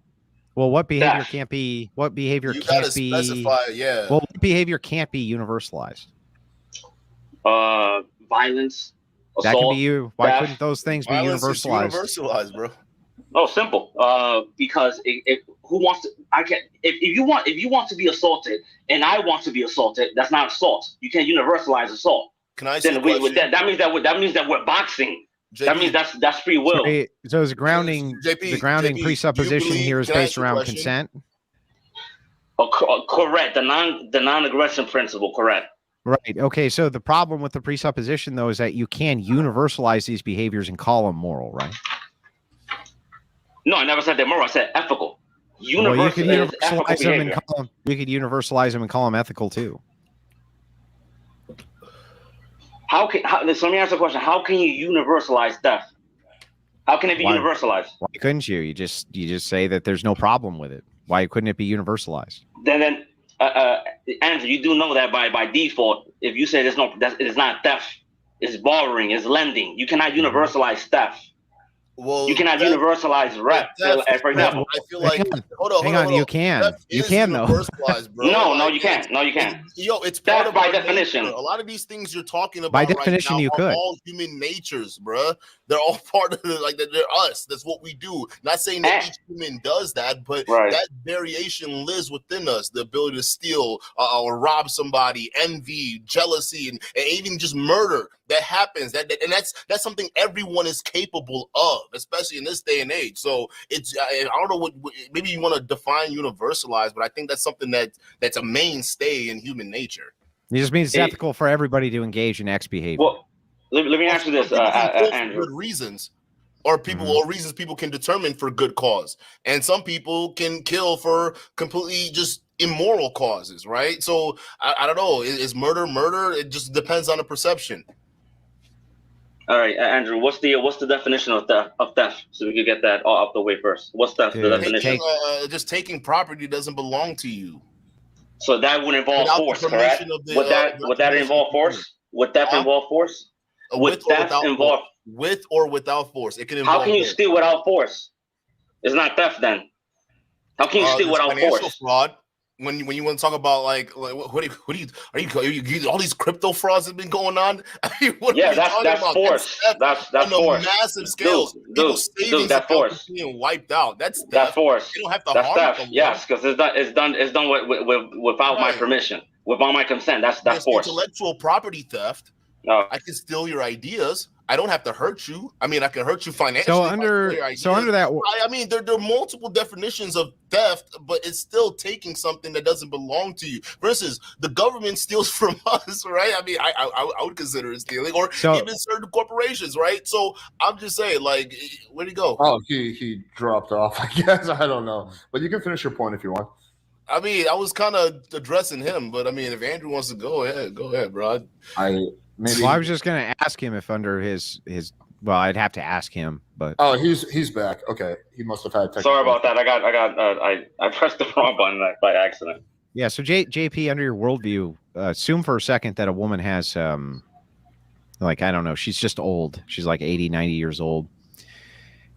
Well, what behavior can't be? What behavior can't be? Specify, yeah. Well, what behavior can't be universalized? Violence. Assault, that can be you. Why theft. Couldn't those things be Violence universalized? is universalized, bro. Oh, simple. Because who wants to? If you want to be assaulted, and I want to be assaulted, that's not assault. You can't universalize assault. Can I say then that means that we're boxing. JP, that means that's free will. So is grounding the grounding presupposition here is based around consent? Oh, correct. The non-aggression principle. Correct. Right. Okay. So the problem with the presupposition, though, is that you can universalize these behaviors and call them moral, right? No, I never said they're moral. I said ethical. You could universalize them and call them. You could universalize them and call them ethical too. So let me ask a question. How can you universalize theft? How can it be universalized? Why couldn't you? You just say that there's no problem with it. Why couldn't it be universalized? Then Andrew, you do know that by default, if you say it is not theft, it's borrowing, it's lending. You cannot universalize theft. Well, you cannot universalize rep. For example, I feel like hold on. You can though. No, you can't. No, you can't. It's part of by definition. Nature. A lot of these things you're talking about by definition, right now you could. All human natures, bro. They're all part of it. They're us. That's what we do. Not saying that each human does that, but that variation lives within us. The ability to steal or rob somebody, envy, jealousy, and even just murder. That happens. And that's something everyone is capable of, especially in this day and age. So I don't know what maybe you want to define universalized, but I think that's something that's a mainstay in human nature. It just means it's ethical for everybody to engage in X behavior. Well, let me ask you this, Andrew. Good reasons, or reasons people can determine for good cause, and some people can kill for completely just immoral causes, right? So I don't know. Is murder? It just depends on the perception. All right, Andrew, what's the definition of theft? So we could get that all out the way first. What's theft? The definition? Just taking property doesn't belong to you. So that would involve force, correct? Would that involve force? Would theft involve force? With or without force? It can involve. How can you steal without force? It's not theft then. How can you steal without financial force? Fraud. when you want to talk about like what are you all these crypto frauds have been going on? I mean, what are you talking that's about? force. That's On a force. massive scales. People's savings That's accounts force. are being wiped out. That's That's theft. force. You don't have to That's harm theft. someone. Yes, because it's done without my Right. permission, without my consent. That's There's force. intellectual property theft. No. I can steal your ideas. I don't have to hurt you. I mean, I can hurt you financially. So under that, I mean, there are multiple definitions of theft, but it's still taking something that doesn't belong to you. Versus the government steals from us, right? I mean, I would consider it stealing, or even certain corporations, right? So I'm just saying, like, where'd he go? Oh, he dropped off. I guess I don't know, but you can finish your point if you want. I mean, I was kind of addressing him, but I mean, if Andrew wants to go ahead, bro. I was just going to ask him if under his. Well, I'd have to ask him, but he's back. Okay, he must have had. Sorry about that. I pressed the wrong button by accident. Yeah. So JP, under your worldview, assume for a second that a woman has, like, I don't know, she's just old. She's like 80, 90 years old,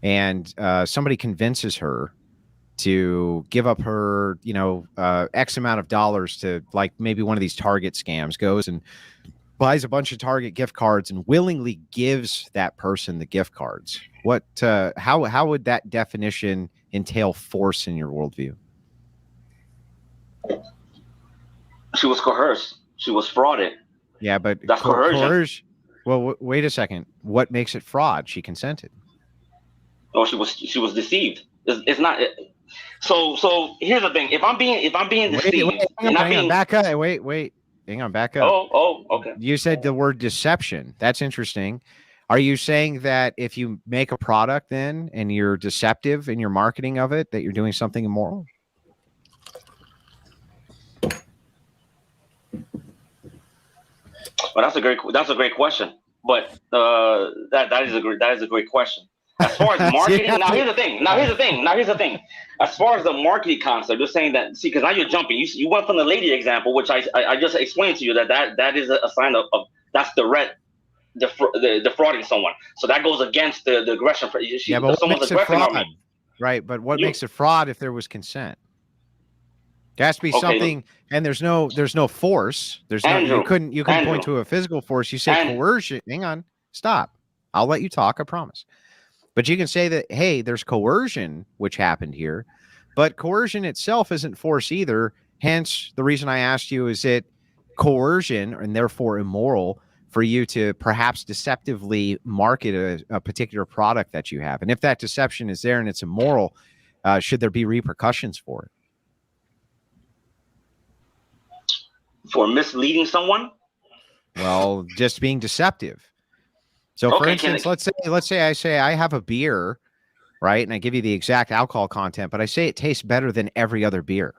and somebody convinces her to give up her, X amount of dollars to, like, maybe one of these Target scams, goes and buys a bunch of Target gift cards and willingly gives that person the gift cards. What, how would that definition entail force in your worldview? She was coerced. She was frauded. Yeah, but that's coercion. Well, wait a second. What makes it fraud? She consented. Oh, she was deceived. It's not. So here's the thing. If I'm being deceived, hang on, back up. Wait. Hang on, back up. Oh, okay. You said the word deception. That's interesting. Are you saying that if you make a product then and you're deceptive in your marketing of it, that you're doing something immoral? Well, that's a great question. But that is a great question. As far as marketing, now here's the thing. As far as the marketing concept, you're saying that, see, because now you're jumping. You went from the lady example, which I just explained to you that is a sign of that's defrauding someone. So that goes against the aggression. But what makes it fraud? Right, but what makes it fraud if there was consent? There has to be something, and there's no force. There's Andrew, you couldn't point to a physical force. You say coercion. Hang on, stop. I'll let you talk. I promise. But you can say that, hey, there's coercion, which happened here, but coercion itself isn't force either. Hence, the reason I asked you, is it coercion and therefore immoral for you to perhaps deceptively market a particular product that you have? And if that deception is there and it's immoral, should there be repercussions for it? For misleading someone? Well, just being deceptive. So, for instance, let's say I say I have a beer, right, and I give you the exact alcohol content, but I say it tastes better than every other beer,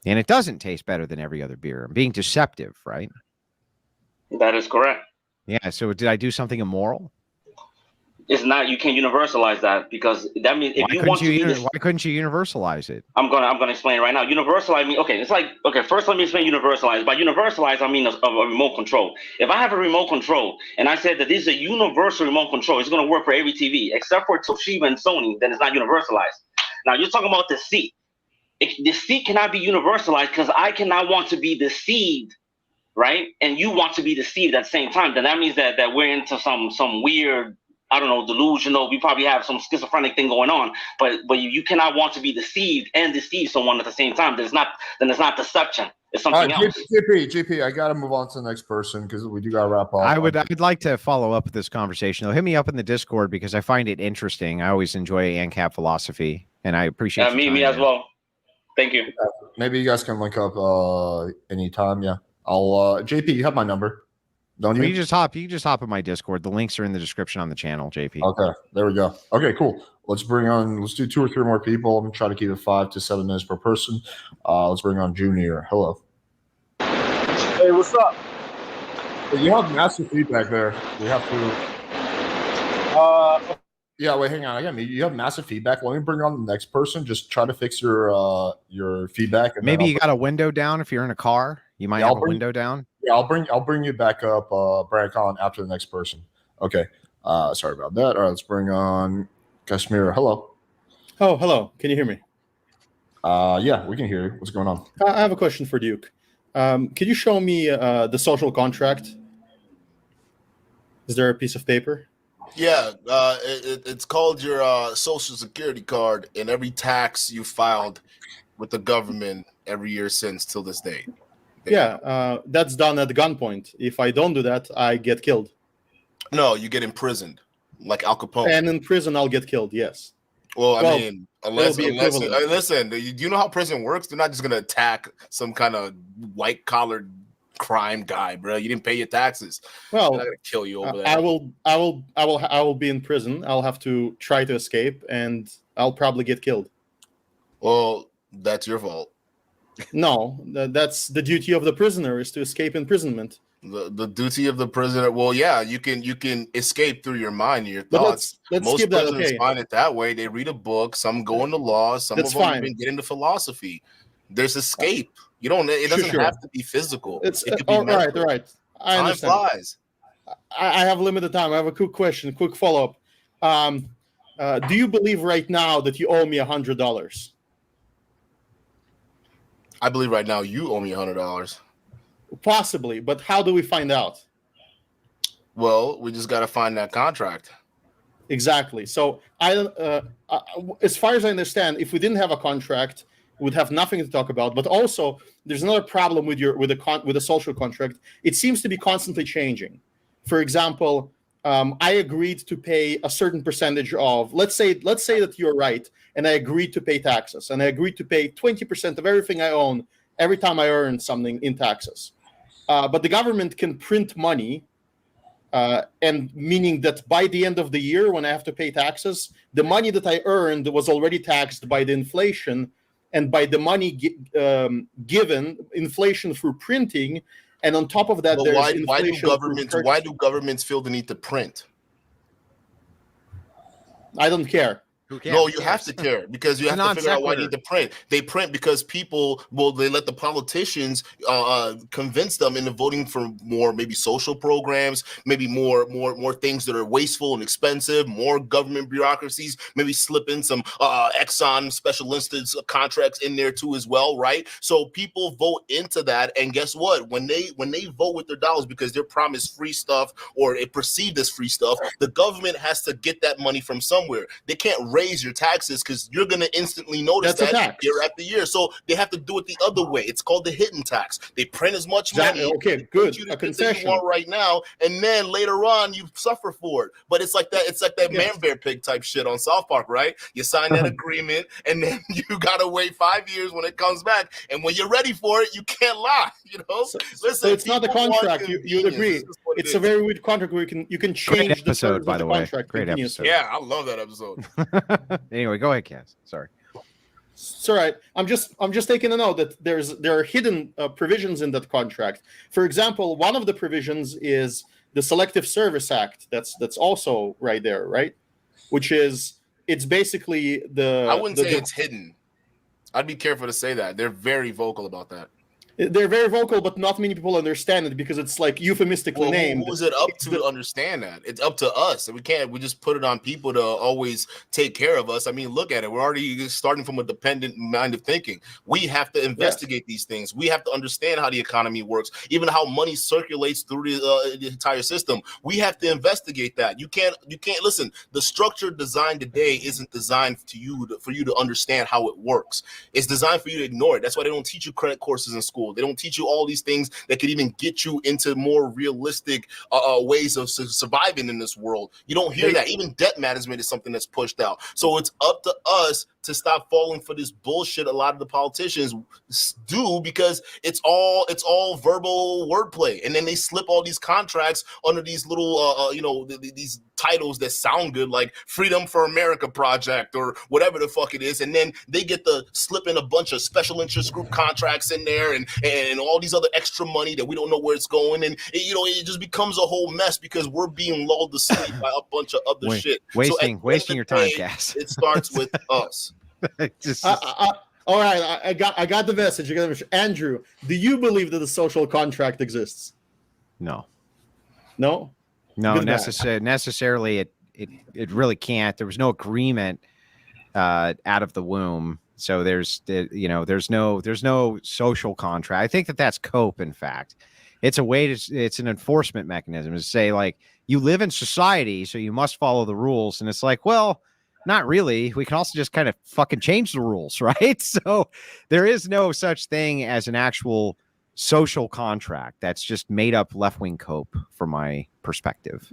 and it doesn't taste better than every other beer. I'm being deceptive, right? That is correct. Yeah. So, did I do something immoral? It's not. You can universalize that, because that means if you want to. Why couldn't you universalize it? I'm gonna explain right now. Universalize mean, okay. It's like, okay. First, let me explain universalize. By universalize, I mean a remote control. If I have a remote control and I said that this is a universal remote control, it's gonna work for every TV except for Toshiba and Sony, then it's not universalized. Now you're talking about deceit. Deceit cannot be universalized because I cannot want to be deceived, right? And you want to be deceived at the same time. Then that means that we're into some weird, I don't know, delusional. We probably have some schizophrenic thing going on, but you cannot want to be deceived and deceive someone at the same time. Then it's not deception. It's something else. JP, I gotta move on to the next person because we do gotta wrap up. I'd like to follow up with this conversation. Though, hit me up in the Discord because I find it interesting. I always enjoy ANCAP philosophy, and I appreciate me as well. Thank you. Maybe you guys can link up anytime. Yeah, I'll. JP, you have my number. Don't you? You just hop in my Discord. The links are in the description on the channel, JP. Okay, there we go. Okay, cool. Let's do 2 or 3 more people. I'm trying to keep it 5 to 7 minutes per person. Let's bring on Junior. Hello. Hey, what's up? You have massive feedback there. We have to. Yeah, wait, hang on. I got me. You have massive feedback. Let me bring on the next person. Just try to fix your feedback. And maybe you got a window down if you're in a car. You might have a window down. Yeah, I'll bring you back up, back on after the next person. Okay. Sorry about that. All right, let's bring on Kashmir. Hello. Oh, hello. Can you hear me? Yeah, we can hear you. What's going on? I have a question for Duke. Could you show me the social contract? Is there a piece of paper? Yeah, it's called your social security card, and every tax you filed with the government every year since till this day. Yeah, that's done at gunpoint. If I don't do that, I get killed. No, you get imprisoned, like Al Capone. And in prison, I'll get killed. Yes. Well, I mean, unless equivalent. Listen, do you know how prison works? They're not just gonna attack some kind of white collar crime guy, bro. You didn't pay your taxes. Well, they're not gonna kill you over there. I will be in prison. I'll have to try to escape, and I'll probably get killed. Well, that's your fault. No, that's the duty of the prisoner is to escape imprisonment. The duty of the prisoner. Well, yeah, you can escape through your mind and your thoughts. Let's Most skip that. prisoners Okay. find it that way. They read a book. Some go into law. Some That's of them fine. even get into philosophy. There's escape. You don't. It doesn't Sure. have to be physical. It's it could be all right. mental. All right. I Time understand. flies. I have limited time. I have a quick question, quick follow up. Do you believe right now that you owe me $100? I believe right now you owe me $100. Possibly, but how do we find out? Well, we just got to find that contract. Exactly. So as far as I understand, if we didn't have a contract, we'd have nothing to talk about. But also, there's another problem with the social contract. It seems to be constantly changing. For example, I agreed to pay a certain percentage of. Let's say that you're right, and I agreed to pay taxes, and I agreed to pay 20% of everything I own every time I earn something in taxes. But the government can print money. And meaning that by the end of the year, when I have to pay taxes, the money that I earned was already taxed by the inflation and by the money given, inflation through printing, and on top of that, But there's why inflation. do governments feel the need to print? I don't care. Who cares? No, you have to care because you It's have to figure out why they non-sequitur. need to print. They print because they let the politicians convince them into voting for more maybe social programs, maybe more things that are wasteful and expensive, more government bureaucracies, maybe slip in some Exxon special instance contracts in there too as well, right? So people vote into that, and guess what? When they vote with their dollars because they're promised free stuff or it perceived as free stuff, the government has to get that money from somewhere. They can't raise your taxes because you're going to instantly notice That's a that tax. year after year. So they have to do it the other way. It's called the hidden tax. They print as much Exactly. money. Okay, they good. put you A the goods that concession. you want right now, and then later on you suffer for it. But it's like that. It's like that Yes. man bear pig type shit on South Park, right? You sign that agreement, and then you gotta wait 5 years when it comes back. And when you're ready for it, you can't lie. You know. So it's not the people want contract. You'd convenience. agree. This is what it It's a is. very weird contract where you can change the episode, terms by of the the way. contract. Great continuously. episode. Yeah, I love that episode. Anyway, go ahead, Cass. Sorry. It's all right. I'm just taking a note that there are hidden provisions in that contract. For example, one of the provisions is the Selective Service Act. That's also right there, right? Which is it's basically the. I wouldn't say it's hidden. I'd be careful to say that. They're very vocal about that. They're very vocal, but not many people understand it because it's like euphemistically named. Who is it up to understand that? It's up to us. We just put it on people to always take care of us. I mean, look at it. We're already starting from a dependent mind of thinking. We have to investigate these things. We have to understand how the economy works, even how money circulates through the entire system. We have to investigate that. You can't listen. The structure designed today isn't designed for you to understand how it works. It's designed for you to ignore it. That's why they don't teach you credit courses in school. They don't teach you all these things that could even get you into more realistic ways of surviving in this world. You don't hear that. Even debt management is something that's pushed out. So it's up to us to stop falling for this bullshit a lot of the politicians do, because it's all verbal wordplay, and then they slip all these contracts under these little these titles that sound good, like Freedom for America Project or whatever the fuck it is, and then they get to slip in a bunch of special interest group contracts in there and all these other extra money that we don't know where it's going, and it just becomes a whole mess because we're being lulled to sleep by a bunch of other shit. Wasting your time, Cass. It starts with us. All right, I got the message. Andrew, do you believe that the social contract exists? No. No? No, necessarily it really can't. There was no agreement out of the womb So there's no social contract. I think that's cope. In fact, it's an enforcement mechanism to say, like, you live in society, so you must follow the rules. And it's like, well, not really. We can also just kind of fucking change the rules, right? So there is no such thing as an actual social contract. That's just made up left-wing cope from my perspective.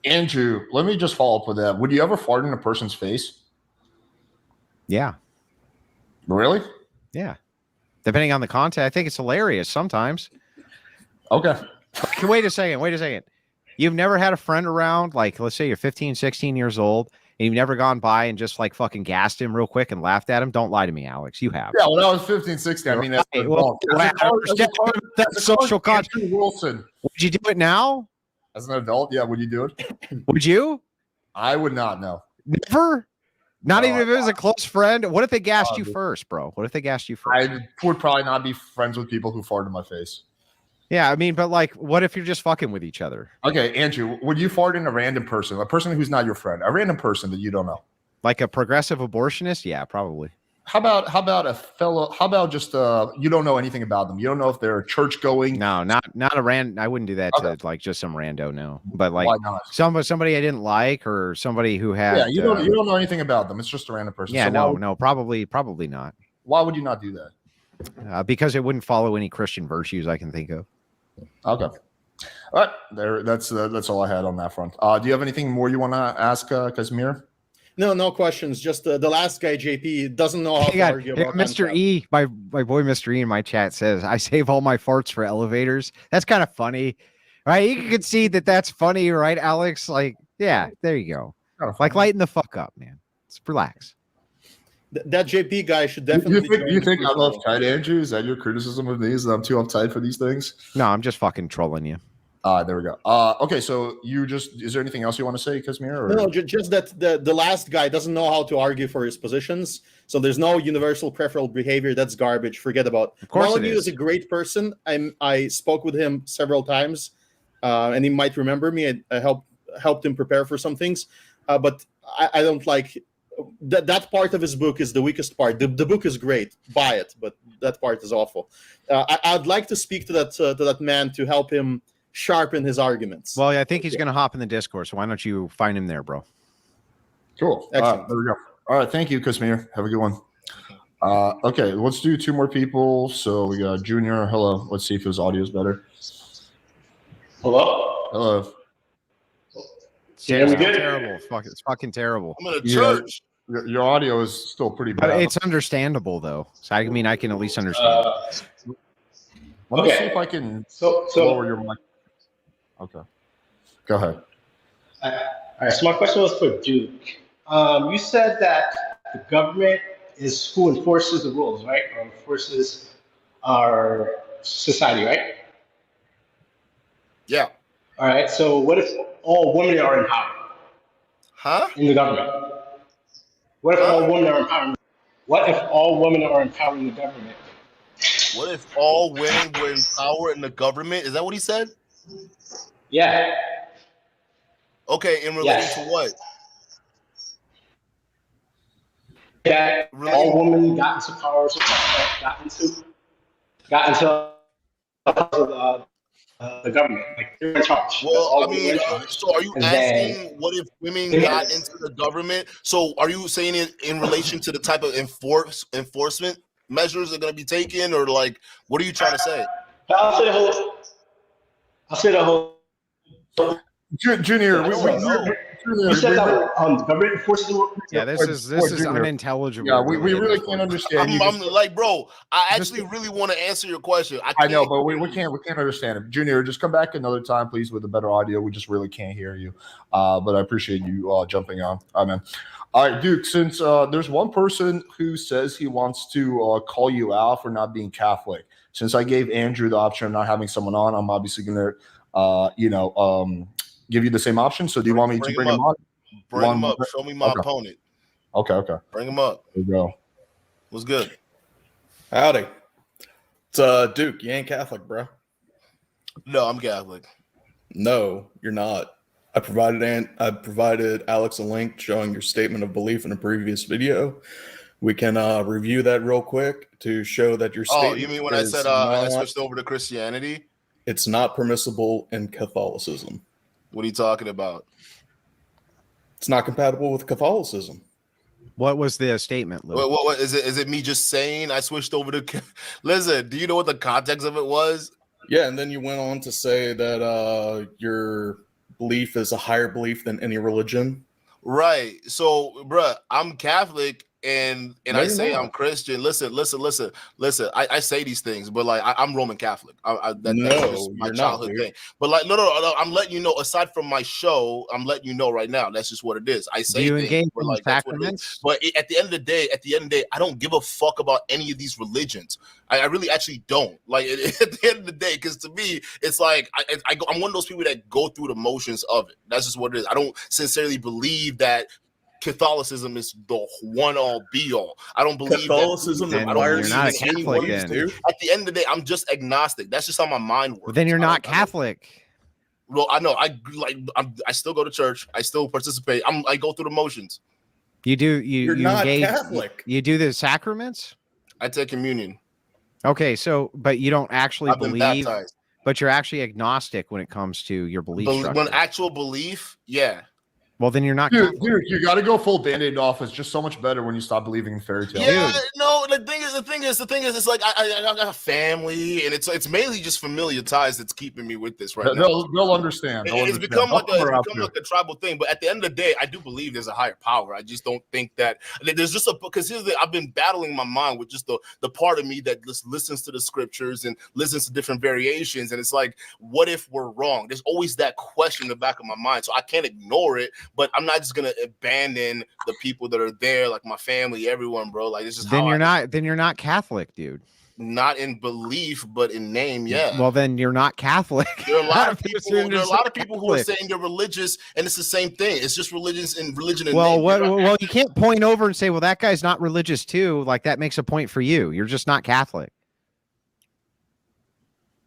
Andrew, let me just follow up with that. Would you ever fart in a person's face? Yeah. Really? Yeah. Depending on the content, I think it's hilarious sometimes. Okay. Wait a second. You've never had a friend around, like, let's say you're 15, 16 years old, and you've never gone by and just like fucking gassed him real quick and laughed at him? Don't lie to me, Alex. You have. Yeah, when I was 15, 16, I mean, that's that's social contract. Wilson. Would you do it now? As an adult, yeah, would you do it? Would you? I would not, no. Never? Not even if it was a close friend? What if they gassed you first, bro? What if they gassed you first? I would probably not be friends with people who fart in my face. Yeah, I mean, but like, what if you're just fucking with each other? Okay, Andrew, would you fart in a random person, a person who's not your friend, a random person that you don't know? Like a progressive abortionist? Yeah, probably. How about a fellow? How about just you don't know anything about them? You don't know if they're church going. No, not a random. I wouldn't do that to like just some rando. No, but like why not? somebody I didn't like or somebody who had. Yeah, you don't know anything about them. It's just a random person. Yeah, so probably not. Why would you not do that? Because it wouldn't follow any Christian virtues I can think of. Okay. All right. That's all I had on that front. Do you have anything more you want to ask, Casimir? No questions. Just the last guy, JP, doesn't know how to argue about Mr. concept. E, my boy Mr. E in my chat says, I save all my farts for elevators. That's kind of funny, right? You can concede that that's funny, right, Alex? Like, yeah, there you go. Like, lighten the fuck up, man. Just relax. That JP guy should definitely. You think I'm uptight, Andrew? Is that your criticism of me? Is that I'm too uptight for these things? No, I'm just fucking trolling you. There we go. Okay, so is there anything else you want to say, Casimir? No, just that the last guy doesn't know how to argue for his positions. So there's no universal preferable behavior. That's garbage. Forget about. Of course, Molyneux is a great person. I spoke with him several times, and he might remember me. I helped him prepare for some things, but I don't like that part of his book is the weakest part. The book is great. Buy it, but that part is awful. I'd like to speak to that man to help him sharpen his arguments. Well, I think he's going to hop in the Discord, so why don't you find him there, bro? Cool. Excellent. There we go. All right. Thank you, Casimir. Have a good one. Okay, let's do two more people. So we got Junior. Hello. Let's see if his audio is better. Hello? Hello. Yeah, we good? Terrible. It's fucking terrible. I'm in a church. Your audio is still pretty bad. It's understandable, though. So, I mean, I can at least understand. Let me see if I can lower your mic. Okay. Go ahead. All right, so my question was for Duke. You said that the government is who enforces the rules, right? Or enforces our society, right? Yeah. All right, so what if all women are in power? Huh? In the government? What if all women are in power? What if all women are in power in the government? What if all women were in power in the government? Is that what he said? Yeah. Okay, in relation to what? That all women got into power, got into the government, like they're in charge. Well, I mean, so are you asking what if women got into the government? So are you saying it in relation to the type of enforcement measures that are going to be taken, or like, what are you trying to say? I'll say the whole. Junior, you said that the government enforces the rules. Yeah, this is unintelligible. Yeah, we really can't understand. I'm like, bro, I actually really want to answer your question. I know, but we can't understand it. Junior, just come back another time, please, with a better audio. We just really can't hear you. But I appreciate you jumping on. Amen. All right, Duke, since there's one person who says he wants to call you out for not being Catholic, since I gave Andrew the option of not having someone on, I'm obviously going to, give you the same option. So do you want me to bring him on? Bring him up. Show me my opponent. Okay. Bring him up. There you go. What's good? Howdy. It's Duke. You ain't Catholic, bro. No, I'm Catholic. No, you're not. I provided Alex a link showing your statement of belief in a previous video. We can review that real quick to show that your Oh, statement you mean when I said I switched over to Christianity? It's not permissible in Catholicism. What are you talking about? It's not compatible with Catholicism. What was the statement, Lou? What is it? Is it me just saying I switched over to? Listen, do you know what the context of it was? Yeah, and then you went on to say that your belief is a higher belief than any religion. Right. So, bruh, I'm Catholic and No, I you're say not. I'm Christian. Listen. I say these things, but like I'm Roman Catholic. That's No, just my you're not, childhood dude. thing. But like, no. I'm letting you know. Aside from my show, I'm letting you know right now. That's just what it is. I Do say you things, engage but in like that's what it is. sacraments? But at the end of the day, I don't give a fuck about any of these religions. I really actually don't. Like at the end of the day, because to me, it's like I'm one of those people that go through the motions of it. That's just what it is. I don't sincerely believe that Catholicism is the one all be all. I don't believe Catholicism that. Then I don't you're believe not in a any Catholic one of then. these things. At the end of the day, I'm just agnostic. That's just how my mind works. Then you're I not don't- Catholic. Well, I know. I still go to church. I still participate. I go through the motions. You do. You're You not engage. Catholic. You do the sacraments. I take communion. Okay, so but you don't actually I've been believe. baptized. But you're actually agnostic when it comes to your belief structure. When actual belief, yeah. Well, then you're not Dude, Catholic. you got to go full Band-Aid off. It's just so much better when you stop believing in fairy tales. Yeah, Dude. no. The thing is, it's like I got a family, and it's mainly just familiar ties that's keeping me with this right now. They'll understand. It's become like a tribal thing. But at the end of the day, I do believe there's a higher power. I just don't think that there's just because here's the I've been battling my mind with just the part of me that just listens to the scriptures and listens to different variations, and it's like, what if we're wrong? There's always that question in the back of my mind, so I can't ignore it. But I'm not just gonna abandon the people that are there, like my family, everyone, bro. Like this is Then how you're not. Then you're not Catholic, dude. not in belief, but in name, yeah. Well, then you're not Catholic. There are a lot of people. You're There are a lot of people who are Catholic. saying you're religious, and it's the same thing. It's just religion and Well, name. well, you can't point over and say, "Well, that guy's not religious too." Like that makes a point for you. You're just not Catholic.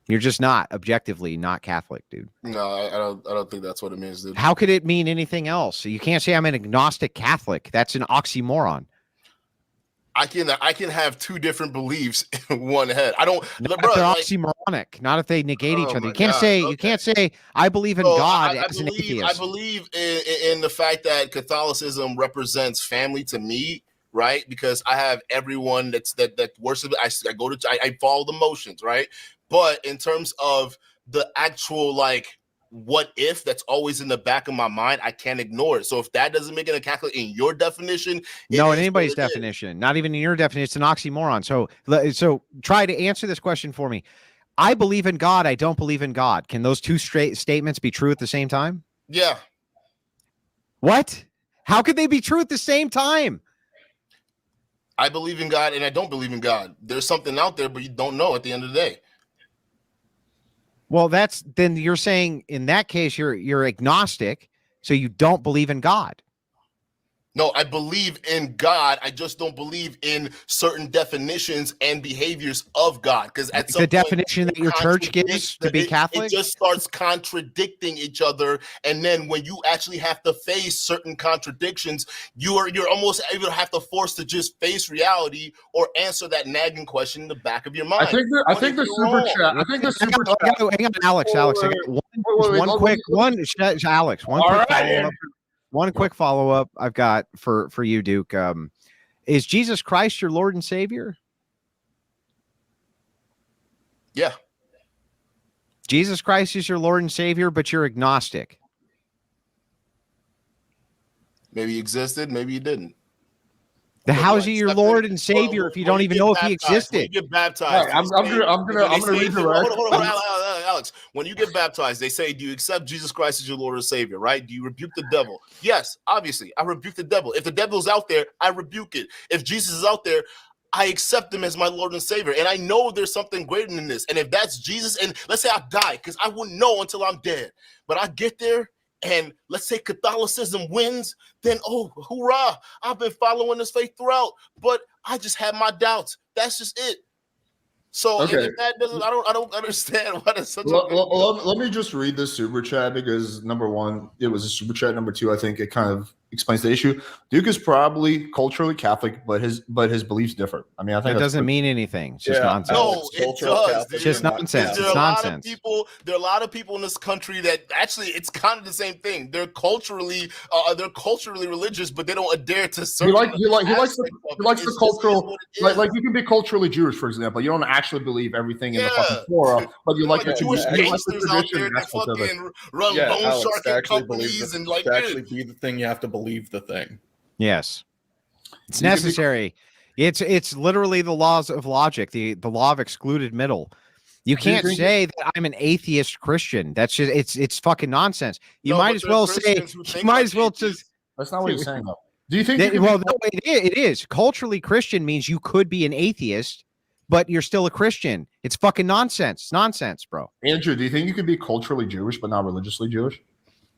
You're just not objectively not Catholic, dude. No, I don't think that's what it means, dude. How could it mean anything else? You can't say I'm an agnostic Catholic. That's an oxymoron. I can have two different beliefs in one head. I don't, Not bro. if they're Like, oxymoronic. Not if they negate each Oh other. my You can't God, say okay. you can't say I believe in so God I as an believe atheist. in the fact that Catholicism represents family to me, right? Because I have everyone that worships. I go to I follow the motions, right? But in terms of the actual like what if that's always in the back of my mind, I can't ignore it. So if that doesn't make it a Catholic in your definition, No, it in is anybody's what it is. definition, not even in your definition, it's an oxymoron. So try to answer this question for me. I believe in God. I don't believe in God. Can those two straight statements be true at the same time? Yeah. What? How could they be true at the same time? I believe in God and I don't believe in God. There's something out there, but you don't know at the end of the day. Well, then you're saying in that case you're agnostic, so you don't believe in God. No, I believe in God. I just don't believe in certain definitions and behaviors of God. Because at some The point, definition that it your church gives contradicts to be Catholic? It just starts contradicting each other. And then when you actually have to face certain contradictions, you're almost able to have to force to just face reality or answer that nagging question in the back of your mind. I think the super chat. I think the super chat. Hang on, Alex. Alex, I got one quick follow-up. One quick follow-up I've got for you, Duke. Is Jesus Christ your Lord and Savior? Yeah. Jesus Christ is your Lord and Savior, but you're agnostic. Maybe he existed, maybe he didn't. How is he your Lord and Savior if you don't even know if he existed? When you get baptized, I'm gonna redirect. Hold on, Alex. When you get baptized, they say, "Do you accept Jesus Christ as your Lord and Savior?" Right? Do you rebuke the devil? Yes, obviously, I rebuke the devil. If the devil's out there, I rebuke it. If Jesus is out there, I accept him as my Lord and Savior. And I know there's something greater than this. And if that's Jesus, and let's say I die, because I wouldn't know until I'm dead, but I get there. And let's say Catholicism wins, then oh, hoorah! I've been following this faith throughout, but I just have my doubts. That's just it. So Okay. if that doesn't, I don't understand why that's such a. Let me just read this super chat because number one, it was a super chat. Number two, I think it kind of explains the issue. Duke is probably culturally Catholic, but his beliefs differ. I mean, I think That that's doesn't mean anything. It's just nonsense. No, it Cultural does. Catholic Dude. It's just are not nonsense. There It's are a lot of nonsense. people. There are a lot of people in this country that actually it's kind of the same thing. They're culturally religious, but they don't adhere to certain. He likes aspects of it. the It's just cultural. what it is. Like you can be culturally Jewish, for example. You don't actually believe everything in the Yeah. fucking Torah, but you They're like the Jewish you like the gangsters out tradition there that aspect of it. fucking run Yeah, loan Alex, to sharking actually believe companies the, and like to dude, actually be the thing, you have to believe the thing. Yes. It's You can be- necessary. It's literally the laws of logic, the law of excluded middle. You Do you can't think- say that I'm an atheist Christian. That's just it's fucking nonsense. You No, might but as there are well say Christians who you think might like as well atheists. just That's not what he's saying, though. Do you think? They- you can well, be, no, it is. Culturally Christian means you could be an atheist, but you're still a Christian. It's fucking nonsense. It's nonsense, bro. Andrew, do you think you can be culturally Jewish but not religiously Jewish?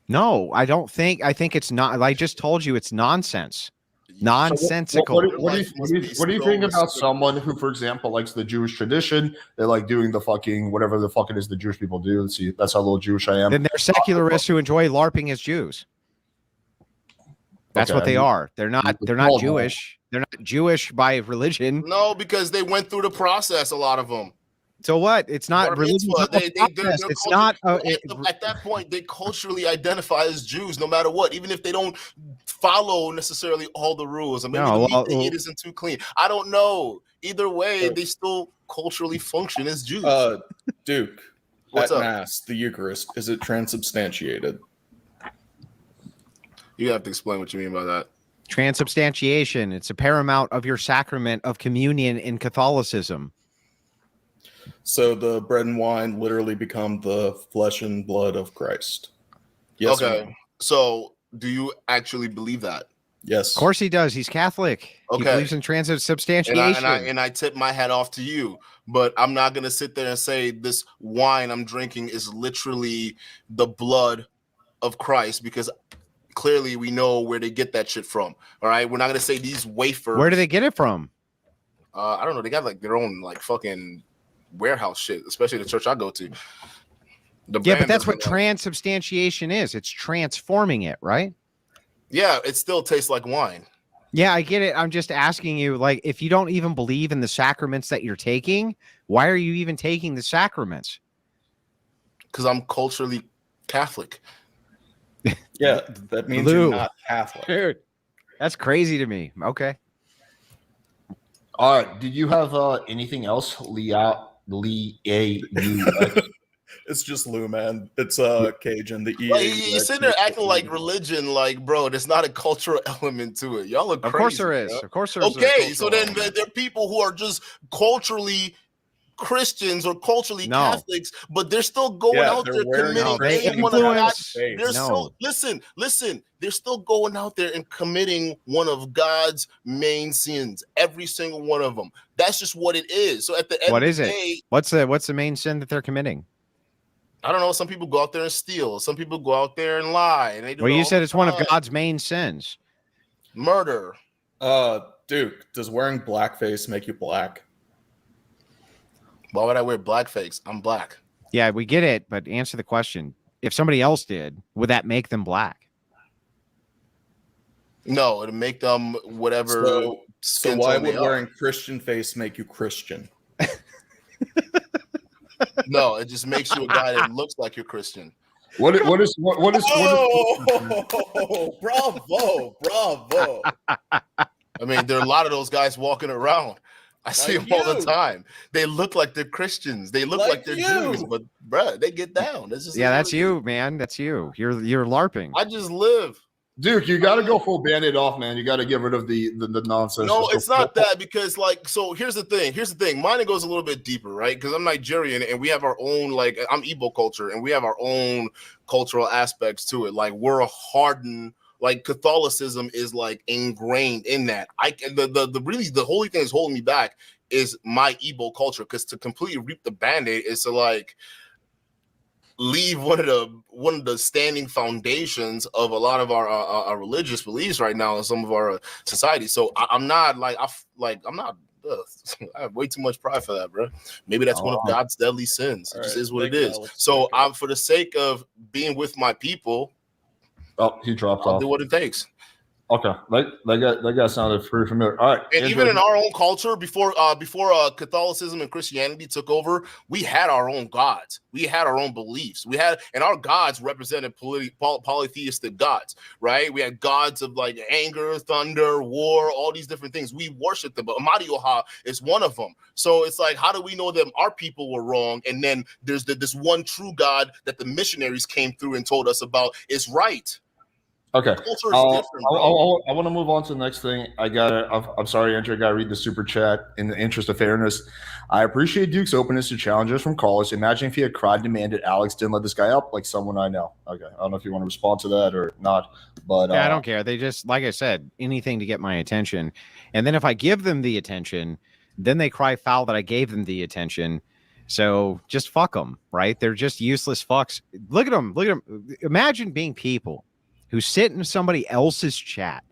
No, I don't think. I think it's not. I just told you it's nonsense. Nonsensical. What do you think about someone who, for example, likes the Jewish tradition? They like doing the fucking whatever the fuck it is the Jewish people do. Let's see, that's how little Jewish I am. Then they're secularists who enjoy LARPing as Jews. That's Okay, what they are. They're not. They're not Oh, Jewish. They're not Jewish by religion. No, because they went through the process. A lot of them. So what? It's not Bar religion. mitzvah, they're It's culture- not. At that point, they culturally identify as Jews, no matter what, even if they don't follow necessarily all the rules. I mean, No, the meat well, they eat isn't too clean. I don't know. Either way, they still culturally function as Jews. Duke, What's at up? Mass, the Eucharist, is it transubstantiated? You have to explain what you mean by that. Transubstantiation. It's a paramount of your sacrament of communion in Catholicism. So the bread and wine literally become the flesh and blood of Christ. Yes. or Okay. no? So, do you actually believe that? Yes. Of course he does. He's Catholic. He Okay. believes in transubstantiation. And I tip my hat off to you, but I'm not gonna sit there and say this wine I'm drinking is literally the blood of Christ, because clearly we know where they get that shit from. All right, we're not gonna say these wafers. Where do they get it from? I don't know. They got like their own like fucking warehouse shit, especially the church I go to. The Yeah, but brand that's what doesn't, transubstantiation is. It's transforming it, right? yeah, it still tastes like wine. Yeah, I get it. I'm just asking you, like, if you don't even believe in the sacraments that you're taking, why are you even taking the sacraments? Because I'm culturally Catholic. Yeah, that means Lou. you're not Catholic. Dude, that's crazy to me. Okay. All right. Did you have anything else, Lee A U? It's just Lou, man. It's Cajun. The E. Like, you're sitting there acting like religion, like, bro, there's not a cultural element to it. Y'all are crazy. Of course there is. bro. Of course there is. a Okay, so cultural then element. there are people who are just culturally Christians or culturally No. Catholics, but they're still going out they're there wearing committing No, they any one of influence- God's. They're No. still listen. They're still going out there and committing one of God's main sins. Every single one of them. That's just what it is. So at the end What of is the it? day, What's the main sin that they're committing? I don't know. Some people go out there and steal. Some people go out there and lie. And they do Well, it you all said the it's one of time. God's main sins. Murder. Duke, does wearing blackface make you black? Why would I wear blackface? I'm black. Yeah, we get it, but answer the question. If somebody else did, would that make them black? No, it'll make them whatever. So skin why tone they would are. wearing Christian face make you Christian? No, it just makes you a guy that looks like you're Christian. What is Oh, bravo. I mean, there are a lot of those guys walking around. I see Like them all the you. time. They look like they're Christians. They look Like like they're you. Jews, but bruh, they get down. That's just Yeah, that's what it you, man. That's you. You're LARPing. is. I just live. Duke? You got to go full Band-Aid off, man. You got to get rid of the nonsense. No, Just it's go not full- that, because like, so here's the thing. Mine goes a little bit deeper, right? Because I'm Nigerian and we have our own, like, I'm Igbo culture and we have our own cultural aspects to it. Like, we're a hardened, like, Catholicism is like ingrained in that. The holy thing that's holding me back is my Igbo culture, because to completely reap the band-aid is to like leave one of the standing foundations of a lot of our religious beliefs right now in some of our society. So I'm not like I'm not. I have way too much pride for that, bro. Maybe that's one of God's deadly sins. It All just right, is what it thank you, is. Alex. So Thank you. I'm, for the sake of being with my people, Oh, he dropped I'll off. do what it takes. Okay, that guy sounded pretty familiar. All right, And even in our own culture, before Catholicism and Christianity took over, we had our own gods. We had our own beliefs. And our gods represented polytheistic gods, right? We had gods of like anger, thunder, war, all these different things. We worship them, but Amadioha is one of them. So it's like, how do we know that our people were wrong? And then there's this one true God that the missionaries came through and told us about is right. Okay. Culture is different, bro. I want to move on to the next thing. I'm sorry, Andrew. I got to read the super chat in the interest of fairness. I appreciate Duke's openness to challengers from college. Imagine if he had cried, demanded Alex didn't let this guy up, like someone I know. Okay. I don't know if you want to respond to that or not, but yeah, I don't care. They just, like I said, anything to get my attention. And then if I give them the attention, then they cry foul that I gave them the attention. So just fuck them, right? They're just useless fucks. Look at them. Look at them. Imagine being people who sit in somebody else's chat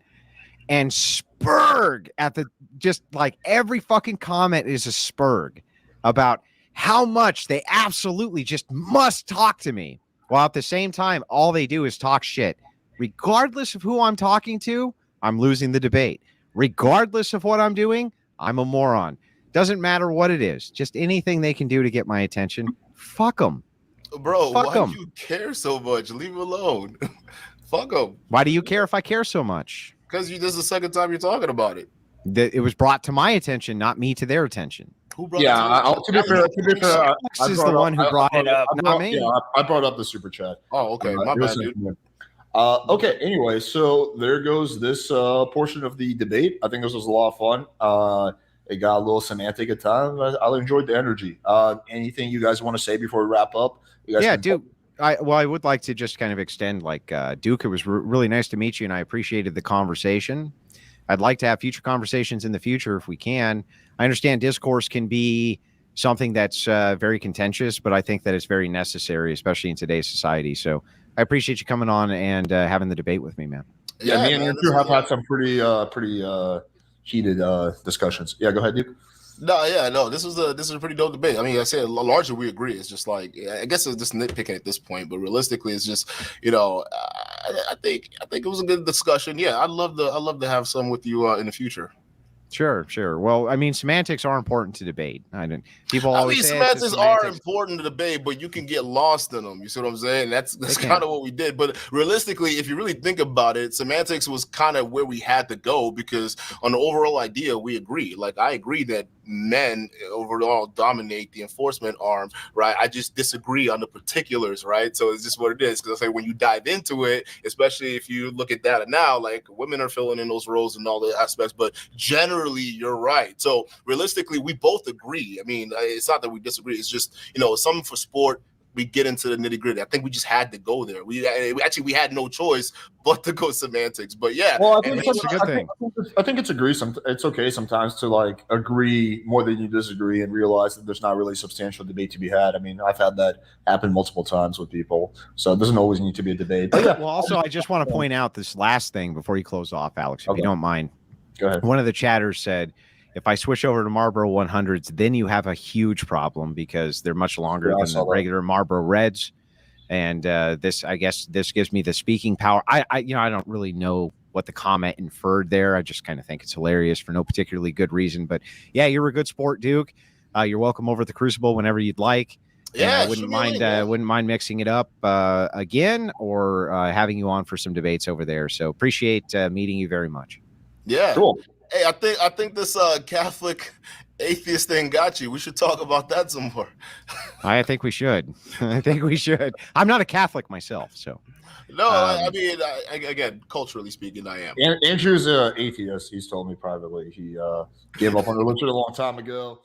and spurg at the, just like every fucking comment is a spurg about how much they absolutely just must talk to me, while at the same time all they do is talk shit. Regardless of who I'm talking to, I'm losing the debate. Regardless of what I'm doing, I'm a moron. Doesn't matter what it is, just anything they can do to get my attention, fuck them. Bro, fuck why do you care so much? Leave him alone. Fuck them. Why do you care if I care so much? Because this is the second time you're talking about it. It was brought to my attention, not me to their attention. Who brought to be fair, Alex is the one who brought it up, not me. Yeah, I brought up the super chat. Oh, okay. My bad, dude. Okay, anyway, so there goes this portion of the debate. I think this was a lot of fun. It got a little semantic at times. I enjoyed the energy. Anything you guys want to say before we wrap up? Duke. I would like to just kind of extend, like, Duke, it was really nice to meet you, and I appreciated the conversation. I'd like to have future conversations in the future if we can. I understand discourse can be something that's very contentious, but I think that it's very necessary, especially in today's society. So I appreciate you coming on and having the debate with me, man. Yeah, me and Andrew have had some pretty heated discussions. Yeah, go ahead, Duke. No, this is a pretty dope debate. I mean, I said largely we agree. It's just like, I guess it's just nitpicking at this point, but realistically, it's just, I think it was a good discussion. Yeah, I'd love to have some with you in the future. Sure. Well, I mean, semantics are important to debate. People always say semantics are important to debate, but you can get lost in them. You see what I'm saying? That's kind of what we did. But realistically, if you really think about it, semantics was kind of where we had to go, because on the overall idea, we agree. Like, I agree that men overall dominate the enforcement arm, right? I just disagree on the particulars, right? So it's just what it is. Because I say, when you dive into it, especially if you look at data now, like, women are filling in those roles and all the aspects, but generally you're right. So realistically, we both agree. I mean, it's not that we disagree. It's just, something for sport, we get into the nitty gritty. I think we just had to go there. We had no choice but to go semantics. But yeah, well, I think it's a good thing. I think it's okay sometimes to like agree more than you disagree and realize that there's not really substantial debate to be had. I mean, I've had that happen multiple times with people, so it doesn't always need to be a debate. But yeah. Well, also, I just want to point out this last thing before you close off, Alex, if you don't mind. Go ahead. One of the chatters said, if I switch over to Marlboro 100s, then you have a huge problem because they're much longer than the regular Marlboro Reds. And this gives me the speaking power. I don't really know what the comment inferred there. I just kind of think it's hilarious for no particularly good reason. But yeah, you're a good sport, Duke. You're welcome over at the Crucible whenever you'd like. Yeah, I wouldn't mind mixing it up again or having you on for some debates over there. So appreciate meeting you very much. Yeah. Cool. Hey, I think this Catholic atheist thing got you. We should talk about that some more. I think we should. I'm not a Catholic myself, so. No, I mean, again, culturally speaking, I am. Andrew's an atheist. He's told me privately. He gave up on religion a long time ago.